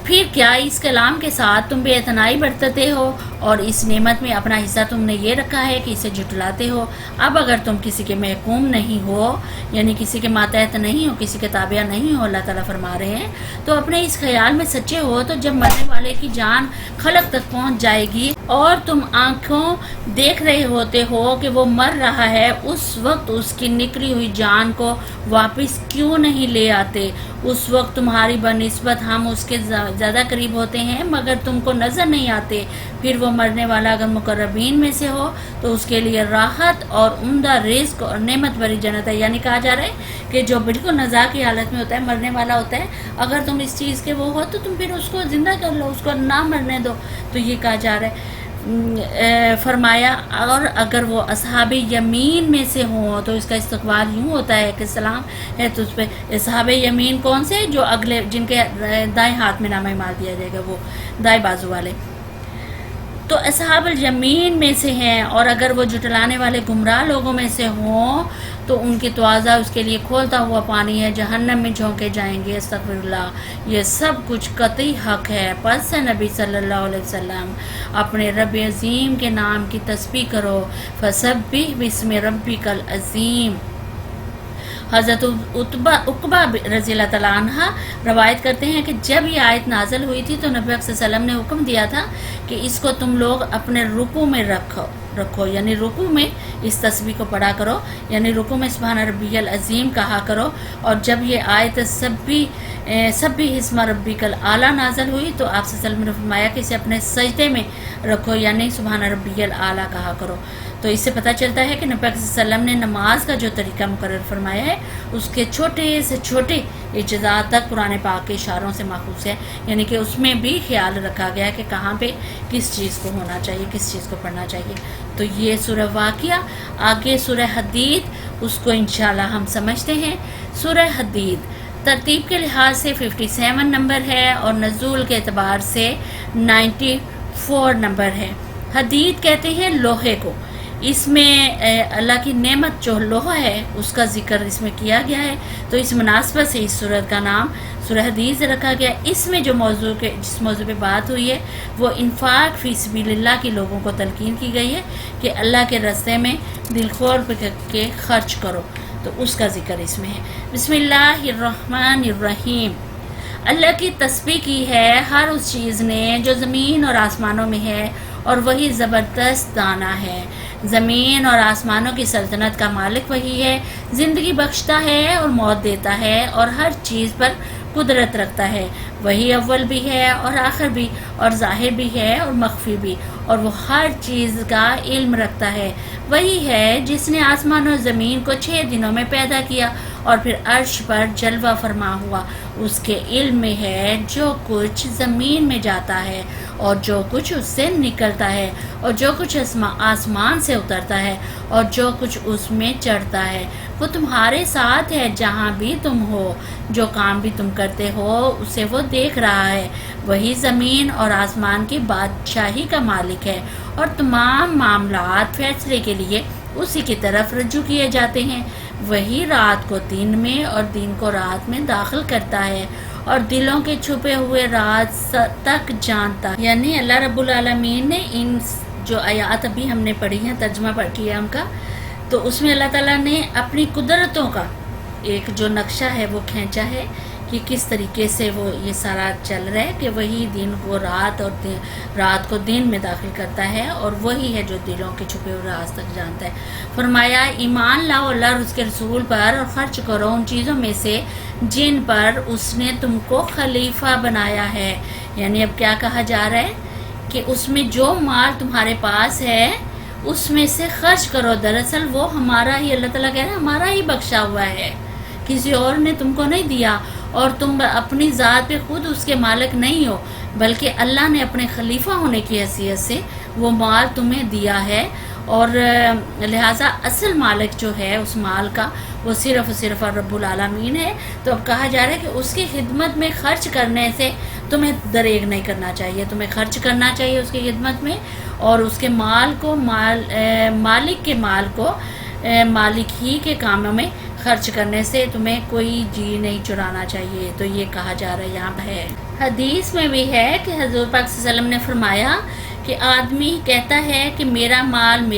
پھر کیا اس کلام کے ساتھ تم بے اعتنائی برتتے ہو اور اس نعمت میں اپنا حصہ تم نے یہ رکھا ہے کہ اسے جھٹلاتے ہو۔ اب اگر تم کسی کے محکوم نہیں ہو، یعنی کسی کے ماتحت نہیں ہو، کسی کے تابع نہیں ہو، اللہ تعالیٰ فرما رہے ہیں، تو اپنے اس خیال میں سچے ہو تو جب مرنے والے کی جان خلق تک پہنچ جائے گی اور تم آنکھوں دیکھ رہے ہوتے ہو کہ وہ مر رہا ہے، اس وقت اس کی نکلی ہوئی جان کو واپس کیوں نہیں لے آتے؟ اس وقت تمہاری بنسبت ہم اس کے زیادہ قریب ہوتے ہیں مگر تم کو نظر نہیں آتے۔ پھر وہ مرنے والا اگر مقربین میں سے ہو تو اس کے لیے راحت اور عمدہ رزق اور نعمت بھری جنت ہے۔ یعنی کہا جا رہا ہے کہ جو بالکل نزا کی حالت میں ہوتا ہے، مرنے والا ہوتا ہے، اگر تم اس چیز کے وہ ہو تو تم پھر اس کو زندہ کر لو، اس کو نہ مرنے دو۔ تو یہ کہا جا رہا ہے، فرمایا اور اگر وہ اصحاب یمین میں سے ہوں تو اس کا استقبال یوں ہوتا ہے کہ سلام ہے تو اس پہ اصحاب یمین کون سے؟ جو اگلے، جن کے دائیں ہاتھ میں نامہ اعمال دیا جائے گا، وہ دائیں بازو والے، تو اصحاب الیمین میں سے ہیں۔ اور اگر وہ جھٹلانے والے گمراہ لوگوں میں سے ہوں تو ان کی توازہ اس کے لیے کھولتا ہوا پانی ہے، جہنم میں جھونکے جائیں گے۔ استغفر اللہ، یہ سب کچھ قطعی حق ہے۔ پس نبی صلی اللہ علیہ وسلم اپنے رب عظیم کے نام کی تسبیح کرو، فسبح باسم ربک العظیم۔ حضرت عقبہ رضی اللہ تعالیٰ عنہ روایت کرتے ہیں کہ جب یہ آیت نازل ہوئی تھی تو نبی صلی اللہ علیہ وسلم نے حکم دیا تھا کہ اس کو تم لوگ اپنے رکوع میں رکھو، یعنی رکوع میں اس تسبیح کو پڑھا کرو، یعنی رکوع میں سبحان ربی العظیم کہا کرو۔ اور جب یہ آیت سبح اسم ربک الاعلیٰ نازل ہوئی تو آپ صلی اللہ علیہ وسلم نے فرمایا کہ اسے اپنے سجدے میں رکھو، یعنی سبحان ربی الاعلیٰ کہا کرو۔ تو اس سے پتہ چلتا ہے کہ نبی صلی اللہ علیہ وسلم نے نماز کا جو طریقہ مقرر فرمایا ہے اس کے چھوٹے سے چھوٹے اجزاء تک قرآن پاک کے اشاروں سے ماخوذ ہے، یعنی کہ اس میں بھی خیال رکھا گیا ہے کہ کہاں پہ کس چیز کو ہونا چاہیے، کس چیز کو پڑھنا چاہیے۔ تو یہ سورہ واقعہ، آگے سورہ حدید، اس کو انشاءاللہ ہم سمجھتے ہیں۔ سورہ حدید ترتیب کے لحاظ سے 57 نمبر ہے اور نزول کے اعتبار سے 94 نمبر ہے۔ حدید کہتے ہیں لوہے کو، اس میں اللہ کی نعمت جو لوہا ہے اس کا ذکر اس میں کیا گیا ہے، تو اس مناسبت سے اس سورت کا نام سورہ حدید سے رکھا گیا۔ اس میں جو جس موضوع پہ بات ہوئی ہے وہ انفاق فی سبیل اللہ کی لوگوں کو تلقین کی گئی ہے کہ اللہ کے راستے میں دل کھول کے خرچ کرو، تو اس کا ذکر اس میں ہے۔ بسم اللہ الرحمن الرحیم۔ اللہ کی تسبیح کی ہے ہر اس چیز نے جو زمین اور آسمانوں میں ہے، اور وہی زبردست دانا ہے۔ زمین اور آسمانوں کی سلطنت کا مالک وہی ہے، زندگی بخشتا ہے اور موت دیتا ہے اور ہر چیز پر قدرت رکھتا ہے۔ وہی اول بھی ہے اور آخر بھی، اور ظاہر بھی ہے اور مخفی بھی، اور وہ ہر چیز کا علم رکھتا ہے۔ وہی ہے جس نے آسمان اور زمین کو 6 دنوں میں پیدا کیا اور پھر عرش پر جلوہ فرما ہوا۔ اس کے علم میں ہے جو کچھ زمین میں جاتا ہے اور جو کچھ اس سے نکلتا ہے، اور جو کچھ آسمان سے اترتا ہے اور جو کچھ اس میں چڑھتا ہے۔ وہ تمہارے ساتھ ہے جہاں بھی تم ہو، جو کام بھی تم کرتے ہو اسے وہ دیکھ رہا ہے۔ وہی زمین اور آسمان کی بادشاہی کا مالک ہے، اور تمام معاملات فیصلے کے لیے اسی کی طرف رجوع کیے جاتے ہیں۔ وہی رات کو دن میں اور دن کو رات میں داخل کرتا ہے، اور دلوں کے چھپے ہوئے راز تک جانتا ہے۔ یعنی اللہ رب العالمین نے ان جو آیات ابھی ہم نے پڑھی ہیں، ترجمہ پڑھ کیا ان کا، تو اس میں اللہ تعالیٰ نے اپنی قدرتوں کا ایک جو نقشہ ہے وہ کھینچا ہے کہ کس طریقے سے وہ یہ سارا چل رہا ہے، کہ وہی دن کو رات اور رات کو دن میں داخل کرتا ہے، اور وہی ہے جو دلوں کے چھپے ہوئے راز تک جانتا ہے۔ فرمایا ایمان لاؤ اللہ اور اس کے رسول پر، اور خرچ کرو ان چیزوں میں سے جن پر اس نے تم کو خلیفہ بنایا ہے۔ یعنی اب کیا کہا جا رہا ہے کہ اس میں جو مال تمہارے پاس ہے اس میں سے خرچ کرو، دراصل وہ ہمارا ہی، اللہ تعالیٰ کہہ رہے ہیں ہمارا ہی بخشا ہوا ہے، کسی اور نے تم کو نہیں دیا، اور تم اپنی ذات پہ خود اس کے مالک نہیں ہو، بلکہ اللہ نے اپنے خلیفہ ہونے کی حیثیت سے وہ مال تمہیں دیا ہے، اور لہٰذا اصل مالک جو ہے اس مال کا وہ صرف رب العالمین ہے۔ تو اب کہا جا رہا ہے کہ اس کی خدمت میں خرچ کرنے سے تمہیں دریغ نہیں کرنا چاہیے، تمہیں خرچ کرنا چاہیے اس کی خدمت میں، اور اس کے مال کو مالک کے مال کو مالک ہی کے کاموں میں خرچ کرنے سے تمہیں کوئی جی نہیں چرانا چاہیے. تو یہ کہا جا رہا ہے یہاں ہے. حدیث میں بھی ہے کہ حضور پاک صلی اللہ علیہ وسلم نے فرمایا کہ آدمی کہتا ہے کہ میرا مال،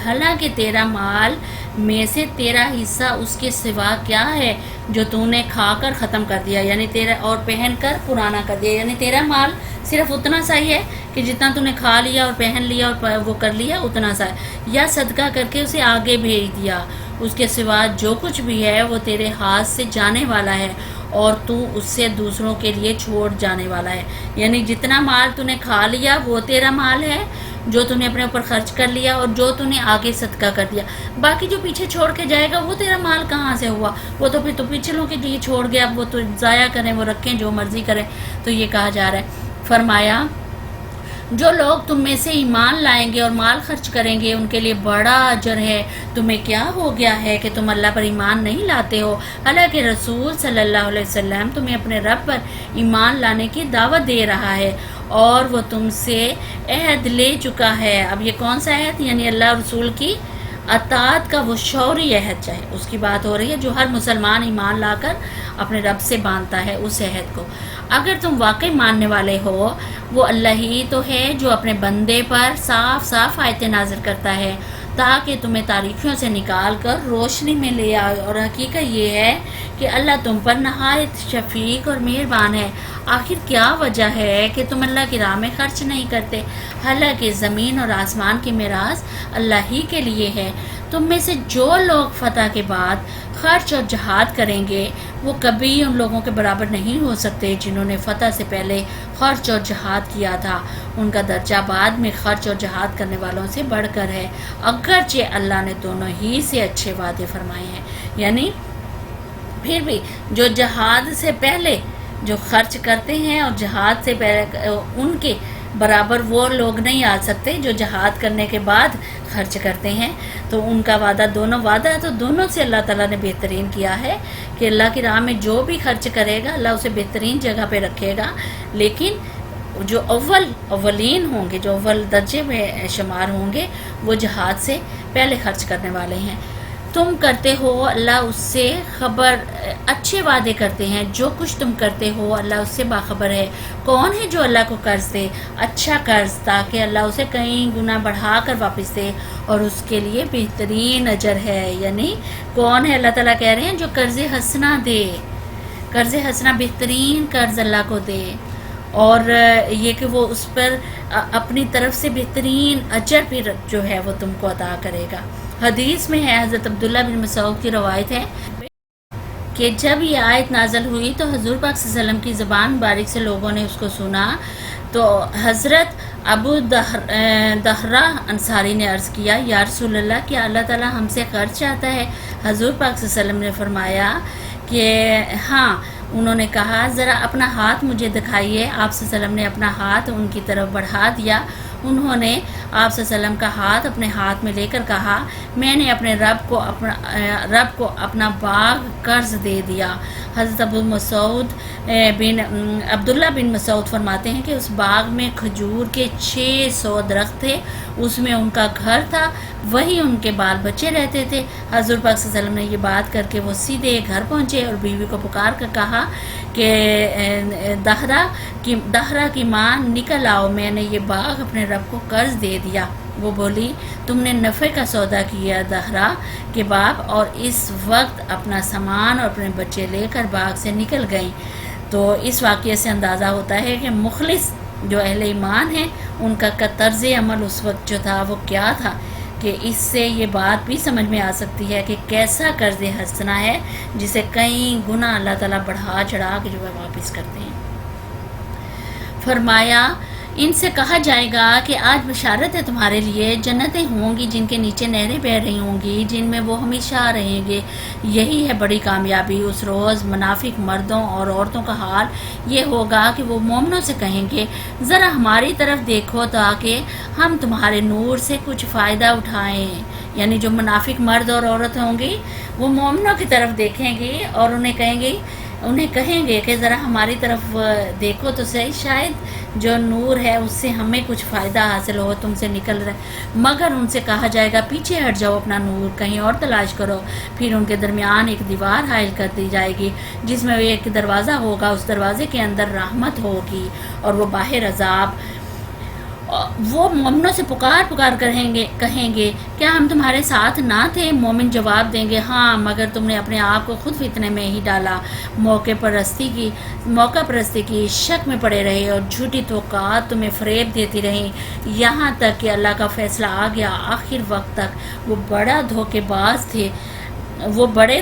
حالانکہ تیرا مال میں سے تیرا حصہ اس کے سوا کیا ہے جو تو نے کھا کر ختم کر دیا، یعنی تیرا، اور پہن کر پرانا کر دیا. یعنی تیرا مال صرف اتنا سا ہی ہے کہ جتنا تو نے کھا لیا اور پہن لیا اور وہ کر لیا اتنا سا ہے، یا صدقہ کر کے اسے آگے بھیج دیا. اس کے سوا جو کچھ بھی ہے وہ تیرے ہاتھ سے جانے والا ہے اور تو اس سے دوسروں کے لیے چھوڑ جانے والا ہے. یعنی جتنا مال تو نے کھا لیا وہ تیرا مال ہے جو تو نے اپنے اوپر خرچ کر لیا اور جو تو نے آگے صدقہ کر دیا. باقی جو پیچھے چھوڑ کے جائے گا وہ تیرا مال کہاں سے ہوا؟ وہ تو پھر تو پیچھے لوگ کے لیے چھوڑ گیا، اب وہ تو ضائع کریں، وہ رکھیں جو مرضی کریں. تو یہ کہا جا رہا ہے. فرمایا جو لوگ تم میں سے ایمان لائیں گے اور مال خرچ کریں گے ان کے لیے بڑا اجر ہے. تمہیں کیا ہو گیا ہے کہ تم اللہ پر ایمان نہیں لاتے ہو، حالانکہ رسول صلی اللہ علیہ وسلم تمہیں اپنے رب پر ایمان لانے کی دعوت دے رہا ہے اور وہ تم سے عہد لے چکا ہے. اب یہ کون سا عہد؟ یعنی اللہ اور رسول کی اطاعت کا وہ شعوری عہد چاہے اس کی بات ہو رہی ہے جو ہر مسلمان ایمان لا کر اپنے رب سے باندھتا ہے، اس عہد کو. اگر تم واقعی ماننے والے ہو، وہ اللہ ہی تو ہے جو اپنے بندے پر صاف صاف آیتیں نازل کرتا ہے تاکہ تمہیں تاریکیوں سے نکال کر روشنی میں لے آئے. اور حقیقت یہ ہے کہ اللہ تم پر نہایت شفیق اور مہربان ہے. آخر کیا وجہ ہے کہ تم اللہ کی راہ میں خرچ نہیں کرتے، حالانکہ زمین اور آسمان کی میراث اللہ ہی کے لیے ہے. تم میں سے جو لوگ فتح کے بعد خرچ اور جہاد کریں گے وہ کبھی ان لوگوں کے برابر نہیں ہو سکتے جنہوں نے فتح سے پہلے خرچ اور جہاد کیا تھا. ان کا درجہ بعد میں خرچ اور جہاد کرنے والوں سے بڑھ کر ہے، اگرچہ اللہ نے دونوں ہی سے اچھے وعدے فرمائے ہیں. یعنی پھر بھی جو جہاد سے پہلے جو خرچ کرتے ہیں اور جہاد سے پہلے ان کے برابر وہ لوگ نہیں آ سکتے جو جہاد کرنے کے بعد خرچ کرتے ہیں. تو ان کا وعدہ وعدہ ہے تو دونوں سے اللہ تعالیٰ نے بہترین کیا ہے کہ اللہ کی راہ میں جو بھی خرچ کرے گا اللہ اسے بہترین جگہ پہ رکھے گا. لیکن جو اولین ہوں گے، جو اول درجے میں شمار ہوں گے، وہ جہاد سے پہلے خرچ کرنے والے ہیں. تم کرتے ہو اللہ اس سے خبر، اچھے وعدے کرتے ہیں. جو کچھ تم کرتے ہو اللہ اس سے باخبر ہے. کون ہے جو اللہ کو قرض دے اچھا قرض تاکہ اللہ اسے کئی گنا بڑھا کر واپس دے اور اس کے لیے بہترین اجر ہے. یعنی کون ہے؟ اللہ تعالیٰ کہہ رہے ہیں جو قرض حسنہ دے، قرض حسنہ بہترین قرض اللہ کو دے اور یہ کہ وہ اس پر اپنی طرف سے بہترین اجر بھی جو ہے وہ تم کو عطا کرے گا. حدیث میں ہے، حضرت عبداللہ بن مسعود کی روایت ہے کہ جب یہ آیت نازل ہوئی تو حضور پاک صلی اللہ علیہ وسلم کی زبان مبارک سے لوگوں نے اس کو سنا. تو حضرت ابو دہرہ انصاری نے عرض کیا یا رسول اللہ کیا اللہ تعالیٰ ہم سے قرض چاہتا ہے؟ حضور پاک صلی اللہ علیہ وسلم نے فرمایا کہ ہاں. انہوں نے کہا ذرا اپنا ہاتھ مجھے دکھائیے. آپ صلی اللہ علیہ وسلم نے اپنا ہاتھ ان کی طرف بڑھا دیا. انہوں نے آپ صلی اللہ علیہ وسلم کا ہاتھ اپنے ہاتھ میں لے کر کہا میں نے اپنے رب کو اپنا باغ قرض دے دیا. حضرت عبداللہ بن مسعود فرماتے ہیں کہ اس باغ میں کھجور کے 600 درخت تھے، اس میں ان کا گھر تھا، وہی ان کے بال بچے رہتے تھے. حضور پاک صلی اللہ علیہ وسلم نے یہ بات کر کے وہ سیدھے گھر پہنچے اور بیوی کو پکار کر کہا کہ دہرہ کی ماں نکل آؤ، میں نے یہ باغ اپنے رب کو قرض دے دیا. وہ بولی تم نے نفع کا سودا کیا دہرہ کے باپ، اور اس وقت اپنا سامان اور اپنے بچے لے کر باغ سے نکل گئیں. تو اس واقعے سے اندازہ ہوتا ہے کہ مخلص جو اہل ایمان ہیں ان کا طرز عمل اس وقت جو تھا وہ کیا تھا، کہ اس سے یہ بات بھی سمجھ میں آ سکتی ہے کہ کیسا قرض حسنہ ہے جسے کئی گنا اللہ تعالیٰ بڑھا چڑھا کے جو ہے واپس کرتے ہیں. فرمایا ان سے کہا جائے گا کہ آج بشارت ہے تمہارے لیے، جنتیں ہوں گی جن کے نیچے نہریں بہہ رہی ہوں گی، جن میں وہ ہمیشہ رہیں گے. یہی ہے بڑی کامیابی. اس روز منافق مردوں اور عورتوں کا حال یہ ہوگا کہ وہ مومنوں سے کہیں گے ذرا ہماری طرف دیکھو تاکہ ہم تمہارے نور سے کچھ فائدہ اٹھائیں. یعنی جو منافق مرد اور عورت ہوں گی وہ مومنوں کی طرف دیکھیں گی اور انہیں کہیں گی انہیں کہیں گے کہ ذرا ہماری طرف دیکھو تو صحیح، شاید جو نور ہے اس سے ہمیں کچھ فائدہ حاصل ہو، تم سے نکل رہا ہے۔ مگر ان سے کہا جائے گا پیچھے ہٹ جاؤ، اپنا نور کہیں اور تلاش کرو۔ پھر ان کے درمیان ایک دیوار حائل کر دی جائے گی جس میں ایک دروازہ ہوگا، اس دروازے کے اندر رحمت ہوگی اور وہ باہر عذاب۔ وہ مومنوں سے پکار کہیں گے کیا ہم تمہارے ساتھ نہ تھے؟ مومن جواب دیں گے ہاں، مگر تم نے اپنے آپ کو خود فتنے میں ہی ڈالا، موقع پرستی کی شک میں پڑے رہے اور جھوٹی توقعات تمہیں فریب دیتی رہیں، یہاں تک کہ اللہ کا فیصلہ آ گیا۔ آخر وقت تک وہ بڑے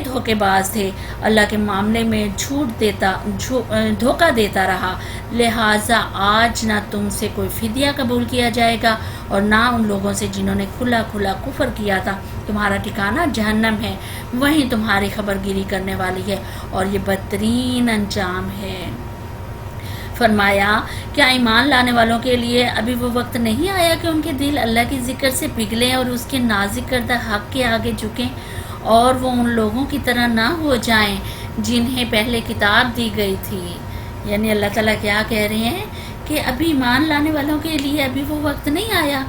دھوکے باز تھے، اللہ کے معاملے میں دھوکہ دیتا رہا۔ لہٰذا آج نہ تم سے کوئی فدیہ قبول کیا جائے گا اور نہ ان لوگوں سے جنہوں نے کھلا کفر کیا تھا۔ تمہارا ٹھکانہ جہنم ہے، وہیں تمہاری خبر گیری کرنے والی ہے، اور یہ بدترین انجام ہے۔ فرمایا کیا ایمان لانے والوں کے لیے ابھی وہ وقت نہیں آیا کہ ان کے دل اللہ کے ذکر سے پگھلیں اور اس کے نازل کردہ حق کے آگے جھکیں، اور وہ ان لوگوں کی طرح نہ ہو جائیں جنہیں پہلے کتاب دی گئی تھی۔ یعنی اللہ تعالیٰ کیا کہہ رہے ہیں کہ ابھی ایمان لانے والوں کے لیے ابھی وہ وقت نہیں آیا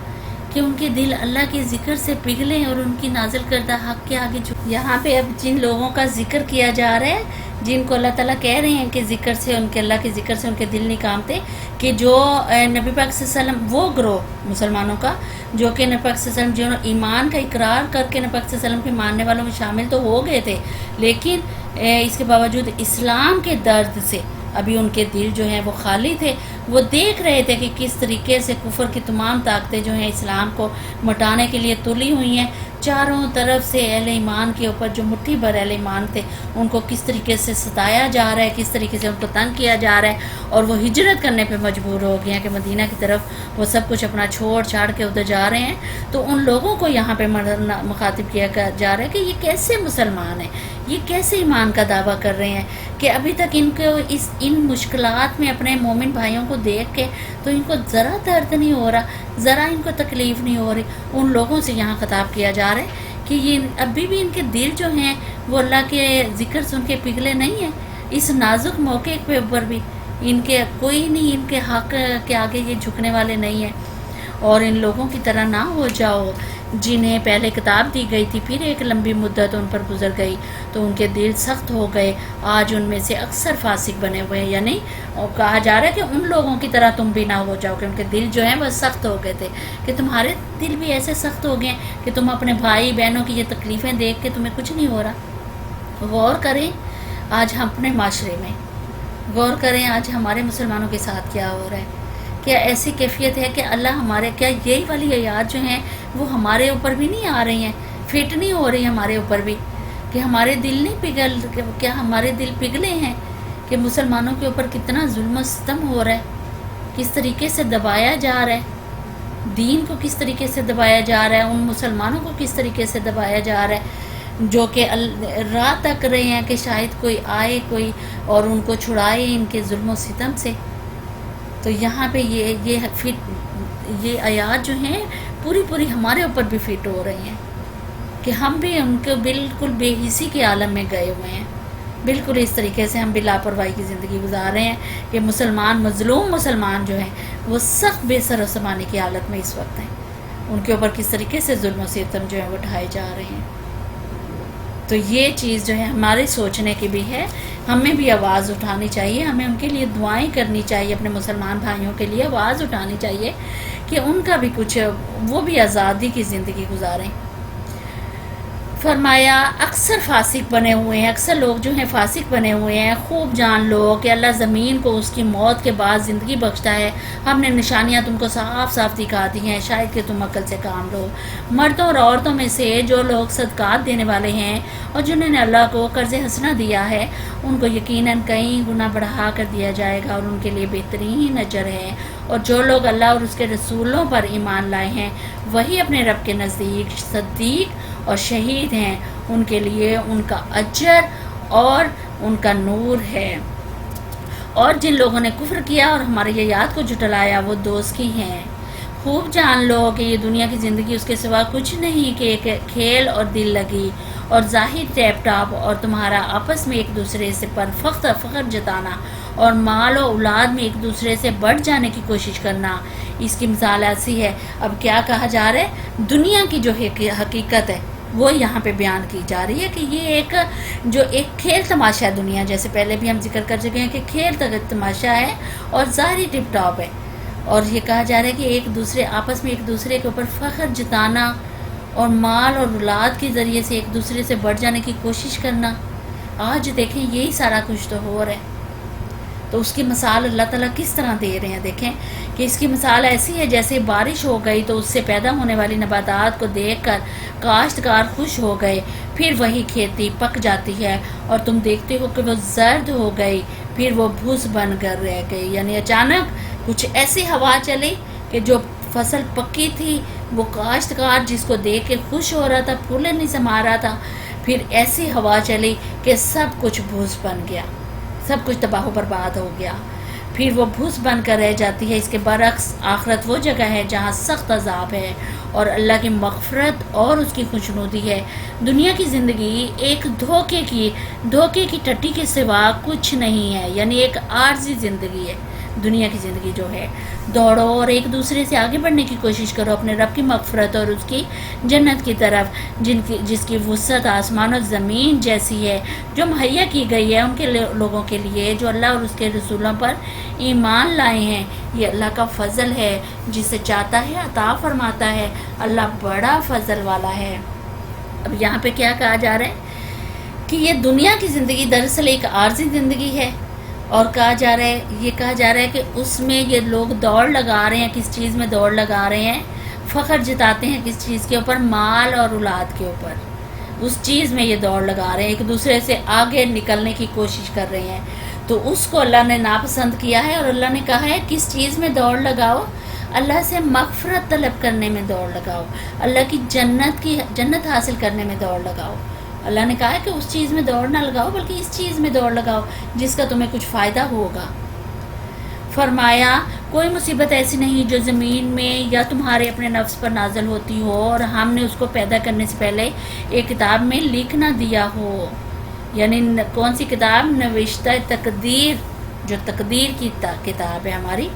کہ ان کے دل اللہ کے ذکر سے پگھلیں اور ان کی نازل کردہ حق کے آگے جھکیں۔ یہاں پہ اب جن لوگوں کا ذکر کیا جا رہا ہے، جن کو اللہ تعالیٰ کہہ رہے ہیں کہ اللہ کے ذکر سے ان کے دل نہیں کامتے، کہ جو نبی پاک صلی اللہ علیہ وسلم، وہ گروہ مسلمانوں کا جو کہ نبی پاک صلی اللہ علیہ وسلم جو ایمان کا اقرار کر کے نبی پاک صلی اللہ علیہ وسلم کے ماننے والوں میں شامل تو ہو گئے تھے، لیکن اس کے باوجود اسلام کے درد سے ابھی ان کے دل جو ہیں وہ خالی تھے۔ وہ دیکھ رہے تھے کہ کس طریقے سے کفر کی تمام طاقتیں جو ہیں اسلام کو مٹانے کے لیے تلی ہوئی ہیں، چاروں طرف سے اہل ایمان کے اوپر جو مٹھی بھر اہل ایمان تھے ان کو کس طریقے سے ستایا جا رہا ہے، کس طریقے سے ان کو تنگ کیا جا رہا ہے، اور وہ ہجرت کرنے پہ مجبور ہو گئے ہیں کہ مدینہ کی طرف وہ سب کچھ اپنا چھوڑ چھاڑ کے ادھر جا رہے ہیں۔ تو ان لوگوں کو یہاں پہ مخاطب کیا جا رہا ہے کہ یہ کیسے مسلمان ہیں، یہ کیسے ایمان کا دعویٰ کر رہے ہیں کہ ابھی تک ان کو ان مشکلات میں اپنے مومن بھائیوں کو دیکھ کے تو ان کو ذرا درد نہیں ہو رہا، ذرا ان کو تکلیف نہیں ہو رہی۔ ان لوگوں سے یہاں خطاب کیا جا رہا ہے کہ یہ ابھی بھی ان کے دل جو ہیں وہ اللہ کے ذکر سن کے پگھلے نہیں ہیں۔ اس نازک موقع پہ اوپر بھی ان کے کوئی نہیں، ان کے حق کے آگے یہ جھکنے والے نہیں ہیں۔ اور ان لوگوں کی طرح نہ ہو جاؤ جنہیں پہلے کتاب دی گئی تھی، پھر ایک لمبی مدت ان پر گزر گئی تو ان کے دل سخت ہو گئے، آج ان میں سے اکثر فاسق بنے ہوئے ہیں۔ یعنی کہا جا رہا ہے کہ ان لوگوں کی طرح تم بھی نہ ہو جاؤ کہ ان کے دل جو ہیں وہ سخت ہو گئے تھے، کہ تمہارے دل بھی ایسے سخت ہو گئے کہ تم اپنے بھائی بہنوں کی یہ تکلیفیں دیکھ کے تمہیں کچھ نہیں ہو رہا۔ غور کریں آج ہم اپنے معاشرے میں، غور کریں آج ہمارے مسلمانوں کے ساتھ کیا ہو رہا ہے۔ کیا ایسی کیفیت ہے کہ اللہ کیا یہی والی آیات جو ہیں وہ ہمارے اوپر بھی نہیں آ رہی ہیں، فٹ نہیں ہو رہی ہمارے اوپر بھی، کہ ہمارے دل نہیں کیا ہمارے دل پگھلے ہیں کہ مسلمانوں کے اوپر کتنا ظلم و ستم ہو رہا ہے، کس طریقے سے دبایا جا رہا ہے، دین کو کس طریقے سے دبایا جا رہا ہے، ان مسلمانوں کو کس طریقے سے دبایا جا رہا ہے جو کہ راہ تک رہے ہیں کہ شاید کوئی آئے اور ان کو چھڑائے ان کے ظلم و ستم سے۔ تو یہاں پہ یہ آیات جو ہیں پوری ہمارے اوپر بھی فٹ ہو رہی ہیں کہ ہم بھی ان کو بالکل بے حسی کے عالم میں گئے ہوئے ہیں، بالکل اس طریقے سے ہم بھی لاپرواہی کی زندگی گزار رہے ہیں کہ مظلوم مسلمان جو ہیں وہ سخت بے سر و سامانی کی حالت میں اس وقت ہیں، ان کے اوپر کس طریقے سے ظلم و ستم جو ہیں وہ ڈھائے جا رہے ہیں۔ تو یہ چیز جو ہے ہمارے سوچنے کی بھی ہے، ہمیں بھی آواز اٹھانی چاہیے، ہمیں ان کے لیے دعائیں کرنی چاہیے، اپنے مسلمان بھائیوں کے لیے آواز اٹھانی چاہیے کہ ان کا بھی کچھ، وہ بھی آزادی کی زندگی گزاریں۔ فرمایا اکثر فاسق بنے ہوئے ہیں، اکثر لوگ جو ہیں فاسق بنے ہوئے ہیں۔ خوب جان لو کہ اللہ زمین کو اس کی موت کے بعد زندگی بخشتا ہے، ہم نے نشانیاں تم کو صاف صاف دکھا دی ہیں، شاید کہ تم عقل سے کام لو۔ مردوں اور عورتوں میں سے جو لوگ صدقات دینے والے ہیں اور جنہوں نے اللہ کو قرض حسنہ دیا ہے، ان کو یقیناً کئی گنا بڑھا کر دیا جائے گا اور ان کے لیے بہترین اجر ہے۔ اور جو لوگ اللہ اور اس کے رسولوں پر ایمان لائے ہیں وہی اپنے رب کے نزدیک صدیق اور شہید ہیں، ان کے لیے ان کا اجر اور ان کا نور ہے۔ اور جن لوگوں نے کفر کیا اور ہماری آیات کو جھٹلایا وہ دوزخی ہیں، خوب جان لو کہ یہ دنیا کی زندگی اس کے سوا کچھ نہیں کہ ایک کھیل اور دل لگی اور ظاہر ٹیپ ٹاپ، اور تمہارا آپس میں ایک دوسرے سے پر فخر جتانا اور مال و اولاد میں ایک دوسرے سے بڑھ جانے کی کوشش کرنا۔ اس کی مثال ایسی ہے۔ اب کیا کہا جا رہا ہے؟ دنیا کی جو حقیقت ہے وہ یہاں پہ بیان کی جا رہی ہے کہ یہ ایک کھیل تماشا ہے دنیا، جیسے پہلے بھی ہم ذکر کر چکے ہیں کہ کھیل تماشا ہے اور ظاہری ٹپ ٹاپ ہے، اور یہ کہا جا رہا ہے کہ آپس میں ایک دوسرے کے اوپر فخر جتانا اور مال اور اولاد کے ذریعے سے ایک دوسرے سے بڑھ جانے کی کوشش کرنا۔ آج دیکھیں یہی سارا کچھ تو ہو رہا ہے، تو اس کی مثال اللہ تعالیٰ کس طرح دے رہے ہیں؟ دیکھیں کہ اس کی مثال ایسی ہے جیسے بارش ہو گئی تو اس سے پیدا ہونے والی نباتات کو دیکھ کر کاشتکار خوش ہو گئے، پھر وہی کھیتی پک جاتی ہے اور تم دیکھتے ہو کہ وہ زرد ہو گئی، پھر وہ بھوس بن کر رہ گئی۔ یعنی اچانک کچھ ایسی ہوا چلی کہ جو فصل پکی تھی، وہ کاشتکار جس کو دیکھ کے خوش ہو رہا تھا، پھولے نہیں سما رہا تھا، پھر ایسی ہوا چلی کہ سب کچھ بھوس بن گیا، سب کچھ تباہ و برباد ہو گیا، پھر وہ بھوس بن کر رہ جاتی ہے۔ اس کے برعکس آخرت وہ جگہ ہے جہاں سخت عذاب ہے اور اللہ کی مغفرت اور اس کی خوشنودی ہے۔ دنیا کی زندگی ایک دھوکے کی ٹٹی کے سوا کچھ نہیں ہے، یعنی ایک عارضی زندگی ہے۔ دنیا کی زندگی جو ہے، دوڑو اور ایک دوسرے سے آگے بڑھنے کی کوشش کرو اپنے رب کی مغفرت اور اس کی جنت کی طرف، جس کی وسعت آسمان اور زمین جیسی ہے، جو مہیا کی گئی ہے ان کے لوگوں کے لیے جو اللہ اور اس کے رسولوں پر ایمان لائے ہیں۔ یہ اللہ کا فضل ہے، جسے چاہتا ہے عطا فرماتا ہے، اللہ بڑا فضل والا ہے۔ اب یہاں پہ کیا کہا جا رہا ہے کہ یہ دنیا کی زندگی دراصل ایک عارضی زندگی ہے، اور یہ کہا جا رہا ہے کہ اس میں یہ لوگ دوڑ لگا رہے ہیں۔ کس چیز میں دوڑ لگا رہے ہیں؟ فخر جتاتے ہیں کس چیز کے اوپر؟ مال اور اولاد کے اوپر۔ اس چیز میں یہ دوڑ لگا رہے ہیں، ایک دوسرے سے آگے نکلنے کی کوشش کر رہے ہیں، تو اس کو اللہ نے ناپسند کیا ہے، اور اللہ نے کہا ہے کس چیز میں دوڑ لگاؤ؟ اللہ سے مغفرت طلب کرنے میں دوڑ لگاؤ، اللہ کی جنت حاصل کرنے میں دوڑ لگاؤ۔ اللہ نے کہا ہے کہ اس چیز میں دوڑ نہ لگاؤ، بلکہ اس چیز میں دوڑ لگاؤ جس کا تمہیں کچھ فائدہ ہوگا۔ فرمایا کوئی مصیبت ایسی نہیں جو زمین میں یا تمہارے اپنے نفس پر نازل ہوتی ہو اور ہم نے اس کو پیدا کرنے سے پہلے ایک کتاب میں لکھ نہ دیا ہو۔ یعنی کون سی کتاب؟ نوشتہ تقدیر، جو تقدیر کی کتاب ہے ہماری،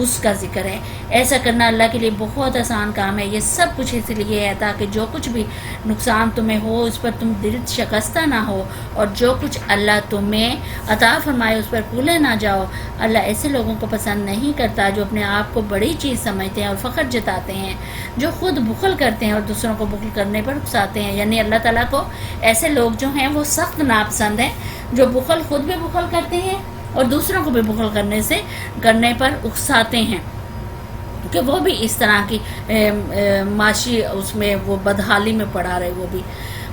اس کا ذکر ہے۔ ایسا کرنا اللہ کے لیے بہت آسان کام ہے۔ یہ سب کچھ اس لیے ہے تاکہ جو کچھ بھی نقصان تمہیں ہو اس پر تم دل شکستہ نہ ہو، اور جو کچھ اللہ تمہیں عطا فرمائے اس پر بھولے نہ جاؤ۔ اللہ ایسے لوگوں کو پسند نہیں کرتا جو اپنے آپ کو بڑی چیز سمجھتے ہیں اور فخر جتاتے ہیں، جو خود بخل کرتے ہیں اور دوسروں کو بخل کرنے پر اکساتے ہیں۔ یعنی اللہ تعالیٰ کو ایسے لوگ جو ہیں وہ سخت ناپسند ہیں، جو خود بھی بخل کرتے ہیں اور دوسروں کو بھی بخل کرنے پر اکساتے ہیں، کہ وہ بھی اس طرح کی معاشی اس میں وہ بدحالی میں پڑا رہے۔ وہ بھی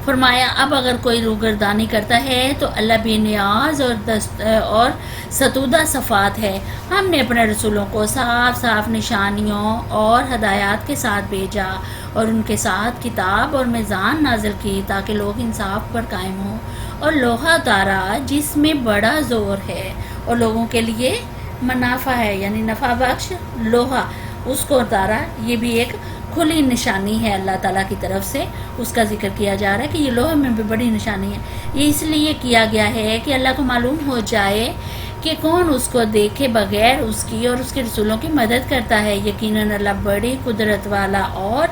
فرمایا اب اگر کوئی روگردانی کرتا ہے تو اللہ بے نیاز اور ستودہ صفات ہے۔ ہم نے اپنے رسولوں کو صاف نشانیوں اور ہدایات کے ساتھ بھیجا اور ان کے ساتھ کتاب اور میزان نازل کی تاکہ لوگ انصاف پر قائم ہوں، اور لوہا اتارا جس میں بڑا زور ہے اور لوگوں کے لیے منافع ہے، یعنی نفع بخش لوہا، اس کو اتارا۔ یہ بھی ایک کھلی نشانی ہے اللہ تعالیٰ کی طرف سے، اس کا ذکر کیا جا رہا ہے کہ یہ لوہے میں بھی بڑی نشانی ہے۔ یہ اس لیے کیا گیا ہے کہ اللہ کو معلوم ہو جائے کہ کون اس کو دیکھے بغیر اس کی اور اس کے رسولوں کی مدد کرتا ہے۔ یقیناً اللہ بڑی قدرت والا اور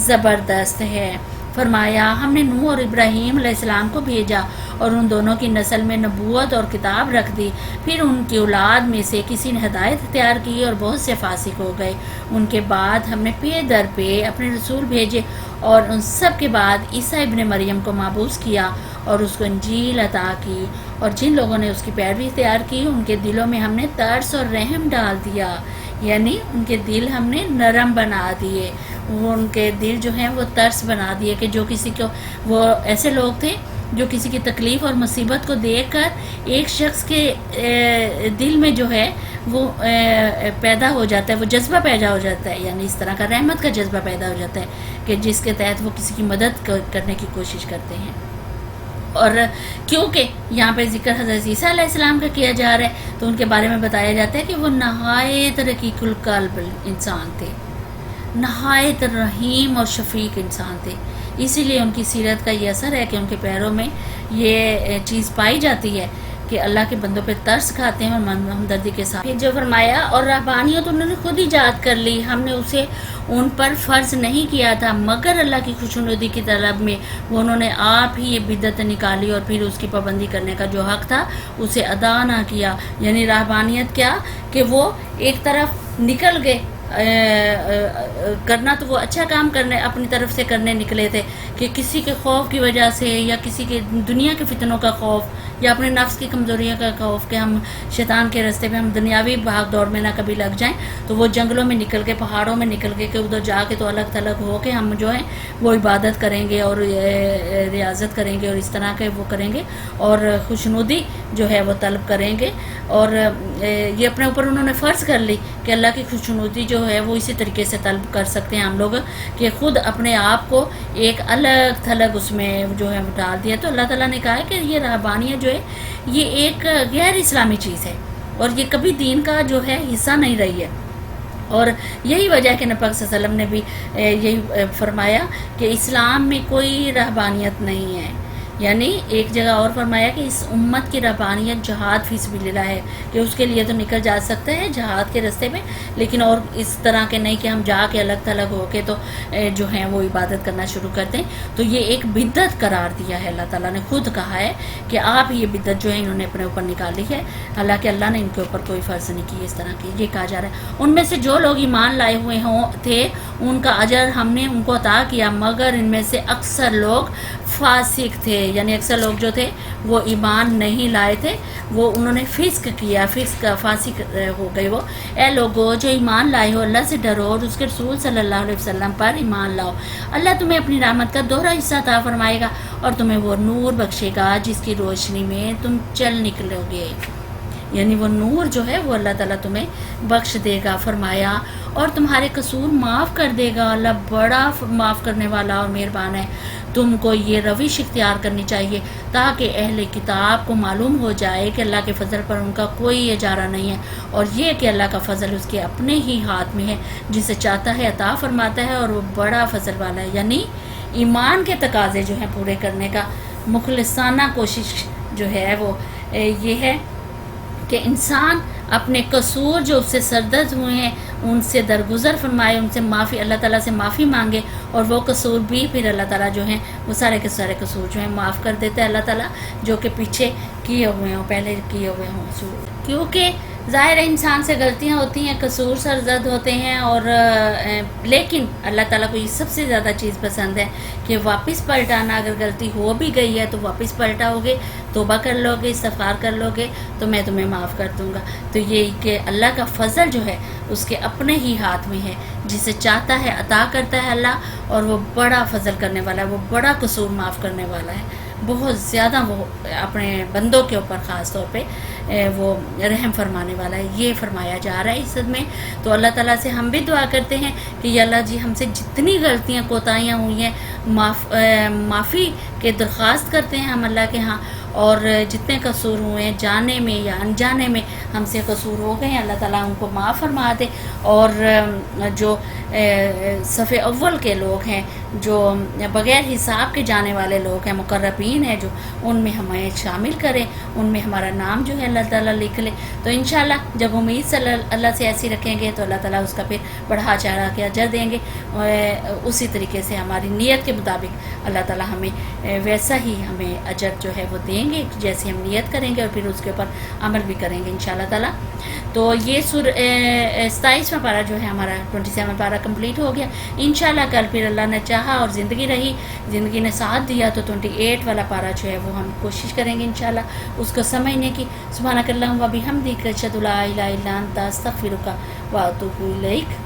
زبردست ہے۔ فرمایا ہم نے نوح اور ابراہیم علیہ السلام کو بھیجا اور ان دونوں کی نسل میں نبوت اور کتاب رکھ دی، پھر ان کی اولاد میں سے کسی نے ہدایت اختیار کی اور بہت سے فاسق ہو گئے۔ ان کے بعد ہم نے پے در پے اپنے رسول بھیجے اور ان سب کے بعد عیسیٰ ابن مریم کو معبوس کیا اور اس کو انجیل عطا کی، اور جن لوگوں نے اس کی پیروی اختیار کی ان کے دلوں میں ہم نے ترس اور رحم ڈال دیا، یعنی ان کے دل ہم نے نرم بنا دیے، وہ ان کے دل جو ہیں وہ ترس بنا دیے کہ جو کسی کو، وہ ایسے لوگ تھے جو کسی کی تکلیف اور مصیبت کو دیکھ کر ایک شخص کے دل میں جو ہے وہ پیدا ہو جاتا ہے، وہ جذبہ پیدا ہو جاتا ہے، یعنی اس طرح کا رحمت کا جذبہ پیدا ہو جاتا ہے کہ جس کے تحت وہ کسی کی مدد کرنے کی کوشش کرتے ہیں۔ اور کیونکہ یہاں پہ ذکر حضرت عیسیٰ علیہ السلام کا کیا جا رہا ہے تو ان کے بارے میں بتایا جاتا ہے کہ وہ نہایت رقیق القلب انسان تھے، نہایت رحیم اور شفیق انسان تھے، اسی لیے ان کی سیرت کا یہ اثر ہے کہ ان کے پیروں میں یہ چیز پائی جاتی ہے کہ اللہ کے بندوں پہ ترس کھاتے ہیں اور ہمدردی کے ساتھ. پھر جو فرمایا اور رہبانیت انہوں نے خود ایجاد کر لی، ہم نے اسے ان پر فرض نہیں کیا تھا مگر اللہ کی خوشنودی کی طلب میں وہ انہوں نے آپ ہی یہ بدعت نکالی اور پھر اس کی پابندی کرنے کا جو حق تھا اسے ادا نہ کیا. یعنی رہبانیت کیا کہ وہ ایک طرف نکل گئے کرنا تو وہ اچھا کام کرنے اپنی طرف سے کرنے نکلے تھے کہ کسی کے خوف کی وجہ سے یا کسی کے دنیا کے فتنوں کا خوف یا اپنے نفس کی کمزوریوں کا خوف کہ ہم شیطان کے راستے پہ ہم دنیاوی بھاگ دوڑ میں نہ کبھی لگ جائیں، تو وہ جنگلوں میں نکل کے پہاڑوں میں نکل کے کہ ادھر جا کے تو الگ تھلگ ہو کے ہم جو ہے وہ عبادت کریں گے اور ریاضت کریں گے اور اس طرح کے وہ کریں گے اور خوشنودی جو ہے وہ طلب کریں گے. اور یہ اپنے اوپر انہوں نے فرض کر لی کہ اللہ کی خوشنودی جو ہے وہ اسی طریقے سے طلب کر سکتے ہیں ہم لوگ کہ خود اپنے آپ کو ایک الگ تھلگ اس میں جو ہے ڈال دیا. تو اللہ تعالیٰ نے کہا ہے کہ یہ رہبانیت جو ہے یہ ایک غیر اسلامی چیز ہے اور یہ کبھی دین کا جو ہے حصہ نہیں رہی ہے. اور یہی وجہ ہے کہ نبی پاک صلی اللہ علیہ وسلم نے بھی یہی فرمایا کہ اسلام میں کوئی رہبانیت نہیں ہے. یعنی ایک جگہ اور فرمایا کہ اس امت کی رہبانیت جہاد فی سبیل اللہ ہے کہ اس کے لیے تو نکل جا سکتے ہیں جہاد کے راستے میں، لیکن اور اس طرح کے نہیں کہ ہم جا کے الگ تھلگ ہو کے تو جو ہیں وہ عبادت کرنا شروع کرتے ہیں. تو یہ ایک بدعت قرار دیا ہے. اللہ تعالیٰ نے خود کہا ہے کہ آپ یہ بدعت جو ہے انہوں نے اپنے اوپر نکالی ہے، حالانکہ اللہ نے ان کے اوپر کوئی فرض نہیں کی اس طرح کی. یہ کہا جا رہا ہے ان میں سے جو لوگ ایمان لائے ہوئے تھے ان کا اجر ہم نے ان کو عطا کیا مگر ان میں سے اکثر لوگ فاسق تھے. یعنی اکثر لوگ جو تھے وہ ایمان نہیں لائے تھے، وہ انہوں نے فسق کیا، فاسق ہو گئے. وہ اے لوگو جو ایمان لائے ہو اللہ سے ڈرو اور اس کے رسول صلی اللہ علیہ وسلم پر ایمان لاؤ، اللہ تمہیں اپنی رحمت کا دوہرا حصہ عطا فرمائے گا اور تمہیں وہ نور بخشے گا جس کی روشنی میں تم چل نکلو گے. یعنی وہ نور جو ہے وہ اللہ تعالیٰ تمہیں بخش دے گا. فرمایا اور تمہارے قصور معاف کر دے گا، اللہ بڑا معاف کرنے والا اور مہربان ہے. تم کو یہ روش اختیار کرنی چاہیے تاکہ اہل کتاب کو معلوم ہو جائے کہ اللہ کے فضل پر ان کا کوئی اجارہ نہیں ہے اور یہ کہ اللہ کا فضل اس کے اپنے ہی ہاتھ میں ہے، جسے چاہتا ہے عطا فرماتا ہے اور وہ بڑا فضل والا ہے. یعنی ایمان کے تقاضے جو ہیں پورے کرنے کا مخلصانہ کوشش جو ہے وہ یہ ہے کہ انسان اپنے قصور جو اس سے سرزد ہوئے ہیں ان سے درگزر فرمائے، ان سے معافی اللہ تعالیٰ سے معافی مانگے اور وہ قصور بھی پھر اللہ تعالیٰ جو ہیں وہ سارے کے سارے قصور جو ہیں معاف کر دیتا ہے اللہ تعالیٰ جو کہ پیچھے کیے ہوئے ہوں، پہلے کیے ہوئے ہوں. کیونکہ ظاہر ہے انسان سے غلطیاں ہوتی ہیں، قصور سرزد ہوتے ہیں اور لیکن اللہ تعالیٰ کو یہ سب سے زیادہ چیز پسند ہے کہ واپس پلٹانا. اگر غلطی ہو بھی گئی ہے تو واپس پلٹاؤ گے، توبہ کر لو گے، استغفار کر لو گے تو میں تمہیں معاف کر دوں گا. تو یہ کہ اللہ کا فضل جو ہے اس کے اپنے ہی ہاتھ میں ہے، جسے چاہتا ہے عطا کرتا ہے اللہ اور وہ بڑا فضل کرنے والا ہے، وہ بڑا قصور معاف کرنے والا ہے. بہت زیادہ وہ اپنے بندوں کے اوپر خاص طور پہ وہ رحم فرمانے والا ہے. یہ فرمایا جا رہا ہے اس میں. تو اللہ تعالیٰ سے ہم بھی دعا کرتے ہیں کہ یا اللہ جی ہم سے جتنی غلطیاں کوتاہیاں ہوئی ہیں معافی کے درخواست کرتے ہیں ہم اللہ کے ہاں، اور جتنے قصور ہوئے ہیں جانے میں یا انجانے میں ہم سے قصور ہو گئے ہیں اللہ تعالیٰ ان کو معاف فرما دے. اور جو صف اول کے لوگ ہیں جو بغیر حساب کے جانے والے لوگ ہیں، مقربین ہیں جو، ان میں ہمیں شامل کریں، ان میں ہمارا نام جو ہے اللہ تعالیٰ لکھ لے. تو انشاءاللہ جب امید صلی اللہ سے ایسی رکھیں گے تو اللہ تعالیٰ اس کا پھر بڑھا چڑھا کے اجر دیں گے. اسی طریقے سے ہماری نیت کے مطابق اللہ تعالیٰ ہمیں ویسا ہی ہمیں اجر جو ہے وہ دیں گے جیسے ہم نیت کریں گے اور پھر اس کے اوپر عمل بھی کریں گے انشاءاللہ تعالیٰ. تو یہ 27واں پارہ جو ہے ہمارا 27واں پارہ کمپلیٹ ہو گیا. انشاءاللہ کل پھر اللہ نے چاہا اور زندگی رہی، زندگی نے ساتھ دیا تو 28 والا پارہ جو ہے وہ ہم کوشش کریں گے انشاءاللہ اس کو سمجھنے کی. سبحانک اللہم و بحمدک اشہد لا الہ الا انت استغفرک و اتوب الیک.